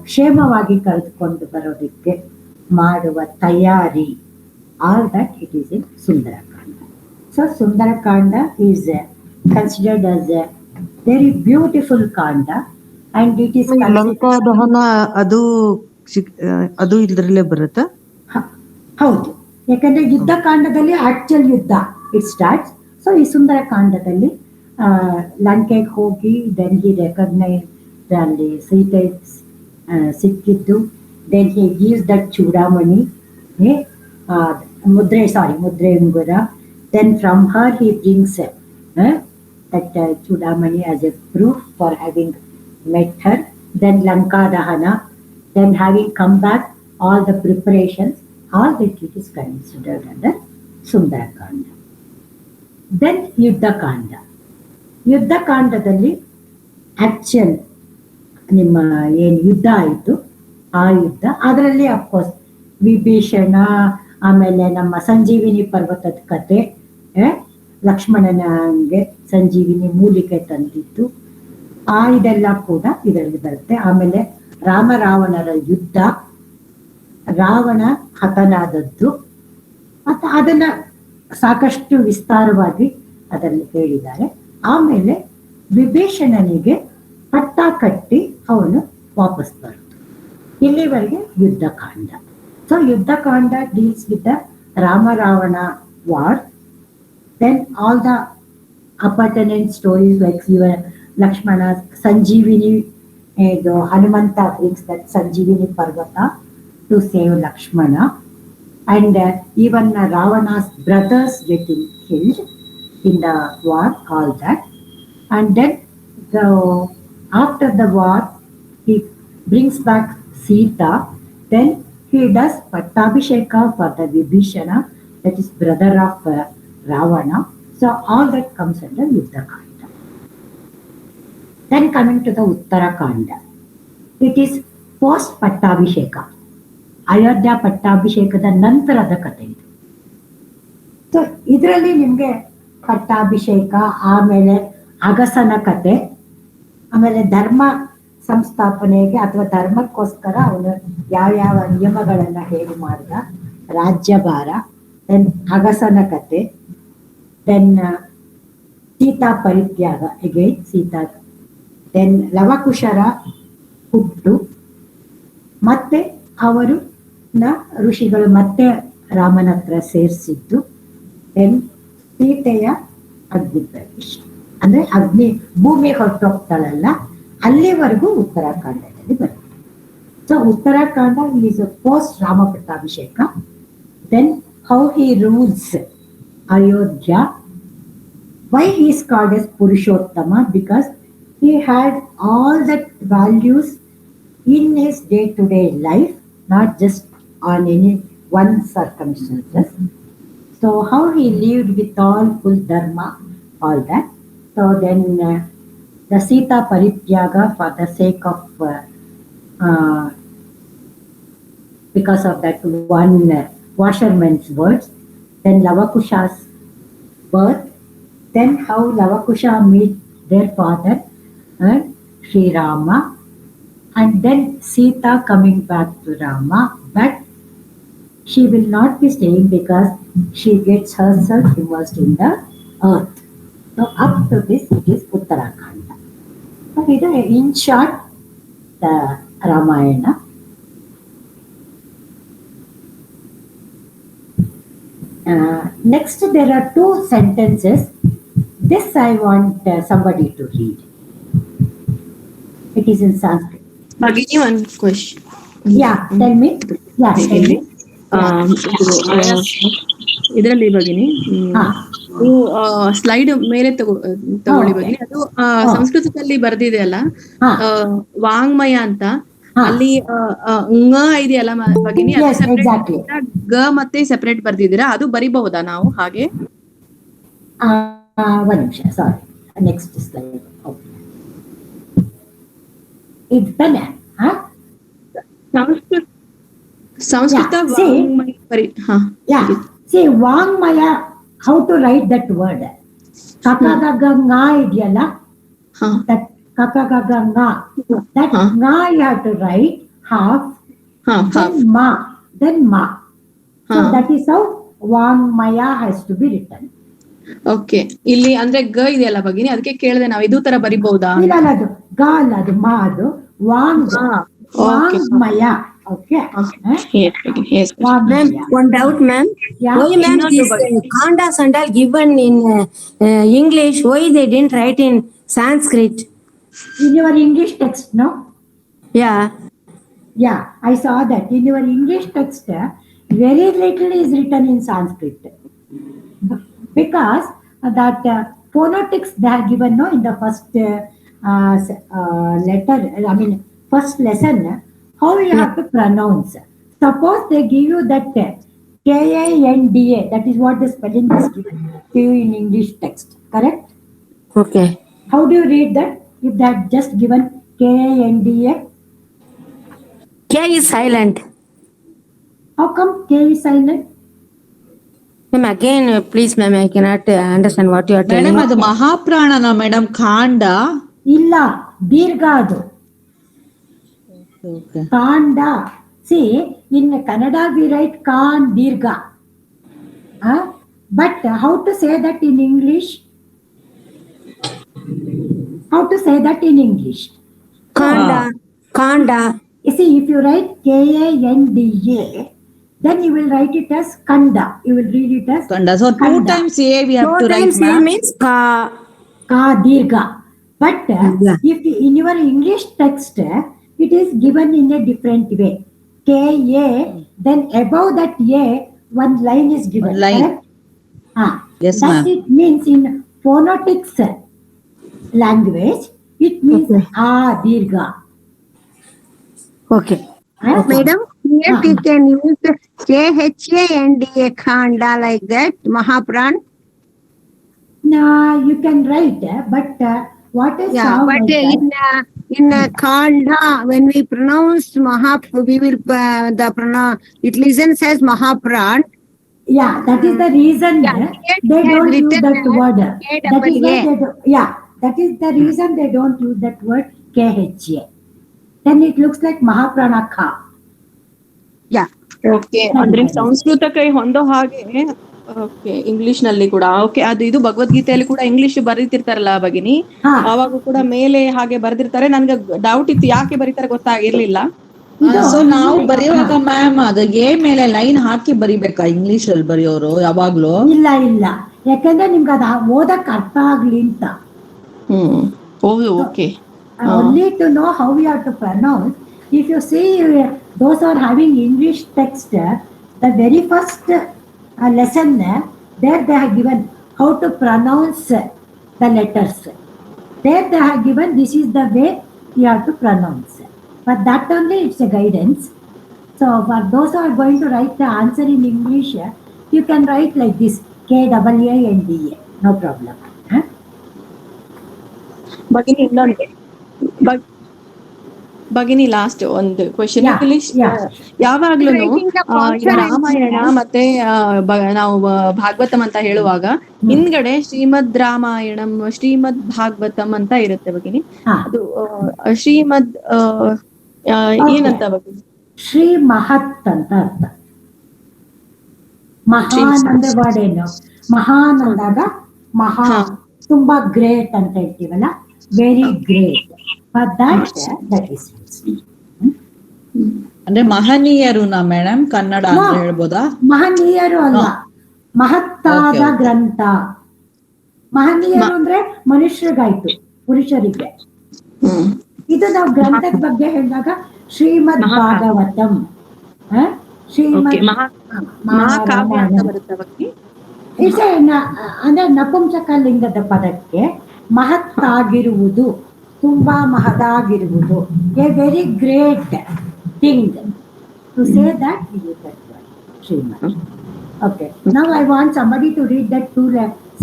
ಕ್ಷೇಮವಾಗಿ ಕರೆದುಕೊಂಡು ಬರೋದಕ್ಕೆ ಮಾಡುವ ತಯಾರಿ, all that it is in Sundarakanda. So Sundarakanda is considered as A very beautiful ಕಾಂಡ, ಅಂಡ್ ಇಟ್ ಈಸ್ ಲಂಕಾ ದಹನ ಅದು ಇದ್ರಲ್ಲೇ ಬರುತ್ತಾ? ಹೌದು, ಯಾಕಂದ್ರೆ ಯುದ್ಧ ಕಾಂಡದಲ್ಲಿ ಆಕ್ಚುಲ್ ಯುದ್ಧ ಇಟ್ ಸ್ಟಾರ್ಟ್ಸ್. ಸೊ ಈ ಸುಂದರ ಕಾಂಡದಲ್ಲಿ ಲಂಕೆಗೆ ಹೋಗಿ ದೆನ್ ಹಿ ರೆಕಗ್ನೈಸ್ ಅಲ್ಲಿ ಸೀತೆ ಸಿಕ್ಕಿದ್ದು, then he gives that chudamani, ಮುದ್ರೆಯುಂಗುರ. Then from her he brings that chudamani as a proof for having met her. Then Lanka Dahana, then having come back, all the preparations, all that it is considered under Sundarakanda. Then Yuddha Kanda. Yuddha Kandadalli actual ನಿಮ್ಮ ಏನು ಯುದ್ಧ ಆಯಿತು ಆ ಯುದ್ಧ, ಅದರಲ್ಲಿ of course Vibhishana, ಆಮೇಲೆ ನಮ್ಮ ಸಂಜೀವಿನಿ ಪರ್ವತದ ಕತೆ, ಲಕ್ಷ್ಮಣನಿಗೆ ಸಂಜೀವಿನಿ ಮೂಲಿಕೆ ತಂದಿದ್ದು ಇದೆಲ್ಲ ಕೂಡ ಇದರಲ್ಲಿ ಬರುತ್ತೆ. ಆಮೇಲೆ ರಾಮ ರಾವಣರ ಯುದ್ಧ, ರಾವಣ ಹತನಾದದ್ದು, ಮತ್ತು ಅದನ್ನ ಸಾಕಷ್ಟು ವಿಸ್ತಾರವಾಗಿ ಅದರಲ್ಲಿ ಹೇಳಿದ್ದಾರೆ. ಆಮೇಲೆ ವಿಭೀಷಣನಿಗೆ ಪಟ್ಟ ಕಟ್ಟಿ ಅವನು ವಾಪಸ್ ಬರೋದು. ಇಲ್ಲಿವರೆಗೆ Yuddhakanda. So Yuddhakanda deals with the Rama Ravana war. Then all the appurtenant stories like Lakshmana, Sanjeevini, Hanumanta brings that Sanjeevini Parvata to save Lakshmana, and even Ravana's brothers getting killed in the war, all that. And then after the war, he brings back Sita. Then he does Pattabhisheka for the Vibhishana, that is brother of Ravana. So all that comes under Yuddhakanda. Then coming to the Uttarakanda, it is post Pattabhisheka. Ayodhya Pattabhishekada ನಂತರದ ಕಥೆ ಇದು. So ಇದರಲ್ಲಿ ನಿಮಗೆ ಪಟ್ಟಾಭಿಷೇಕ, ಆಮೇಲೆ ಅಗಸನ ಕತೆ, ಆಮೇಲೆ ಧರ್ಮ ಸಂಸ್ಥಾಪನೆಗೆ ಅಥವಾ ಧರ್ಮಕ್ಕೋಸ್ಕರ ಅವನು ಯಾವ್ಯಾವ ನಿಯಮಗಳನ್ನ ಹೇಗೆ ಮಾಡಿದ, ರಾಜ್ಯಭಾರ, ದೆನ್ ಅಗಸನ ಕತೆ, ದೆನ್ ಸೀತಾ ಪರಿತ್ಯಾಗ, ಅಗೈನ್ ಸೀತಾ, ದೆನ್ ಲವಕುಶರ ಹುಟ್ಟು, ಮತ್ತೆ ಅವರು ಋಷಿಗಳು ಮತ್ತೆ ರಾಮನ ಹತ್ರ ಸೇರಿಸಿದ್ದು, ದೆನ್ ಸೀತೆಯ ಅಗ್ನಿ ಪ್ರವೇಶ, ಅಂದ್ರೆ ಅಗ್ನಿ ಭೂಮಿ ಹೊರಟೋಗ್ತಾಳಲ್ಲ ಅಲ್ಲಿವರೆಗೂ ಉತ್ತರಾಖಂಡದಲ್ಲಿ ಬರುತ್ತೆ. So Uttarakanda is post Rama pattabhisheka. Then how he rules Ayodhya. Why he is called as Purushottama? Because he had all that values in his day-to-day life, not just on any one circumstances. So how he lived with all full dharma, all that. So then the Sita Parityaga for the sake of because of that one washerman's words, then Lavakusha's birth, then how Lavakusha meet their father, Sri Rama, and then Sita coming back to Rama, but she will not be staying because she gets herself immersed in the earth. So up to this it is Uttarakhanda. So in short the Ramayana. Next, there are two sentences. This I want somebody to read. It is in Sanskrit. Bhagini, one question. Yeah, tell me. Yeah, tell me. ಇದರಲ್ಲಿ ಭಗಿನಿ ನೀವು slide ಮೇಲೆ ತಗೊಳ್ಳಿ ಭಗಿನಿ. ಅದು ಸಂಸ್ಕೃತದಲ್ಲಿ ಬರ್ದಿದೆ ಅಲ್ಲ, ವಾಂಗ್ಮಯ ಅಂತ. ಅಲ್ಲಿ ಂಗ ಇದೆಯಲ್ಲ ಭಗಿನಿ, ಗ ಮತ್ತೆ ಸೆಪರೇಟ್ ಬರ್ದಿದ್ದೀರಾ, ಅದು ಬರಿಬಹುದಾ ನಾವು ಹಾಗೆ? ಒಂದು ನಿಮಿಷ, ಸಾರಿ, ನೆಕ್ಸ್ಟ್ ಸ್ಲೈಡ್. ಇದು ತಾನೆ Sanskrit see Vangmaya, how to write that word? Kakaganga ideyalla, that kakaganga, that nga you have to write half, then ma. So that is how Vangmaya has to be written. Okay, ಇಲ್ಲಿ ಅಂದ್ರೆ ಗ ಇದೆಯಲ್ಲ ಭಗಿನಿ, ಅದಕ್ಕೆ ಕೇಳಿದೆ ನಾವು ಇದು ತರ ಬರಿಬಹುದಾ? ಇಲ್ಲ, ಅದು ಗ ಅಲ್ಲ, ಅದು ಮಾ, ಅದು ವಾಂಗ್ಮಯ. Okay. Yes. Ma'am, one doubt, ma'am. Yeah. Why, ma'am, these kandas and all given in English, why they didn't write in Sanskrit? In your English text, no? Yeah. Yeah, I saw that. In your English text, very little is written in Sanskrit. Because that phonetics they have given, no, in the first letter, I mean, first lesson, how you have to pronounce. Suppose they give you that K-A-N-D-A, that is what the spelling is given to you in English text, correct? Okay. How do you read that if they have just given K-A-N-D-A? K is silent. How come K is silent? Ma'am, again, please, ma'am, I cannot understand what you are telling. Madam ಅದು ಮಹಾಪ್ರಾಣನ madam ಕಾಂಡ ಇಲ್ಲ, ದೀರ್ಘ ಅದು. ಕಾಂಡ. See, in Kannada we write kan dirgha. But how to say that in English? How to say that in English? Kanda. Kanda. You see, if you write Kanda, then you will write it as Kanda. You will read it as Kanda. So Kanda. 2 times A we have to write, ma'am. Means ka. Ka dirgha. But if in your English text, it is given in a different way. Ka, then above that A, one line is given. One line. Yes, that ma'am. it means in phonetics language, it means A dirgha. Okay. Madam, here we can use KHA Khanda like that, Mahapran. No, you can write, but what is but in Khanda, when we pronounce we will it listens as Mahapran. Yeah, that is the reason they don't use that word. That is why that is the reason they don't use that word KHA. Then it looks like Mahapranakha. Yeah. Okay ಅಂದ್ರೆ ಸಂಸ್ಕೃತಕ್ಕೆ ಹೊಂದೋ ಹಾಗೆ okay English ನಲ್ಲಿ ಕೂಡ okay ಅದು ಇದು ಭಗವದ್ಗೀತೆಯಲ್ಲಿ ಕೂಡ English ಬರೀತಿರ್ತಾರಲ್ಲ ಭಗಿನಿ, ಅವಾಗ ಕೂಡ ಮೇಲೆ ಹಾಗೆ ಬರೆದಿರ್ತಾರೆ. ನನ್ಗೆ ಡೌಟ್ ಇತ್ತು ಯಾಕೆ ಬರೀತಾರೆ ಗೊತ್ತಾಗಿರ್ಲಿಲ್ಲ. ಸೊ ನಾವು ಬರೆಯುವಾಗ ಮ್ಯಾಮ್ ಅದು ಎ ಮೇಲೆ ಲೈನ್ ಹಾಕಿ ಬರಿಬೇಕಾ ಇಂಗ್ಲಿಷ್ ಅಲ್ಲಿ ಬರೆಯೋರು ಯಾವಾಗ್ಲೂ? ಇಲ್ಲ, ಯಾಕಂದ್ರೆ ನಿಮ್ಗೆ ಅದು ಓದಕ್ ಅರ್ಥ ಆಗ್ಲಿ ಅಂತ. Okay. Only to know how we have to pronounce. If you see those are having English text, the very first lesson there they have given how to pronounce the letters. There they have given this is the way you have to pronounce. But that only it's a guidance. So for those who are going to write the answer in English, you can write like this KAANDA, no problem. ಭಗಿನಿ ಇನ್ನೊಂದು ಭಗಿನಿ last ಒಂದು question. ಯಾವಾಗ್ಲೂ ರಾಮಾಯಣ ಮತ್ತೆ ನಾವು ಭಾಗವತಂ ಅಂತ ಹೇಳುವಾಗ ಹಿಂದ್ಗಡೆ ಶ್ರೀಮದ್ ರಾಮಾಯಣಂ ಶ್ರೀಮದ್ ಭಾಗವತಂ ಅಂತ ಇರುತ್ತೆ ಭಗಿನಿ. ಅದು ಶ್ರೀಮದ್ ಏನಂತ ಭಗಿನಿ? ಶ್ರೀ ಮಹತ್ ಅಂತ ಅರ್ಥ. ಮಹಾನ್ ಅಂದ್ರೆ ವರ್ಡ್ ಏನು? ಮಹಾನ್ ಅಂದಾಗ ಮಹಾ ತುಂಬಾ ಗ್ರೇಟ್ ಅಂತ ಹೇಳ್ತೀವಲ್ಲ, ವೆರಿ ಗ್ರೇಟ್. ಅಂದ್ರೆ ಮಹನೀಯರು ಮೇಡಮ್ ಕನ್ನಡ ಅಂತ ಹೇಳ್ಬೋದಾ? ಮಹನೀಯರು ಅಲ್ಲ, ಮಹತ್ತಾದ ಗ್ರಂಥ. ಮಹನೀಯರು ಅಂದ್ರೆ ಮನುಷ್ಯರಿಗಾಯ್ತು, ಪುರುಷರಿಗೆ. ಇದು ನಾವು ಗ್ರಂಥದ ಬಗ್ಗೆ ಹೇಳಿದಾಗ ಶ್ರೀಮದ್ ಭಾಗವತಂ, ಶ್ರೀಮದ್ ಅಂದ್ರೆ ನಪುಂಸಕ ಲಿಂಗದ ಪದಕ್ಕೆ ಮಹತ್ತಾಗಿರುವುದು, ತುಂಬಾ ಮಹದಾಗಿರುವುದು, a very great thing. To say that we use that word Shrimad. Okay, now I want somebody to read that 2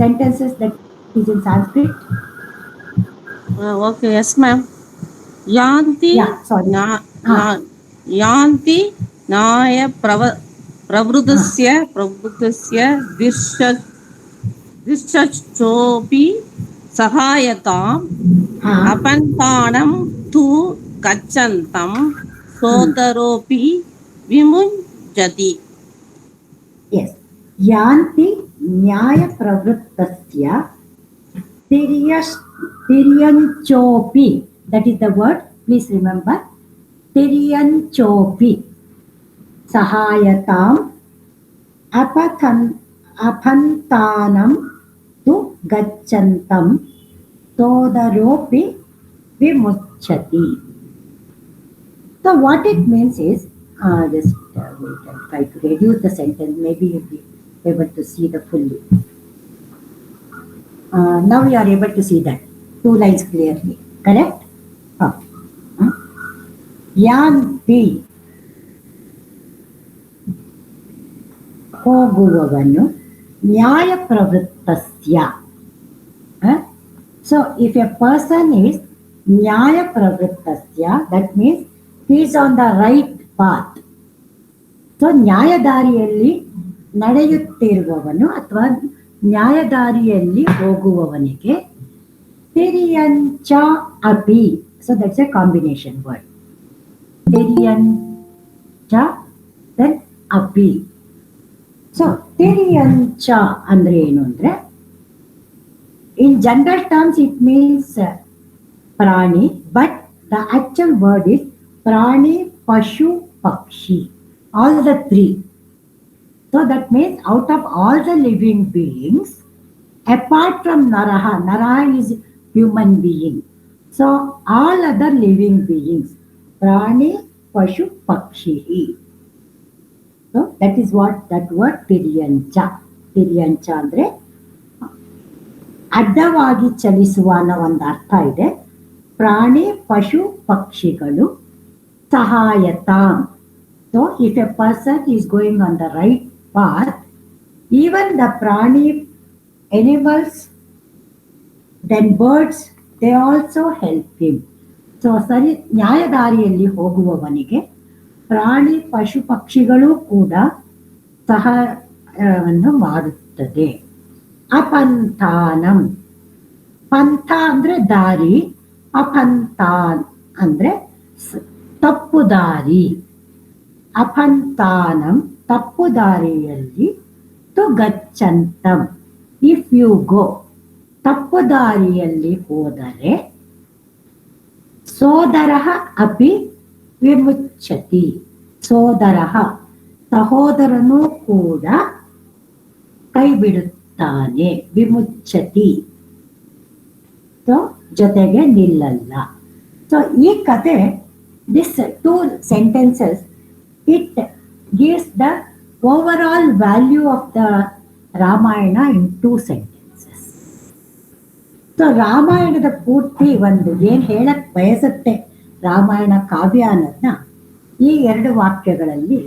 sentences that is in Sanskrit. Okay, yes ma'am. Yanti yanti naya pravruddhasya dirshchopi sahayatam apantanam tu gachantam sotaropi vimunjati. Yes. Yanti nyaya pravrittasya tiryanchopi. That is the word. Please remember. Tiryanchopi. Sahayatam apantanam tu gachantam todaropi vimuchati. So what it means is, just wait, I'll try to reduce the sentence. Maybe you'll be able to see the fully. Now you are able to see that 2 lines clearly. Correct? Yanti ಹೋಗುವವನು ನ್ಯಾಯ ಪ್ರವೃತ್ತಸ್ಯ. So if a person is ನ್ಯಾಯ ಪ್ರವೃತ್ತಸ್ಯ, that means he is on the right path. So ನ್ಯಾಯ ದಾರಿಯಲ್ಲಿ ನಡೆಯುತ್ತಿರುವವನು ಅಥವಾ ನ್ಯಾಯದಾರಿಯಲ್ಲಿ ಹೋಗುವವನಿಗೆ ತಿರಿಯಂಚ ಅಪಿ. So that's a combination word. ತಿರಿಯಂಚ then ಅಪಿ. ಸೊ ತಿರಿಯಂಚ ಅಂದ್ರೆ ಏನು ಅಂದ್ರೆ, in general terms it means prani, but the actual word is prani, pashu, pakshi, all the three. So that means out of all the living beings, apart from naraha, naraha is human being, so all other living beings, prani, pashu, pakshi. So that is what that word tiryancha. Tiryancha andre ಅಡ್ಡವಾಗಿ ಚಲಿಸುವ ಅನ್ನೋ ಒಂದು ಅರ್ಥ ಇದೆ. ಪ್ರಾಣಿ, ಪಶು, ಪಕ್ಷಿಗಳು ಸಹಾಯತ. So if a person is going on the right path, even the prani, animals, then birds, they also help him. So ಸರಿ ನ್ಯಾಯದಾರಿಯಲ್ಲಿ ಹೋಗುವವನಿಗೆ ಪ್ರಾಣಿ, ಪಶು, ಪಕ್ಷಿಗಳು ಕೂಡ ಸಹಾಯವನ್ನು ಮಾಡುತ್ತದೆ. ಅಪಂಥಾನಂ, ಪಂಥ ಅಂದ್ರೆ ದಾರಿ, ಅಪಂಥಾನ್ ಅಂದ್ರೆ ತಪ್ಪು ದಾರಿ. ಅಪಂಥಾನಂ ತಪ್ಪು ದಾರಿಯಲ್ಲಿ, ತು ಗಚ್ಚಂತಂ ಇಫ್ ಯು ಗೋ ತಪ್ಪು ದಾರಿಯಲ್ಲಿ ಹೋದರೆ, ಸೋದರಃ ಅಪಿ ವಿಮುಚ್ಯತಿ. ಸೋದರಃ ಸಹೋದರನು ಕೂಡ ಕೈ ಬಿಡುತ್ತಾನೆ. ವಿಮುಚ್ಯತಿ ಸೊ ಜೊತೆಗೆ ನಿಲ್ಲಲ್ಲ. ಸೊ ಈ ಕತೆ, this two sentences, it gives the over value of the Ramayana in two sentences. So ರಾಮಾಯಣದ ಪೂರ್ತಿ ಒಂದು ಏನ್ ಹೇಳಕ್ ಬಯಸುತ್ತೆ ರಾಮಾಯಣ ಕಾವ್ಯ ಅನ್ನೋದನ್ನ ಈ ಎರಡು ವಾಕ್ಯಗಳಲ್ಲಿ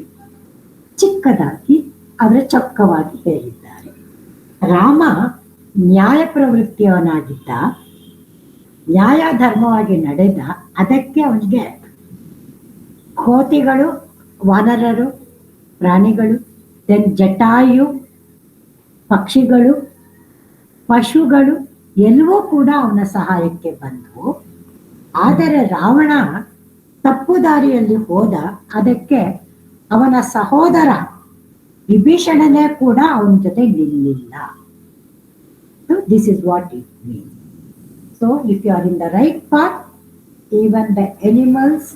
ಚಿಕ್ಕದಾಗಿ ಆದರೆ ಚೊಕ್ಕವಾಗಿ ಹೇಳಿದ್ದಾರೆ. ರಾಮ ನ್ಯಾಯ ಪ್ರವೃತ್ತಿಯವನಾಗಿದ್ದ, ನ್ಯಾಯ ಧರ್ಮವಾಗಿ ನಡೆದ. ಅದಕ್ಕೆ ಅವನಿಗೆ ಕೋತಿಗಳು, ವಾನರರು, ಪ್ರಾಣಿಗಳು, ದೆನ್ ಜಟಾಯು, ಪಕ್ಷಿಗಳು, ಪಶುಗಳು ಎಲ್ಲವೂ ಕೂಡ ಅವನ ಸಹಾಯಕ್ಕೆ ಬಂದವು. ಆದರೆ ರಾವಣ ತಪ್ಪು ದಾರಿಯಲ್ಲಿ ಹೋದ. ಅದಕ್ಕೆ ಅವನ ಸಹೋದರ ವಿಭೀಷಣನೇ ಕೂಡ ಅವನ ಜೊತೆ ನಿಲ್ಲಿಲ್ಲ. This is what it means. So if you are in the right path, even the animals,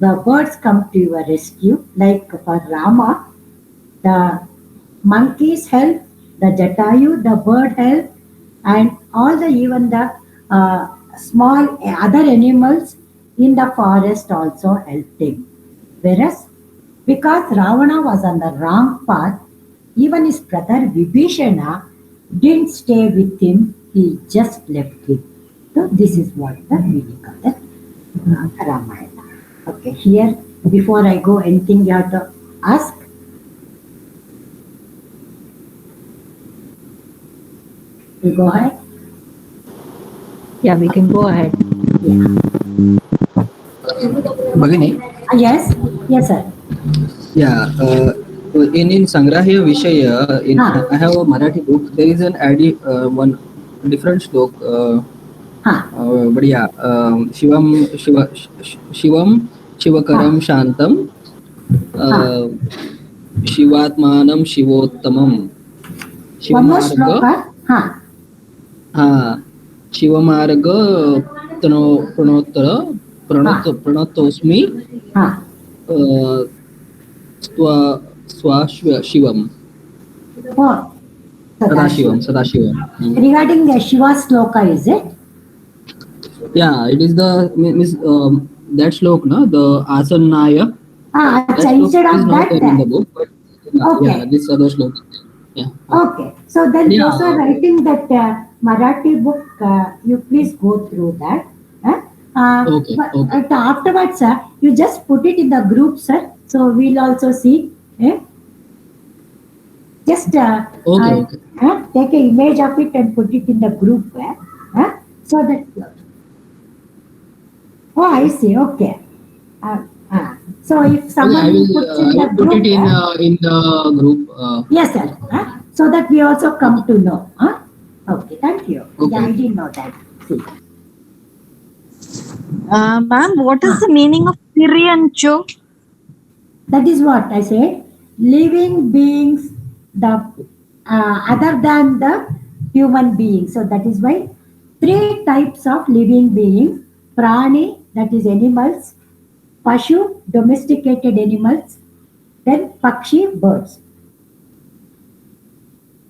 the birds come to your rescue. Like for Rama, the monkeys help, the Jatayu, the bird help, and all the even the small other animals in the forest also helped him. Whereas because Ravana was on the wrong path, even his brother Vibhishana didn't stay with him, he just left him. So this is what the meaning of the Ramayana. Okay, here before I go, anything you have to ask? You go ahead. Yeah, we can go ahead. Bhagini? Yes, yes sir. Yeah, in Sangrahya Vishaya, I have a Marathi book. There is an one different slok. But yeah, Shivam Shivakaram Shantam Shivatmanam Shivottamam Shivamarga Shivamarga Pranatosmi Swashva Shivam Sadashivam. Regarding the Shiva sloka, is it? Yeah, it is the that slok, no? The Asannaya. Instead of that, in the book, but okay. Yeah, this other slok. Yeah. Okay, so then those are writing that Marathi book. You please go through that. Okay. But afterwards, you just put it in the group, sir. So we'll also see. Just take an image of it and put it in the group. So that. Oh, I see. Okay. So if someone puts in the put group, it in the group. yes, sir. So that we also come to know. Okay, thank you. Okay. Yeah, I didn't know that. See. Ma'am, what is the meaning of Piriancho? That is what I said. Living beings, the other than the human being. So that is why 3 types of living beings: prani, that is animals; pashu, domesticated animals; then pakshi, birds.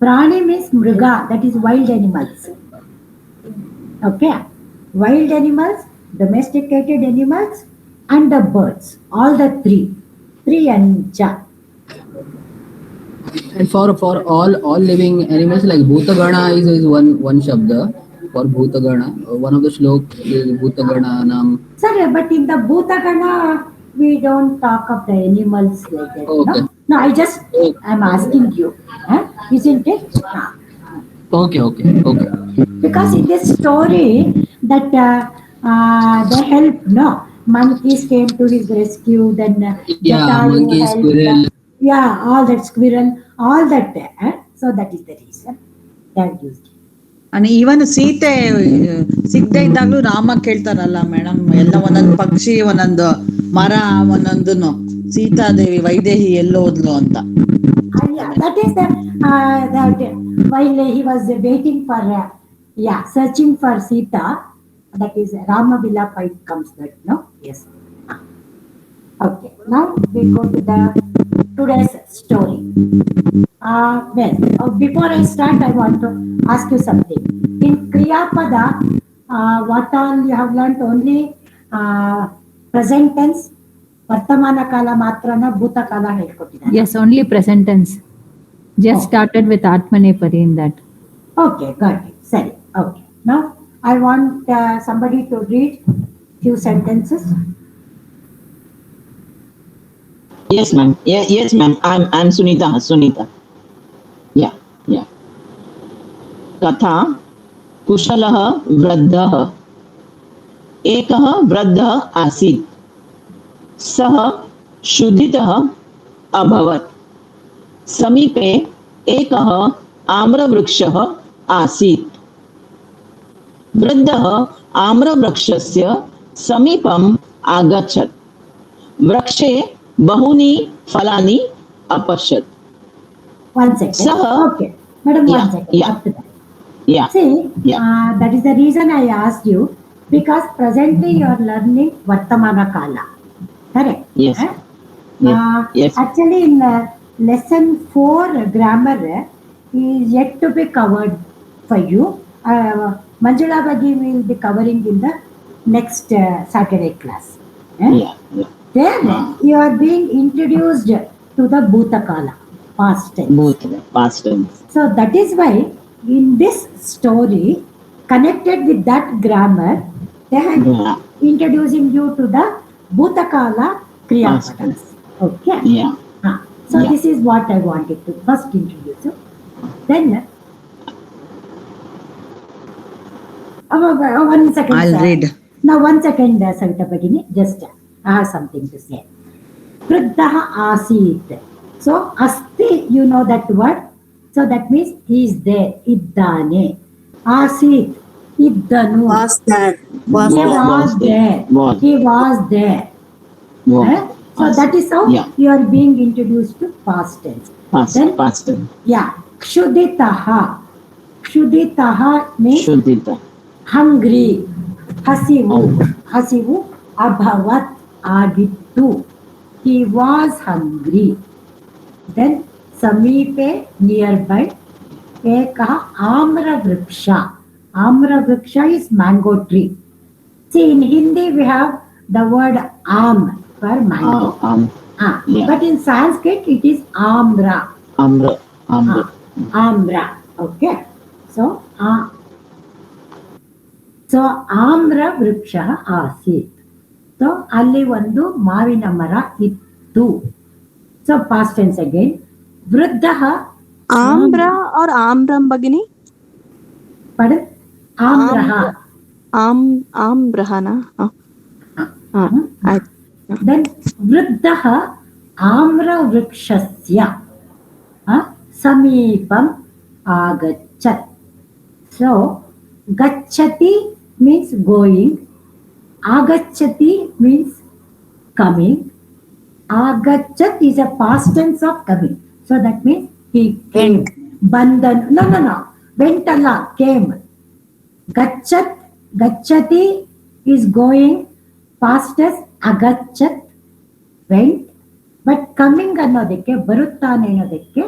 Prani means mruga, that is wild animals. Okay, wild animals, domesticated animals, and the birds. All the three and ja. And for all living animals, like Bhutagana is one shabda for Bhutagana. One of the slok is Bhutagana nam. Sorry, but in the Bhutagana, we don't talk of the animals like that. Okay. No, I'm asking you. Isn't it? Okay. Because in this story that they help, no? Monkeys came to his rescue, then Monkey, helped, squirrel. all that squirrel, all that. So that is the reason they are used. And even Sita ಸಿಗದೆ ಇದ್ದಾಗ್ಲೂ Rama ಕೇಳ್ತಾರಲ್ಲ madam, ಎಲ್ಲ ಒಂದೊಂದು ಪಕ್ಷಿ, ಒಂದೊಂದು ಮರ, ಒಂದೊಂದು ಸೀತಾದೇವಿ ವೈದೇಹಿ ಎಲ್ಲೋದ್ಲು ಅಂತ. That is that while he was waiting for searching for Sita, that is Rama Vilapa, it comes that, no? Yes. Okay, now we go to the today's story. Before I start, I want to ask you something. In Kriya Pada, what all you have learnt? Only present tense, Vartamana Kala Matrana, Bhuta Kala helkottidare. Yes, only present tense. Just started with Atmanepari in that. Okay, got it. Sorry. Okay. Now I want somebody to read few sentences. Yes, ma'am. Yes, ma'am. I'm Sunita. Yeah. कथा कुशलः वृद्धः एकः वृद्धः आसीत् सः क्षुधितः अभवत् समीपे एकः आम्रवृक्षः आसीत् वृद्धः आम्रवृक्षस्य समीपम् आगच्छत् वृक्षे बहूनि फलानि अपश्यत् One second. Okay. Madam, one second. Up to that. See, that is the reason I asked you, because presently you are learning Vartamana Kala. Correct? Yes. Yes. Actually, in lesson 4, grammar is yet to be covered for you. Manjula Bagi will be covering in the next Saturday class. There you are being introduced to the Bhutakala, past tense. So that is why in this story, connected with that grammar, they are introducing you to the Bhutakala Kriyapadas. Okay? So this is what I wanted to first introduce you. Then, one second. I'll read. Now, 1 second, Savita Bhagini, just I have something to say. Vriddaha asit. So, asti, you know that word. So that means he is there. Iddane. Asit. Iddanu. Was there. He was there. So that is how you are being introduced to past tense. Past tense. Kshuditaha. Kshuditaha means hungry. Hasivu. Abhavat. Agittu. He was hungry. Then Samipe, nearby, Ekaha Amra Vriksha. Amra Vriksha is mango tree. See, in Hindi we have the word am for mango. But in Sanskrit it is Amra. Amra. Okay. So Amra Vriksha Asit. So, alli ಒಂದು ಮಾವಿನ ಮರ ಇತ್ತು. So, past tense again. Vriddaha. Ambra or Amram Bhagini? Pardon? Ambraha. Ambrahana. Then Vruddha Amra Vrikshasya Samipam Agachat. So Gachati means going, Agachati means coming, Agachat is a past tense of coming. So that means he came. Bandhan, no. Ventala, came. Gachat, Gachati is going, past tense, Agachat, went. But coming ಅನ್ನೋದಕ್ಕೆ ಬರುತ್ತಾನೆ ಅನ್ನೋದಕ್ಕೆ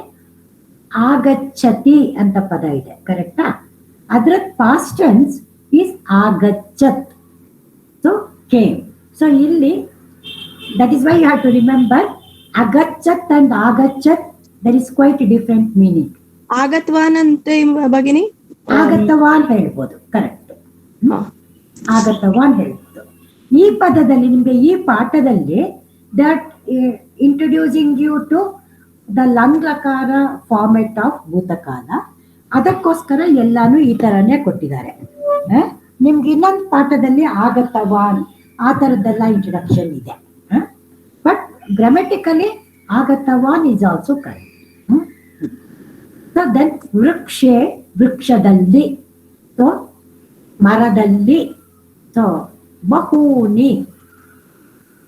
ಆಗಚ್ಚತಿ ಅಂತ ಪದ ಇದೆ, ಕರೆಕ್ಟಾ? ಅದರ past tense is ಆಗಚ್ಚತ್. So came. So ಇಲ್ಲಿ that is why you have to remember ಅಗಚ್ಚತ್ ಅಂಡ್ ಆಗಚ್ಚತ್, that is quite different meaning. ಆಗತ್ವಾನ್ ಅಂತ ಭಗಿನಿ, ಆಗತವಾನ್ ಹೇಳ್ಬೋದು, ಕರೆಕ್ಟ್. ಆಗತವಾನ್ ಹೇಳ್ಬೋದು. ಈ ಪದದಲ್ಲಿ ನಿಮಗೆ ಈ ಪಾಠದಲ್ಲಿ that introducing you to the ಲಂಗ್ಲಕಾರ ಫಾರ್ಮೆಟ್ ಆಫ್ ಭೂತಕಾಲ. ಅದಕ್ಕೋಸ್ಕರ ಎಲ್ಲಾನು ಈ ತರನೇ ಕೊಟ್ಟಿದ್ದಾರೆ. ನಿಮ್ಗೆ ಇನ್ನೊಂದು ಪಾಠದಲ್ಲಿ ಆಗತವಾನ್ ಆ ತರದ್ದೆಲ್ಲ ಇಂಟ್ರೊಡಕ್ಷನ್ ಇದೆ. ಬಟ್ ಗ್ರಾಮೆಟಿಕಲಿ ಆಗತವಾನ್ is also correct. So then ವೃಕ್ಷೆ, ವೃಕ್ಷದಲ್ಲಿ, ಸೊ ಮರದಲ್ಲಿ, ಸೊ ಬಹೂನಿ,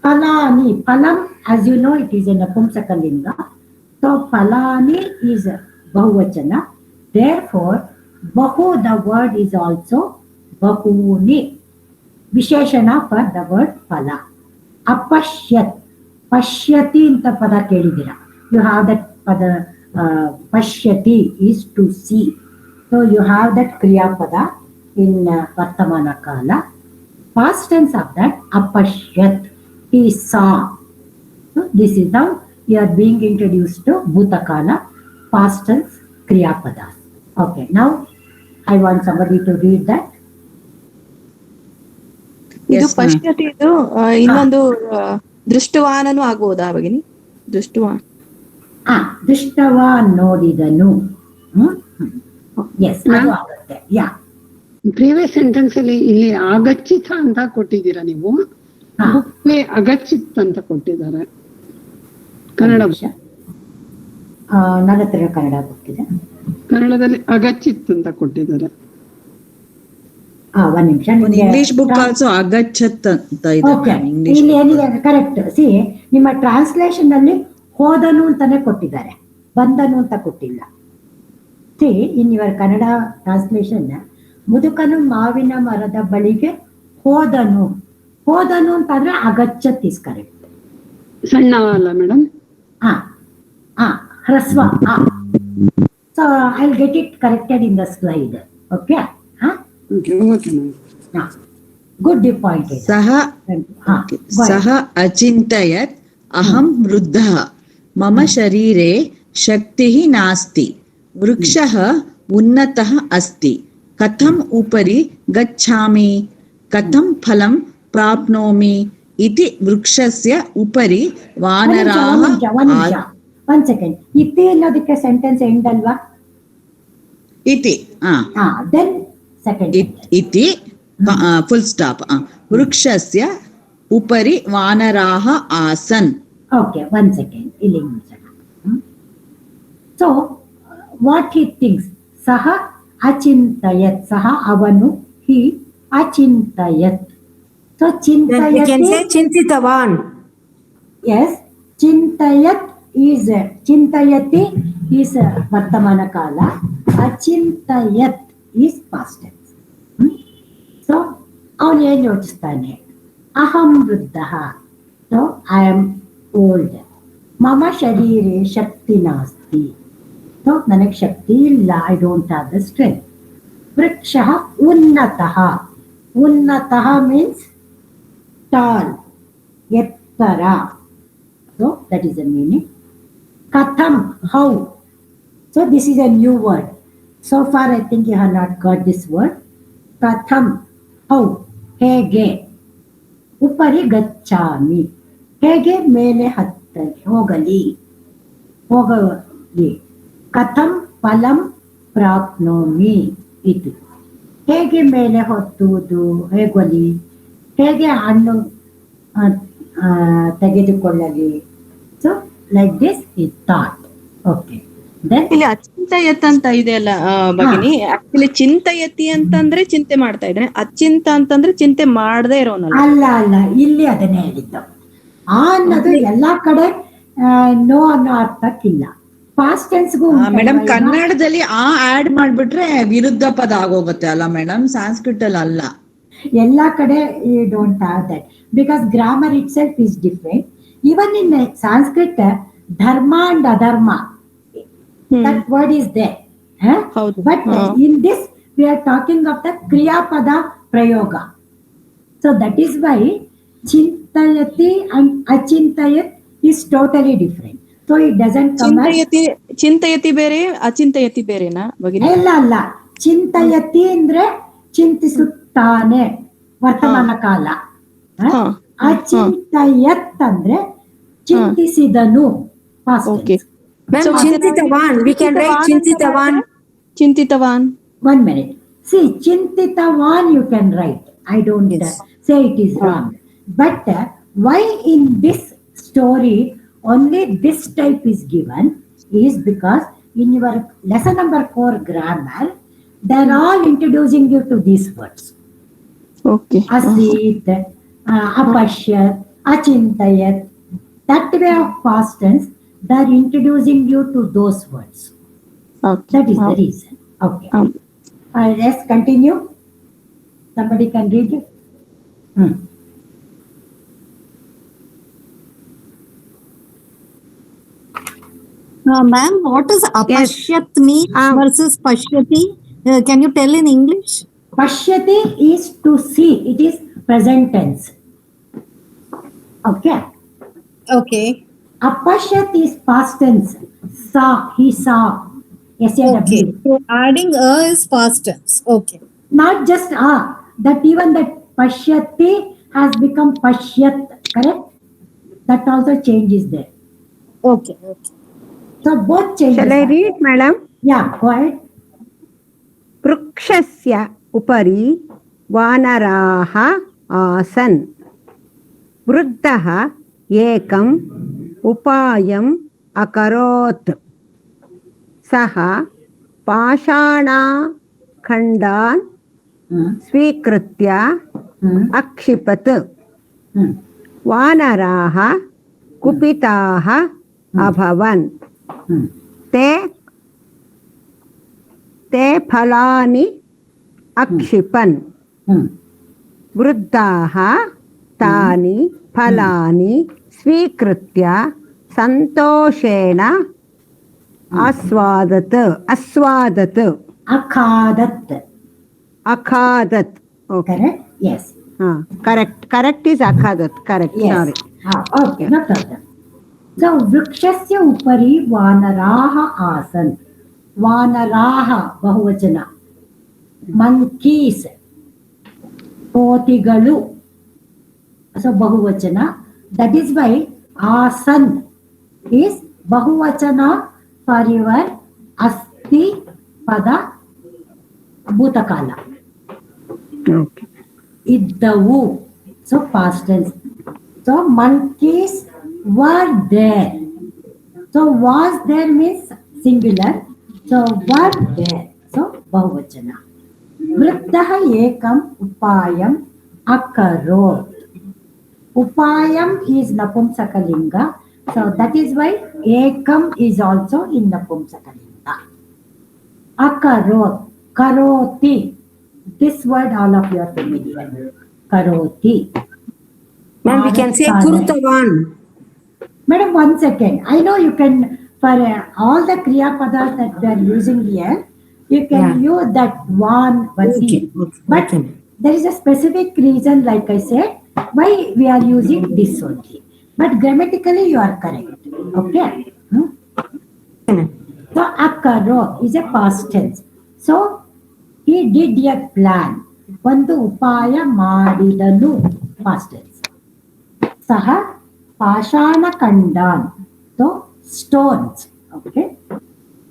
ಫಲಾನಿ, ಫಲಂ as you know it is a napumsakalinga, so falani is bahuvachana, therefore bahu, the word is also bahuni, visheshana for the word phala. Apashyat, pashyati anta pada kelidira, you have that pada, pashyati is to see, so you have that kriya pada in vartamana kala. Past tense of that apashyat, he saw. So this is how you are being introduced to Bhutakala, past tense Kriya Padas. Okay, now I want somebody to read that. ಇದು ಪಶ್ಯತಿ, ಇದು ಇನ್ನೊಂದು ದೃಷ್ಟವಾನನು ಆಗಬಹುದಾ ಭಗಿನಿ? ದೃಷ್ಟವಾನ್, ದೃಷ್ಟವಾನ್ ನೋಡಿದನು. S, ಅದು ಆಗುತ್ತೆ. ಯಾ, previous sentence ಅಲ್ಲಿ ಇಲ್ಲಿ ಆಗಚ್ಚಿತ ಅಂತ ಕೊಟ್ಟಿದ್ದೀರಾ ನೀವು, ಅಗಚ್ಚಿತ್ ಅಂತ ಕೊಟ್ಟಿದ್ದಾರೆ ಕನ್ನಡ. ನನ್ನ ಹತ್ರ ಕನ್ನಡ ಗೊತ್ತಿದೆ, ಕನ್ನಡದಲ್ಲಿ ಅಗಚ್ಚಿತ್ ಅಂತ ಕೊಟ್ಟಿದ್ದಾರೆ. ಒಂದ್ ನಿಮಿಷ, ಇಂಗ್ಲಿಷ್ ಬುಕ್ ಆಲ್ಸೋ ಅಗಚ್ಚತ್ ಅಂತ ಇದೆ. ಇಲ್ಲಿ ಏನಿದೆ ಕರೆಕ್ಟ್. ಸಿ, ನಿಮ್ಮ ಟ್ರಾನ್ಸ್ಲೇಷನ್ ಅಲ್ಲಿ ಹೋದನು ಅಂತಾನೆ ಕೊಟ್ಟಿದ್ದಾರೆ, ಬಂದನು ಅಂತ ಕೊಟ್ಟಿಲ್ಲ. See, in your Kannada translation, ಮುದುಕನು ಮಾವಿನ ಮರದ ಬಳಿಗೆ ಹೋದನು, ಹೋದನು ಅಂತಂದ್ರೆ ಅಗಚ್ಚತ್ ಇಸ್ ಕರೆಕ್ಟ್. ಸಣ್ಣ ಅಲ್ಲ ಮೇಡಮ್? ಹ್ರಸ್ವ. So I get it corrected in the slide. Okay, good point. ಸಹ ಅಚಿಂತಯತ್ ಅಹಂ ವೃದ್ಧಃ ಮಮ ಶರೀರೆ ಶಕ್ತಿಃ ನಾಸ್ತಿ, ವೃಕ್ಷಃ ಉನ್ನತಃ ಅಸ್ತಿ, ಕಥಂ ಉಪರಿ ಗಚ್ಛಾಮಿ, ಕಥಂ ಫಲಂ ಪ್ರಾಪ್ನೋಮಿ ಇತಿ ವೃಕ್ಷಸ್ಯ ಉಪರಿ ವಾನರಾಃ. ಒಂದ್ ಸೆಕೆಂಡ್, ಇತಿ ಅನ್ನೋದಕ್ಕೆ ಸೆಂಟೆನ್ಸ್ ಎಂಡ್ ಅಲ್ವಾ? ಇತಿ, ದೆನ್ ಸೆಕೆಂಡ್ ಇತಿ ಫುಲ್ ಸ್ಟಾಪ್. ವೃಕ್ಷಸ್ಯ ಉಪರಿ ವಾನರಾಃ ಆಸನ್. ಓಕೆ, ಒನ್ ಸೆಕೆಂಡ್, ಇಲ್ಲಿ ಸೊ ವಾಟ್ ಹಿ ಥಿಂಕ್ಸ್, ಸಹ ಅಚಿಂತಯತ್, ಸಹ ಅವನು, ಹಿ ಅಚಿಂತಯತ್. ಸೊ ಚಿಂತಿತವಾನ್. ಎಸ್, ಚಿಂತಯತ್ ಈಸ್, ಚಿಂತಯತಿ ಈಸ್ ವರ್ತಮಾನ ಕಾಲ, ಅಚಿಂತಯತ್ ಈಸ್ ಪಾಸ್ಟ್ ಟೆನ್ಸ್. ಸೊ ಅವನು ಏನ್ ಯೋಚಿಸ್ತಾನೆ? ಅಹಂ ವೃದ್ಧ, ಸೊ ಐ ಆಮ್ ಓಲ್ಡ್, ಮಮ ಶರೀರೆ ಶಕ್ತಿ ನಾಸ್ತಿ, ಸೊ ನನಗೆ ಶಕ್ತಿ ಇಲ್ಲ, I don't have the strength. ವೃಕ್ಷ ಉನ್ನತಃ, ಉನ್ನತಃ ಮೀನ್ಸ್ tall, ಎತ್ತರ. So that is the meaning. Katham, how. So this is a new word. So far I think you have not got this word. Katham, how, ಹೇಗೆ. ಉಪರಿ ಗಚ್ಚಾಮಿ, ಹೇಗೆ ಮೇಲೆ ಹೋಗಲಿ, ಹೋಗಲಿ. ಕಥಂ ಫಲಂ ಪ್ರಾಪ್ನೋಮಿ ಇದು, ಹೇಗೆ ಮೇಲೆ ಹೊತ್ತುವುದು, ಹೇಗಲಿ, ಹೇಗೆ ಹಣ್ಣು ತೆಗೆದುಕೊಳ್ಳಲಿ. So like this is thought. Okay. ಇಲ್ಲಿ ಅಚಿಂತಯತ್ ಅಂತ ಇದೆಯಲ್ಲ ಭಗಿನಿ, ಆಕ್ಚುಲಿ ಚಿಂತಯತಿ ಅಂತಂದ್ರೆ ಚಿಂತೆ ಮಾಡ್ತಾ ಇದ್ರೆ, ಅಚಿಂತ ಅಂತಂದ್ರೆ ಚಿಂತೆ ಮಾಡದೇ ಇರೋನಲ್ಲ. ಅಲ್ಲ, ಇಲ್ಲಿ ಅದನ್ನೇ ಹೇಳಿದ್ದು. ಆ ಅನ್ನೋದು ಎಲ್ಲಾ ಕಡೆ ನೋ ಅನ್ನೋ ಅರ್ಥಕ್ಕಿಲ್ಲ. ಪಾಸ್ಟ್ ಟೆನ್ಸ್ಗೂ ಮೇಡಮ್ ಕನ್ನಡದಲ್ಲಿ ಆಡ್ ಮಾಡ್ಬಿಟ್ರೆ ವಿರುದ್ಧ ಪದ ಆಗೋಗುತ್ತೆ ಅಲ್ಲ ಮೇಡಮ್, ಸಾಂಸ್ಕ್ರಿಟ್ ಅಲ್ಲಿ ಅಲ್ಲ. ಎಲ್ಲಾ ಕಡೆ you don't have that because grammar itself is different. Even in Sanskrit dharma and adharma that word is there, but in this we are talking of the kriya pada prayoga. So that is why chintayati and achintayat is totally different. So it doesn't come ಚಿಂತಯತಿ ಬೇರೆ ಅಚಿಂತಯತಿ ಬೇರೆನಾ ಭಗಿನಿ? ಅಲ್ಲ, ಚಿಂತಯತಿ ಅಂದ್ರೆ ಚಿಂತಿಸುತ್ತಾನೆ ವರ್ತಮಾನ ಕಾಲ. ಅಚಿಂತಯತ್ ಅಂದ್ರೆ ಚಿಂತಿಸಿದನು past tense. Ma'am, Chintitavan. We can write Chintitavan. Chintitavan. 1 minute. See, Chintitavan you can write. I don't say it is wrong. But why in this story only this type is given is because in your lesson number 4 grammar, they are all introducing you to these words. Okay. Asit, apashyat, achintayat. That way of past tense, they are introducing you to those words. Okay. That is the reason. Okay. Let's continue. Somebody can read it. Ma'am, what does apashyat mean versus pashyati? Can you tell in English? Pashyati is to see. It is present tense. Okay. Okay. Apashyat is past tense. Saw, he saw. Okay. So adding is past tense. Okay. Not just that even that pashyati has become pashyat, correct? That also change is there. Okay. So both changes. Shall I read, madam? Yeah, go ahead. Vrukshasya upari vanaraha asan. Vruddhaha ekam upayam akarot. Saha pashana khandan svikritya akshipat. Vanaraha kupitaha abhavan. te phalani akshipan. Vruddhaha tani phalani svikritya santoshena aswadat. Akhadat. Okay. Correct? Yes. Correct is akhadat. Correct. Yes. Sorry. Okay, no problem. So vrukshasya upari vanaraha asan. Vanaraha bahuvachana. Monkeys. Kotigalu. So bahuvachana. That is why asan is bahuvachana for your asti pada bhutakala. Okay. Iddavu. So past tense. So monkeys were there. So was there means singular. So were there. So bahuvachana. Vruddhaha ekam upayam akarot. Upayam is napumsakalinga. So that is why ekam is also in napumsakalinga. Akarot. Karoti. This word all of you are familiar. Karoti. Ma'am, we can say Kurtavan. Madam, 1 second. I know you can, for all the Kriya Padas that we are using here, you can use that one. But there is a specific reason, like I said, why we are using this only. But grammatically, you are correct. Okay? So, Akaro is a past tense. So, he did a plan. ಒಂದು ಉಪಾಯ ಮಾಡಿದನು past tense. ಸಹ ಪಾಷಾಣ ಕಂಡಾನ್. So stones, okay,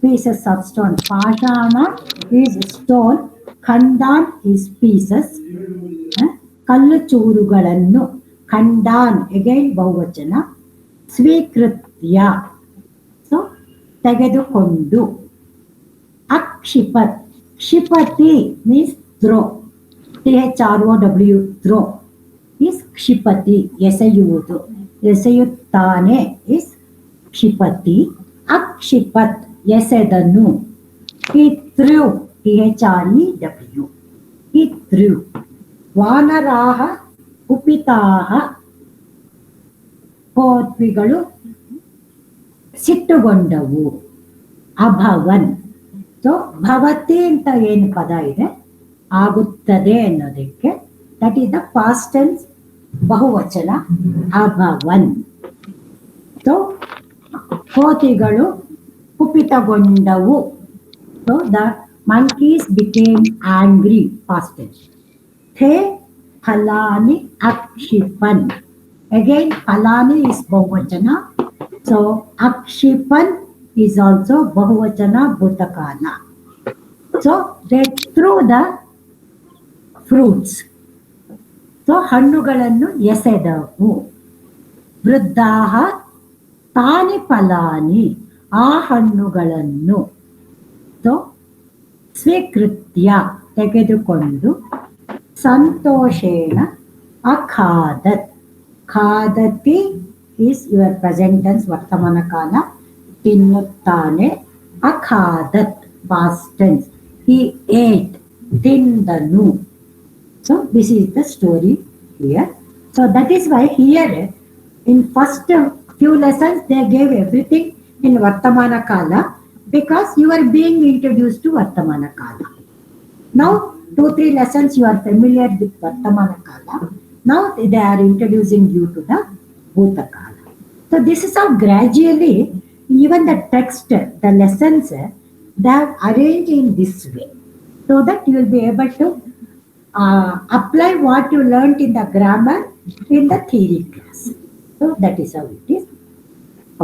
pieces of stone. Pashana is stone, khandan is pieces. ಕಲ್ಲು ಚೂರುಗಳನ್ನು ಖಂಡಾನ್ again ಬಹುವಚನ, ಸ್ವೀಕೃತ್ಯ so ತೆಗೆದುಕೊಂಡು, ಅಕ್ಷಿಪತ್ ಕ್ಷಿಪತಿ means throw, THROW throw is ಕ್ಷಿಪತಿ ಎಸೆಯುವುದು, ಎಸೆಯುತ್ತಾನೆ ಇಸ್ ಕ್ಷಿಪತಿ, ಅಕ್ಷಿಪತ್ ಎಸೆದನು, he threw THREW he threw, ವಾನರಾಹ ಕುಪಿತಾಹ ಕೋತ್ವಿಗಳು ಸಿಟ್ಟುಗೊಂಡವು, ಅಭವನ್ ಸೊ ಭವತಿ ಅಂತ ಏನು ಪದ ಇದೆ ಆಗುತ್ತದೆ ಅನ್ನೋದಕ್ಕೆ that is the past tense ಬಹುವಚನ ಅಭವನ್. ಸೊ ಕೋತಿಗಳು ಕುಪಿತಗೊಂಡವು, so the monkeys became angry past tense. They ಫಲಾನಿ ಅಕ್ಷಿಪನ್ again ಫಲಾನಿ is ಬಹುವಚನ, so ಅಕ್ಷಿಪನ್ is also ಬಹುವಚನ ಭೂತಕಾಲ. So they threw the fruits, so ಹಣ್ಣುಗಳನ್ನು ಎಸೆದವು. ವೃದ್ಧಾಹ ತಾನಿ ಫಲಾನಿ ಆ ಹಣ್ಣುಗಳನ್ನು, ಸೊ ಸ್ವೀಕೃತ್ಯ ತೆಗೆದುಕೊಂಡು, ಸಂತೋಷೇಣ ಅಖಾದತ್ ಖಾದತಿ is your present tense ವರ್ತಮಾನ ಕಾಲ, ತಿನ್ನುತ್ತಾನೆ, ಅಖಾದತ್ past tense he ate ತಿಂದನು. So this is the story here. So that is why here in first few lessons they gave everything in vartamana kala because you are being introduced to vartamana kala. Now 2-3 lessons you are familiar with vartamana kala. Now they are introducing you to the bhuta kala. So this is how gradually even the text, the lessons, they have arranged in this way so that you will be able to apply what you learnt in the grammar in the theory class. So that is how it is.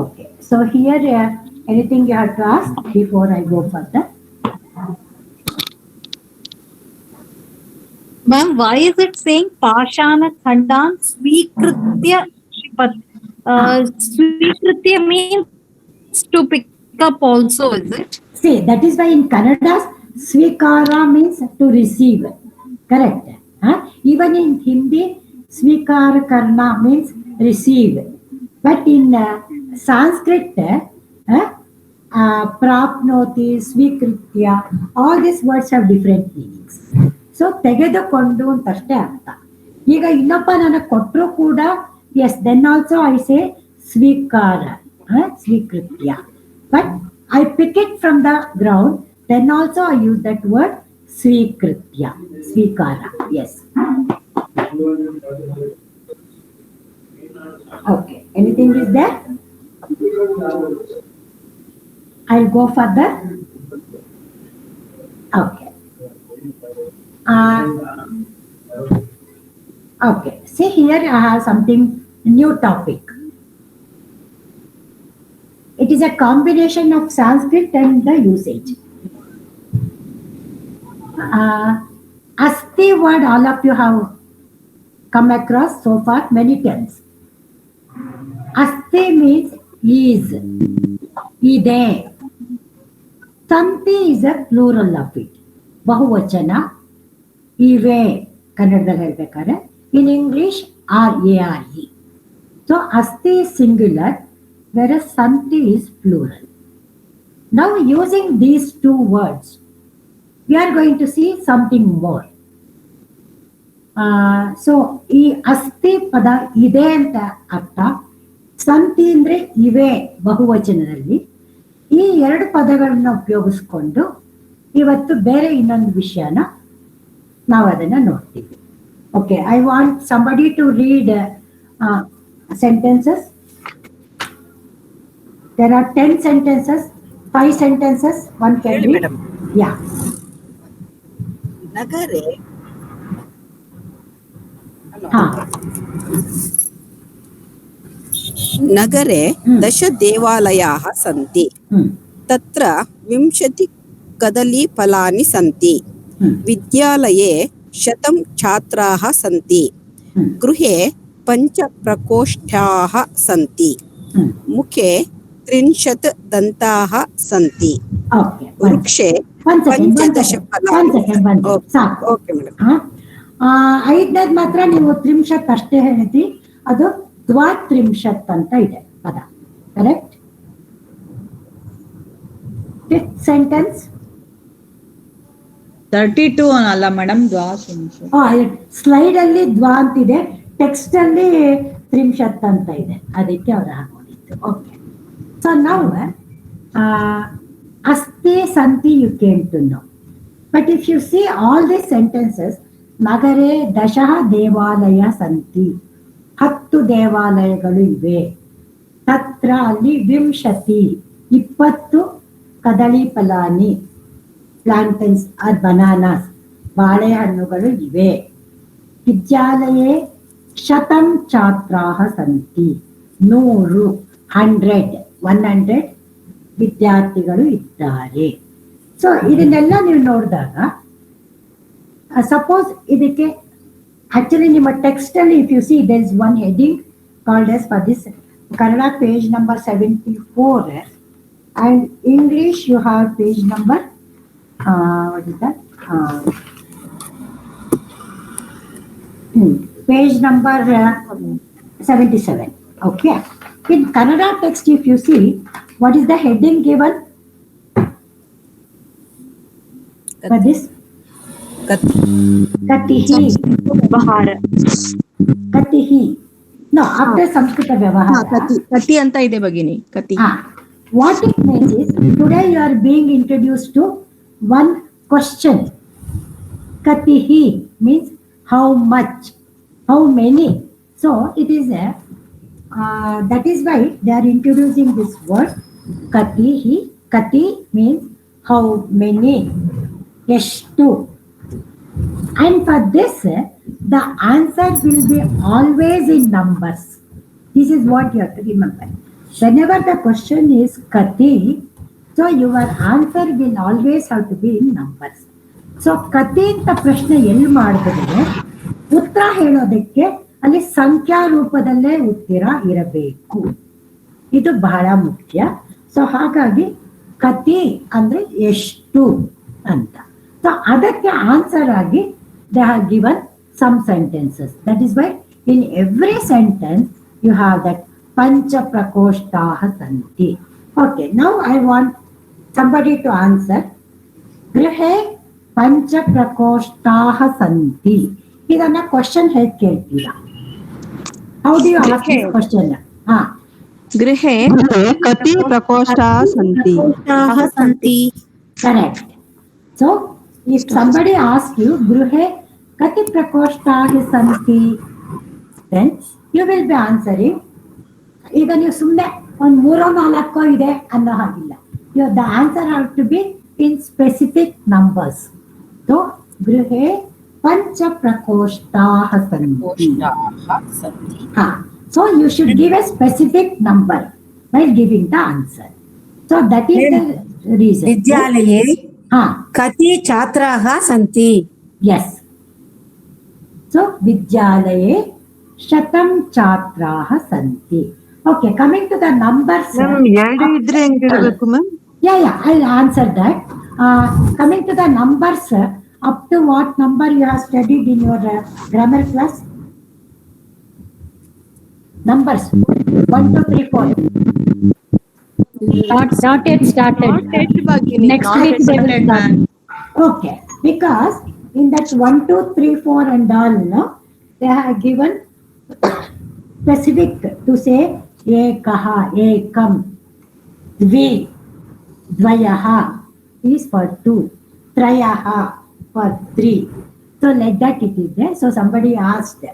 Okay. So here anything you have to ask before I go further? Ma'am, why is it saying Pashana Khandan Svikritya Shipat? Svikritya means to pick up also, is it? See, that is why in Kannada, Svikara means to receive. Correct. Even in Hindi, Svikara Karna means receive. But in Sanskrit, Prapnoti, Svikritya, all these words have different meanings. So, ತೆಗೆದುಕೊಂಡು ಅಂತ ಅಷ್ಟೇ ಅರ್ಥ. ಈಗ ಇನ್ನೊಬ್ಬ ನನಗೆ ಕೊಟ್ಟರು ಕೂಡ, yes, then also I say ಸ್ವೀಕಾರ, ಸ್ವೀಕೃತ್ಯ. But I pick it from the ground, then also I use that word ಸ್ವೀಕೃತ್ಯ, ಸ್ವೀಕಾರ. Yes. Okay. Anything is there? I'll go further. Okay. Okay. See here I have something new topic. It is a combination of Sanskrit and the usage. Asti word all of you have come across so far many times. Asti means is, ide. Santi is a plural of it. ಬಹುವಚನ ಇವೆ ಕನ್ನಡದಲ್ಲಿ ಹೇಳ್ಬೇಕಾದ್ರೆ, in English RARE. So ಅಸ್ತಿ is singular whereas santi is plural. Now using these two words we are going to see something more. So ಈ ಅಸ್ತಿ ಪದ ಇದೆ ಅಂತ ಅರ್ಥ, ಸಂತಿ ಅಂದ್ರೆ ಇವೆ ಬಹುವಚನದಲ್ಲಿ. ಈ ಎರಡು ಪದಗಳನ್ನ ಉಪಯೋಗಿಸ್ಕೊಂಡು ಇವತ್ತು ಬೇರೆ ಇನ್ನೊಂದು ವಿಷಯನ ನಾವು ಅದನ್ನ ನೋಡ್ತೀವಿ. Okay, I want somebody to read sentences. There are 10 sentences, 5 sentences one can read. Yeah. ನಗರೆ ನಗರೆ ದಶ ದೇವಾಲಯಾः सन्ति. तत्र 20 कदलीफलानि सन्ति. विद्यालये 100 छात्राः सन्ति. गृहे पञ्चप्रकोष्ठाः सन्ति मुखे 30 दन्ताः सन्ति वृक्षे 15 फलानि ಓಕೆ ಮೇಡಮ್ ಐದನೇದು ಮಾತ್ರ ನೀವು 30 ಅಷ್ಟೇ ಹೇಳಿದ್ರಿ ಅದು 30 ಅಂತ ಇದೆ ಪದ ಕರೆಕ್ಟ್ ಫಿಫ್ತ್ ಸೆಂಟೆನ್ಸ್ 32 ಅಲ್ಲ ಮೇಡಮ್ ಸ್ಲೈಡ್ ಅಲ್ಲಿ ದ್ವಾ ಅಂತಿದೆ ಟೆಕ್ಸ್ಟ್ ಅಲ್ಲಿ 30 ಅಂತ ಇದೆ ಅದಕ್ಕೆ ಅವ್ರು ಹಾಕೊಂಡಿತ್ತು ಓಕೆ ಸೊ ನಾವು ಅಸ್ತಿ ಸಂತಿ you came to know but if you see all the sentences ನಗರೆ ದಶಃ ದೇವಾಲಯ ಸಂತಿ 10 ದೇವಾಲಯಗಳು ಇವೆ ತತ್ರ ಅಲ್ಲಿ 20 20 ಕದಳಿ ಫಲಾನಿ ಪ್ಲಾಂಟನ್ಸ್ ಆರ್ ಬನಾನಾಸ್ ಬಾಳೆಹಣ್ಣುಗಳು ಇವೆ ವಿದ್ಯಾಲಯೇ 100 ಛಾತ್ರಾಃ ಸಂತಿ 100 ವಿದ್ಯಾರ್ಥಿಗಳು ಇದ್ದಾರೆ ಸೊ ಇದನ್ನೆಲ್ಲ ನೀವು ನೋಡಿದಾಗ ಸಪೋಸ್ ಇದಕ್ಕೆ ಆಕ್ಚುಲಿ ನಿಮ್ಮ ಟೆಕ್ಸ್ಟ್ ಅಲ್ಲಿ if you see there is one heading called as for this Kannada page number 74 and English you have page number what is that page number 77 okay in Kannada text if you see what is the heading given for this katihi katihi no after Samskrita vyavahara ಕತಿ ಅಂತ ಇದೆ ಭಗಿನಿ ಕತಿ what it means is today you are being introduced to one question katihi means how much how many so it is a that is why they are introducing this word katihi kati means how many eshtu and for this the answer will be always in numbers this is what you have to remember whenever the question is kati so your answer will always have to be in numbers so kati ಅಂತ ಪ್ರಶ್ನೆ ಎಲ್ಲಿ ಮಾಡಿದ್ರೆ ಉತ್ತರ ಹೇಳೋದಕ್ಕೆ ಅಲ್ಲಿ ಸಂಖ್ಯಾ ರೂಪದಲ್ಲೇ ಉತ್ತರ ಇರಬೇಕು ಇದು ಬಹಳ ಮುಖ್ಯ ಸೊ ಹಾಗಾಗಿ ಕತಿ ಅಂದ್ರೆ ಎಷ್ಟು ಅಂತ ಸೊ ಅದಕ್ಕೆ ಆನ್ಸರ್ ಆಗಿ they have given some sentences that is why in every sentence you have that ಪಂಚ ಪ್ರಕೋಷ್ಠಾಃ ಸಂತಿ okay now I want somebody to answer ಗೃಹೆ ಪಂಚ ಪ್ರಕೋಷ್ಠಾಃ ಸಂತಿ ಇದನ್ನ ಕ್ವಶನ್ ಹೇಗೆ ಕೇಳ್ತೀರಾ how do you ask this question ಗೃಹೆ ಕತಿ ಪ್ರಕೋಷ್ಠಾಃ ಸಂತಿ correct so if somebody asks you ಗೃಹೆ ಕತಿ ಪ್ರಕೋಷ್ಠಾಃ ಸಂತಿ then you will be answering ಈಗ ನೀವು ಸುಮ್ಮನೆ ಒಂದು 3-4 ಇದೆ ಅನ್ನೋ ಹಾಗಿಲ್ಲ the answer have to be in specific numbers so ಗೃಹೆ ಪಂಚ ಪ್ರಕೋಷ್ಠಾಃ ಸಂತಿ so you should give a specific number while giving the answer so that is the reason ವಿದ್ಯಾಲಯೇ ಕತಿ ಛಾತ್ರಾಃ ಸಂತಿ yes so ವಿದ್ಯಾಲಯೇ 100 ಛಾತ್ರಾಃ ಸಂತಿ okay coming to the numbers ಎರಡು ಇದ್ರೆ ಹೆಂಗೆ ಇರಬೇಕು ma'am yeah I'll answer that coming to the numbers up to what number you have studied in your grammar class numbers 1 2 3 4 not yet started next week they will start okay because in that 1 2 3 4 and all no they have given specific to say ekah ekam dvi dvayah is for 2 trayah for 3 so like that it is there so somebody asked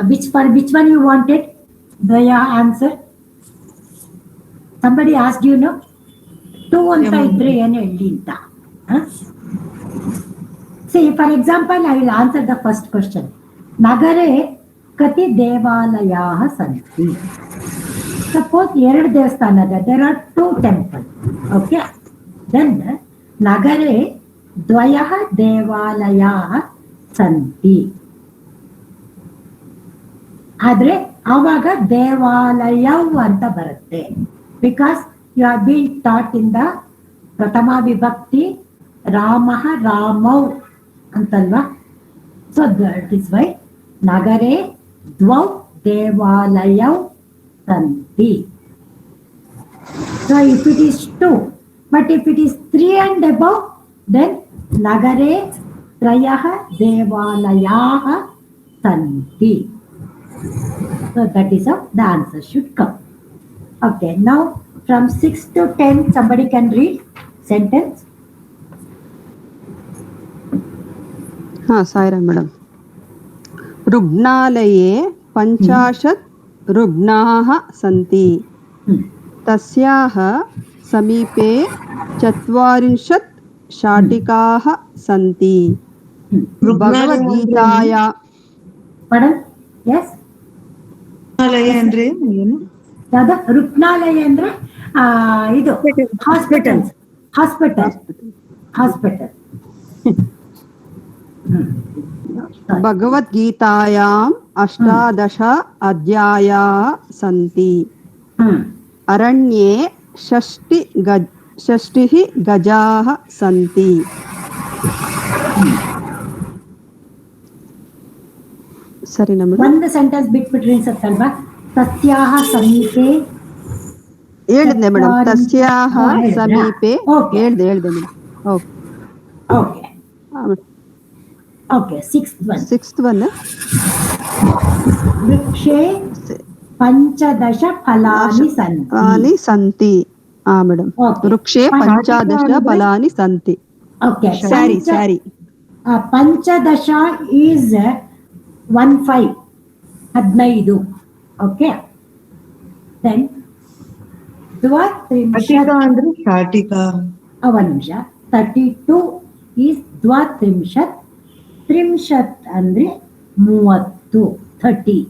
which one you wanted dvayah answer somebody asked you no 2 anta idre ಏನು ಹೇಳಿ ಅಂತ see for example I will answer the first question nagare kati devalayah santi suppose 2 ದೇವಸ್ಥಾನದ there are 2 temples okay then nagare dvayah devalayah santi ಆದ್ರೆ ಆವಾಗ ದೇವಾಲಯವ್ ಅಂತ ಬರುತ್ತೆ. Because you are been taught in the prathama vibhakti ರಾಮಃ ರಾಮೌ ಅಂತಲ್ವಾ. ಸೊ ದಟ್ ಇಸ್ ವೈ ನಗರೇ ದ್ವೌ ದೇವಾಲಯೌ ಸಂತಿ. So if it is 2, but if it is 3 and above, then nagare trayah devalayah santi. So that is how the answer should come. Okay, now from 6 to 10, somebody can read sentence. Saira madam. रुग्णालये 50 रुग्णाः सन्ति. तस्याः समीपे 40 शाटिकाः सन्ति. भगवद्गीताया Pardon? Yes? रुग्णालय ಅಂದ್ರೆ ಏನು? ಯಾವ್ದು ರುಗ್ನಾಲಯ ಅಂದ್ರೆ ಇದು ಹಾಸ್ಪಿಟಲ್. भगवद्गीतायाम् 18 अध्यायाः सन्ति. अरण्ये 60 गजाः सन्ति. ಸರಿನಾ ಮೇಡಮ್? ಒಂದು ಸೆಂಟೆನ್ಸ್ ಬಿಟ್ಬಿಟ್ರಿ ಅನ್ಸತ್ತಲ್ವಾ? ತಸ್ಯಾಹ ಸಮೀಪೆ ಹೇಳಿದ್ನೆ ಮೇಡಮ್. ತಸ್ಯಾಹ ಸಮೀಪೆ ಹೇಳ್ದೆ madam. Okay okay. Sixth one ವೃಕ್ಷೇ 15 ಫಲಾನಿ ಸಂತಿ. ಮೇಡಮ್ ವೃಕ್ಷೇ 15 ಫಲಾನಿ ಸಂತಿ. Okay. Sorry 15 is 15. Okay. Then ದ್ವಾತ್ರಿಂಶತ್ ಅಂದ್ರೆ ಶಾಟಿಕಾ. ಒಂದು ನಿಮಿಷ. 32 ಈಸ್ ದ್ವಾತ್ರಿಂಶತ್. ತ್ರಿಂಶತ್ ಅಂದ್ರೆ 30, 30.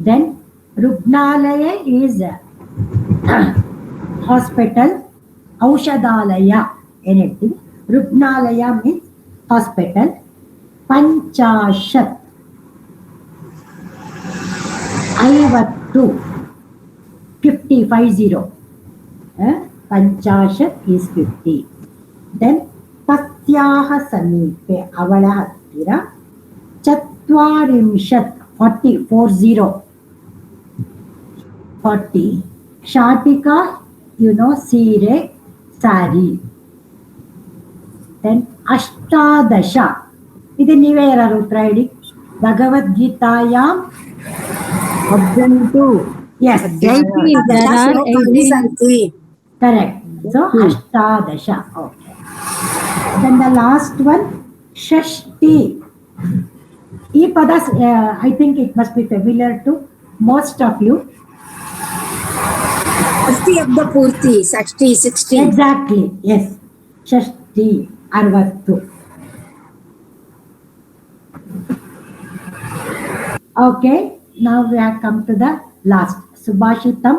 Then Rugnalaya is hospital. Aushadalaya anything. Rugnalaya means hospital. Panchashat 50, 50. Panchashat is 50. Then Tasyaha Samipe avala hattira 40. Shatika, you know, sire, sari. Then Ashtadasha. Idu neeve yararu try ಮಾಡಿ. Bhagavad-gītāyam 18. Yes. 18. Correct. So Ashtadasha. Okay. Then the last one, Shashti. ಈ ಪದ I think it must be familiar to most of you. Shashti abda purti, 60. Exactly, yes. Shashti, 60. Okay, now we have come to the last. Subhashitam.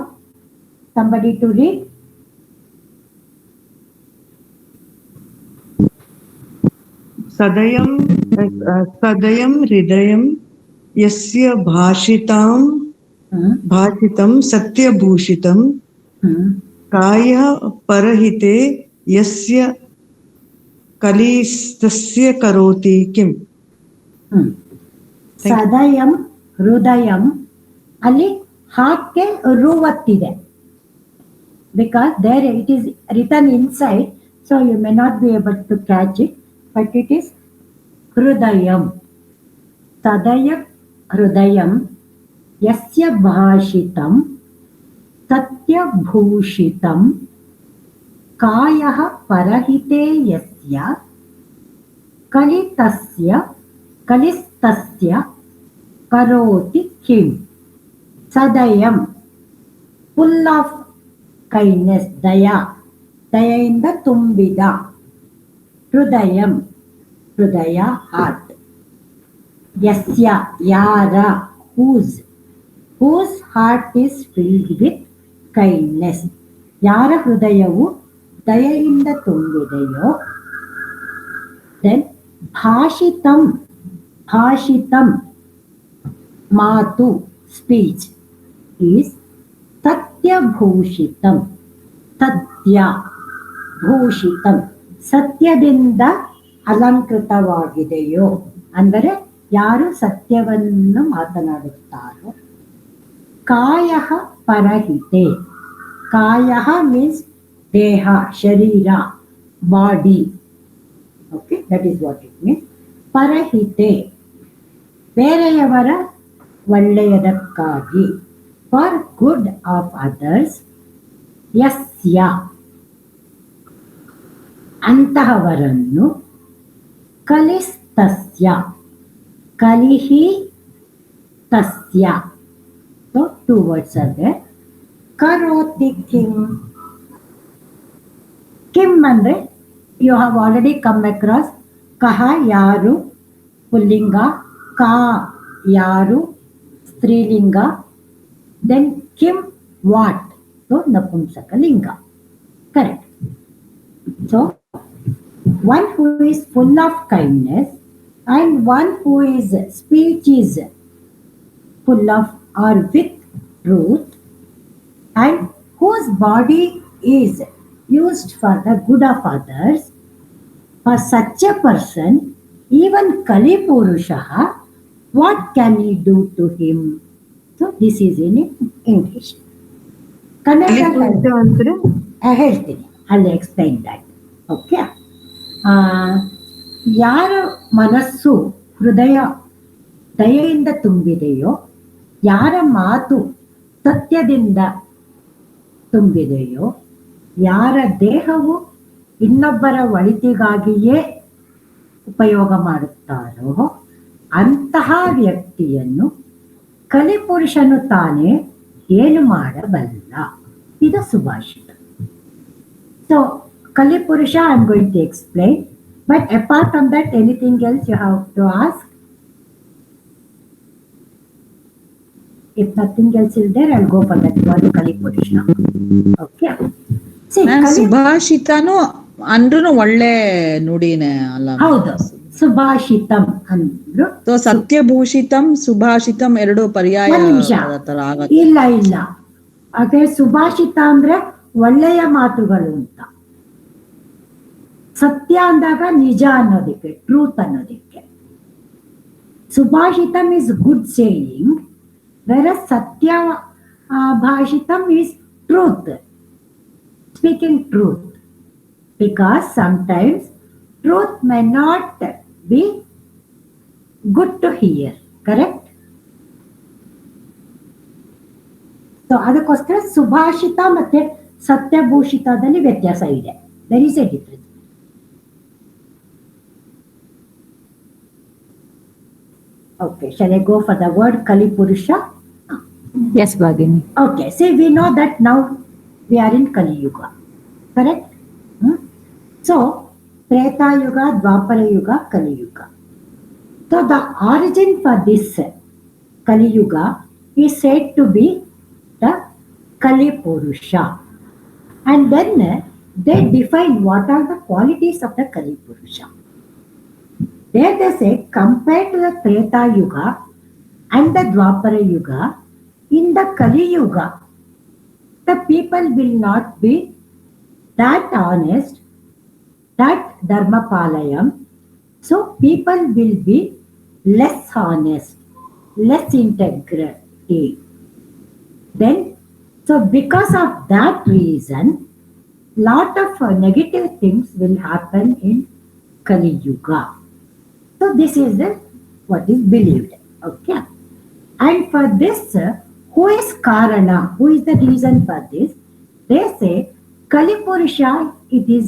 Somebody to read. सदयं हृदयं यस्य भाषितं सत्यभूषितं कायः परहिते यस्य कलिस्तस्य करोति किम्. ಸದಯಂ ಹೃದಯಂ ಅಲ್ಲಿ ಹಾಕೆ ರುವತ್ತಿದೆ. Because there it is written inside, so you may not be able to catch it, but it is Hrudayam. Sadaya Hrudayam Yasya Bhashitam Satya Bhushitam Kayaha Parahite Yasya Kalistasya Karoti Kim. Sadayam, full of kindness, daya. Dayayinda tumbida. Hrudayam, Hrudaya, heart. Yasya, yara, whose heart is filled with kindness. Yara Hrudayavu dayayinda tumbideyo. Then Bhashitam Matu, speech, is Tatya Bhushitam. Tatya Bhushitam. ಸತ್ಯದಿಂದ ಅಲಂಕೃತವಾಗಿದೆಯೋ ಅಂದರೆ ಯಾರು ಸತ್ಯವನ್ನು ಮಾತನಾಡುತ್ತಾರೋ. ಕಾಯಃ ಪರಹಿತೆ. ಕಾಯಃ means ದೇಹ, ಶರೀರ, body. Okay, that is what it means. ಪರಹಿತೆ ಬೇರೆಯವರ ಒಳ್ಳೆಯದಕ್ಕಾಗಿ, for good of others. ಯಸ್ಯ ಅಂತಹವರನ್ನು, ಕಲಿಸ್ತಸ್ಯ ಕಲಿಹಿ ತಸ್ಯ. So 2 words are there. Karoti kim. Kim andre you have already come across. Kaha yaru pullinga, ka yaru strilinga, then kim what, so napumsakalinga. Correct. So one who is full of kindness and one who is speech is full of or with truth, and whose body is used for the good of others, for such a person, even Kali Purushaha, what can he do to him? So this is in English. ಹೇಳ್ತೀನಿ, I'll explain that. Okay. ಯಾರ ಮನಸ್ಸು ಹೃದಯ ದಯೆಯಿಂದ ತುಂಬಿದೆಯೋ, ಯಾರ ಮಾತು ಸತ್ಯದಿಂದ ತುಂಬಿದೆಯೋ, ಯಾರ ದೇಹವು ಇನ್ನೊಬ್ಬರ ಒಳಿತಿಗಾಗಿಯೇ ಉಪಯೋಗ ಮಾಡುತ್ತಾರೋ ಅಂತಹ ವ್ಯಕ್ತಿಯನ್ನು ಕಲಿಪುರುಷನು ತಾನೇ ಏನು ಮಾಡಬಲ್ಲ. ಇದು ಸುಭಾಷಿತ. ಸೊ ಕಲಿಪುರುಷ I am going to explain, but apart from that anything else you have to ask. If nothing else is there, I'll go for that one Kalipurusha. Okay. See, ಸುಭಾಷಿತನು ಅಂದ್ರೂ ಒಳ್ಳೆ ನುಡಿನೇ ಅಲ್ಲ? ಹೌದು, ಸುಭಾಷಿತಂ ಅಂದ್ರು. ಸತ್ಯಭೂಷಿತಂ ಸುಭಾಷಿತಂ ಎರಡು ಪರ್ಯಾಯ ತರ ಆಗತ್ತೆ. ಇಲ್ಲ ಇಲ್ಲ, ಅದೇ ಸುಭಾಷಿತ ಅಂದ್ರೆ ಒಳ್ಳೆಯ ಮಾತುಗಳು ಅಂತ. ಸತ್ಯ ಅಂದಾಗ ನಿಜ ಅನ್ನೋದಕ್ಕೆ, ಟ್ರೂತ್ ಅನ್ನೋದಕ್ಕೆ. ಸುಭಾಷಿತಂ is good saying, whereas Satya Bhashitam is truth, speaking truth, because sometimes truth may not be good to hear, correct? So ಅದಕ್ಕೋಸ್ಕರ ಸುಭಾಷಿತ ಮತ್ತೆ ಸತ್ಯಭೂಷಿತದಲ್ಲಿ ವ್ಯತ್ಯಾಸ ಇದೆ. There is a difference. Okay, shall I go for the word Kalipurusha? Yes, Bhagini. Okay, see, we know that now we are in Kali Yuga, correct? So, Treta Yuga, Dwapara Yuga, Kali Yuga. So, the origin for this Kali Yuga is said to be the Kali Purusha. And then they define what are the qualities of the Kali Purusha. There they say, compared to the Treta Yuga and the Dwapara Yuga, in the Kali Yuga, the people will not be that honest, that Dharmapalayam. So people will be less honest, less integrity. Then, so because of that reason, lot of negative things will happen in Kali Yuga. So this is what is believed. Okay. And for this, who is Karana? Who is the reason for this? They say Kalipurusha, it is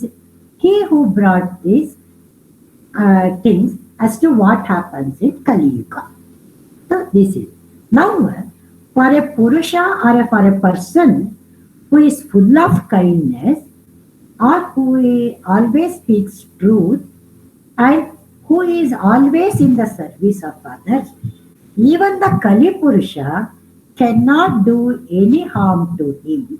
he who brought these things as to what happens in Kali Yuga. So this is. Now, for a Purusha or for a person who is full of kindness or who always speaks truth and who is always in the service of others, even the Kali Purusha cannot do any harm to him.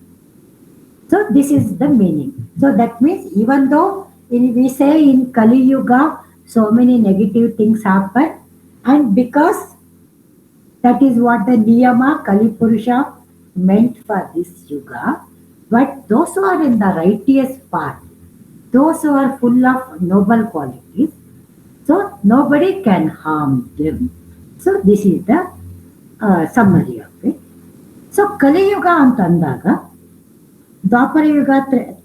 So this is the meaning. So that means even though we say in Kali Yuga so many negative things happen, and because That is what the Niyama Kalipurusha meant for this yuga. But those who are in the righteous path, those who are full of noble qualities, so nobody can harm them. So this is the summary of it. So Kali Yuga ಅಂತಂದಾಗ ದ್ವಾಪರ ಯುಗ,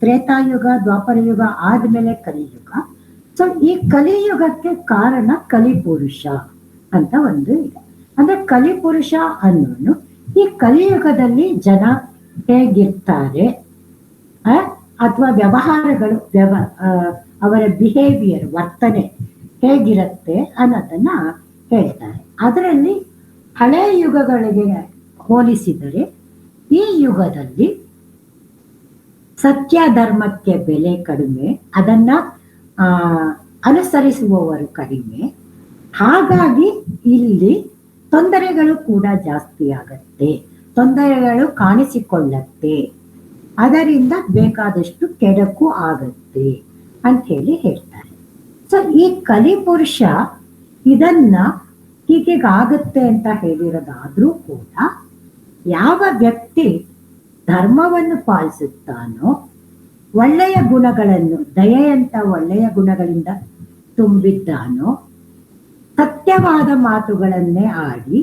ತ್ರೇತಾಯುಗ, ದ್ವಾಪರ ಯುಗ ಆದ್ಮೇಲೆ ಕಲಿಯುಗ. So ಈ ಕಲಿಯುಗಕ್ಕೆ ಕಾರಣ ಕಲಿಪುರುಷ ಅಂತ ಒಂದು ಇದೆ. ಅಂದ್ರೆ ಕಲಿಪುರುಷ ಅನ್ನೋನು ಈ ಕಲಿಯುಗದಲ್ಲಿ ಜನ ಹೇಗಿರ್ತಾರೆ ಅಥವಾ ವ್ಯವಹಾರಗಳು ಅವರ ಬಿಹೇವಿಯರ್, ವರ್ತನೆ ಹೇಗಿರುತ್ತೆ ಅನ್ನೋದನ್ನ ಹೇಳ್ತಾರೆ. ಅದರಲ್ಲಿ ಹಳೆಯ ಯುಗಗಳಿಗೆ ಹೋಲಿಸಿದರೆ ಈ ಯುಗದಲ್ಲಿ ಸತ್ಯ ಧರ್ಮಕ್ಕೆ ಬೆಲೆ ಕಡಿಮೆ, ಅದನ್ನ ಅನುಸರಿಸುವವರು ಕಡಿಮೆ. ಹಾಗಾಗಿ ಇಲ್ಲಿ ತೊಂದರೆಗಳು ಕೂಡ ಜಾಸ್ತಿ ಆಗತ್ತೆ, ತೊಂದರೆಗಳು ಕಾಣಿಸಿಕೊಳ್ಳತ್ತೆ, ಅದರಿಂದ ಬೇಕಾದಷ್ಟು ಕೆಡಕು ಆಗತ್ತೆ ಅಂತ ಹೇಳಿ ಹೇಳ್ತಾರೆ. ಸೊ ಈ ಕಲಿಪುರುಷ ಇದನ್ನ ಹೀಗೀಗಾಗತ್ತೆ ಅಂತ ಹೇಳಿರೋದಾದ್ರೂ ಕೂಡ ಯಾವ ವ್ಯಕ್ತಿ ಧರ್ಮವನ್ನು ಪಾಲಿಸುತ್ತಾನೋ, ಒಳ್ಳೆಯ ಗುಣಗಳನ್ನು, ದಯೆಯಂತ ಒಳ್ಳೆಯ ಗುಣಗಳಿಂದ ತುಂಬಿದ್ದಾನೋ, ಸತ್ಯವಾದ ಮಾತುಗಳನ್ನೇ ಆಡಿ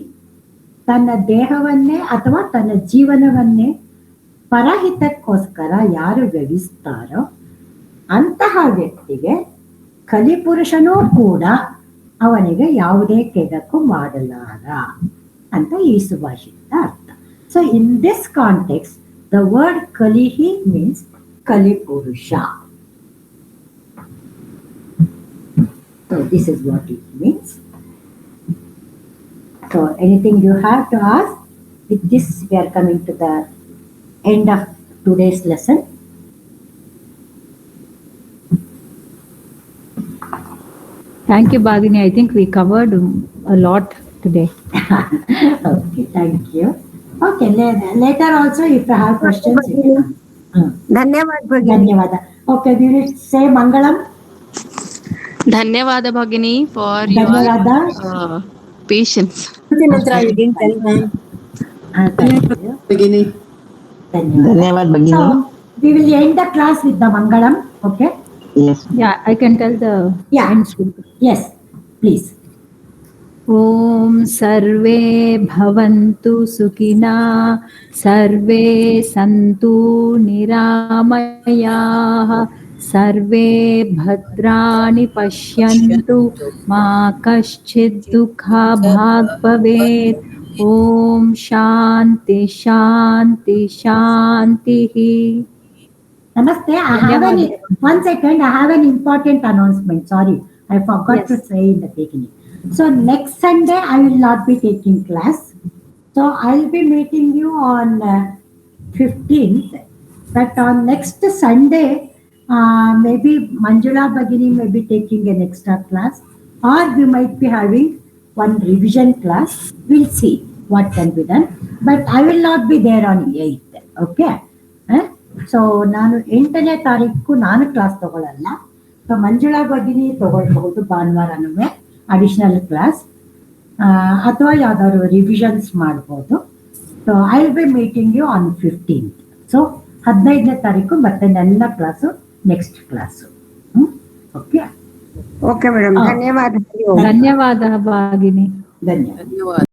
ತನ್ನ ದೇಹವನ್ನೇ ಅಥವಾ ತನ್ನ ಜೀವನವನ್ನೇ ಪರಹಿತಕ್ಕೋಸ್ಕರ ಯಾರು ವ್ಯಯಿಸ್ತಾರೋ ಅಂತಹ ವ್ಯಕ್ತಿಗೆ ಕಲಿಪುರುಷನೂ ಕೂಡ ಅವನಿಗೆ ಯಾವುದೇ ಕೆಡಕು ಮಾಡಲಾರ ಅಂತ ಈ ಸುಭಾಷಿತ ಅರ್ಥ. So in this context the word Kalihi means Kalipurusha. So this is what it means. So anything you have to ask? With this we are coming to the end of today's lesson. Thank you, Bhagini. I think we covered a lot today. Okay, thank you. Okay, later also if you have questions. Dhanyawad. Okay, we will say Mangalam. Dhanyawada Bhagini for your patience. Dhanyawad Bhagini. So we will end the class with the Mangalam. Okay. Yes. Yeah, I can tell the end school. Yes, please. ॐ सर्वे भवन्तु सुखिना, सर्वे सन्तु निरामयाः, सर्वे भद्राणि पश्यन्तु, मा कश्चित् दुःखभाग् भवेत्. ॐ शान्ति शान्ति शान्तिः. Namaste. One second, I have an important announcement. Sorry, I forgot to say in the beginning. So next Sunday I will not be taking class. So I'll be meeting you on 15th. But on next Sunday, maybe Manjula Bhagini may be taking an extra class, or we might be having one revision class. We'll see what can be done. But I will not be there on 8th. Okay. So ನಾನು 8ನೇ ತಾರೀಕು ನಾನು class ತಗೊಳ್ಳಲ್ಲ. So Manjula ಭಗಿನಿ ತಗೊಳ್ಬಹುದು ಭಾನುವಾರನೂ additional class, ಅಥವಾ ಯಾವ್ದಾದ್ರು revisions ಮಾಡ್ಬೋದು. So I will be meeting you on 15th. So 15ನೇ ತಾರೀಕು ಮತ್ತೆ ನನ್ನ class next class. Okay okay madam, ಧನ್ಯವಾದ. ಧನ್ಯವಾದ ಭಾಗಿನಿ. ಧನ್ಯವಾದ.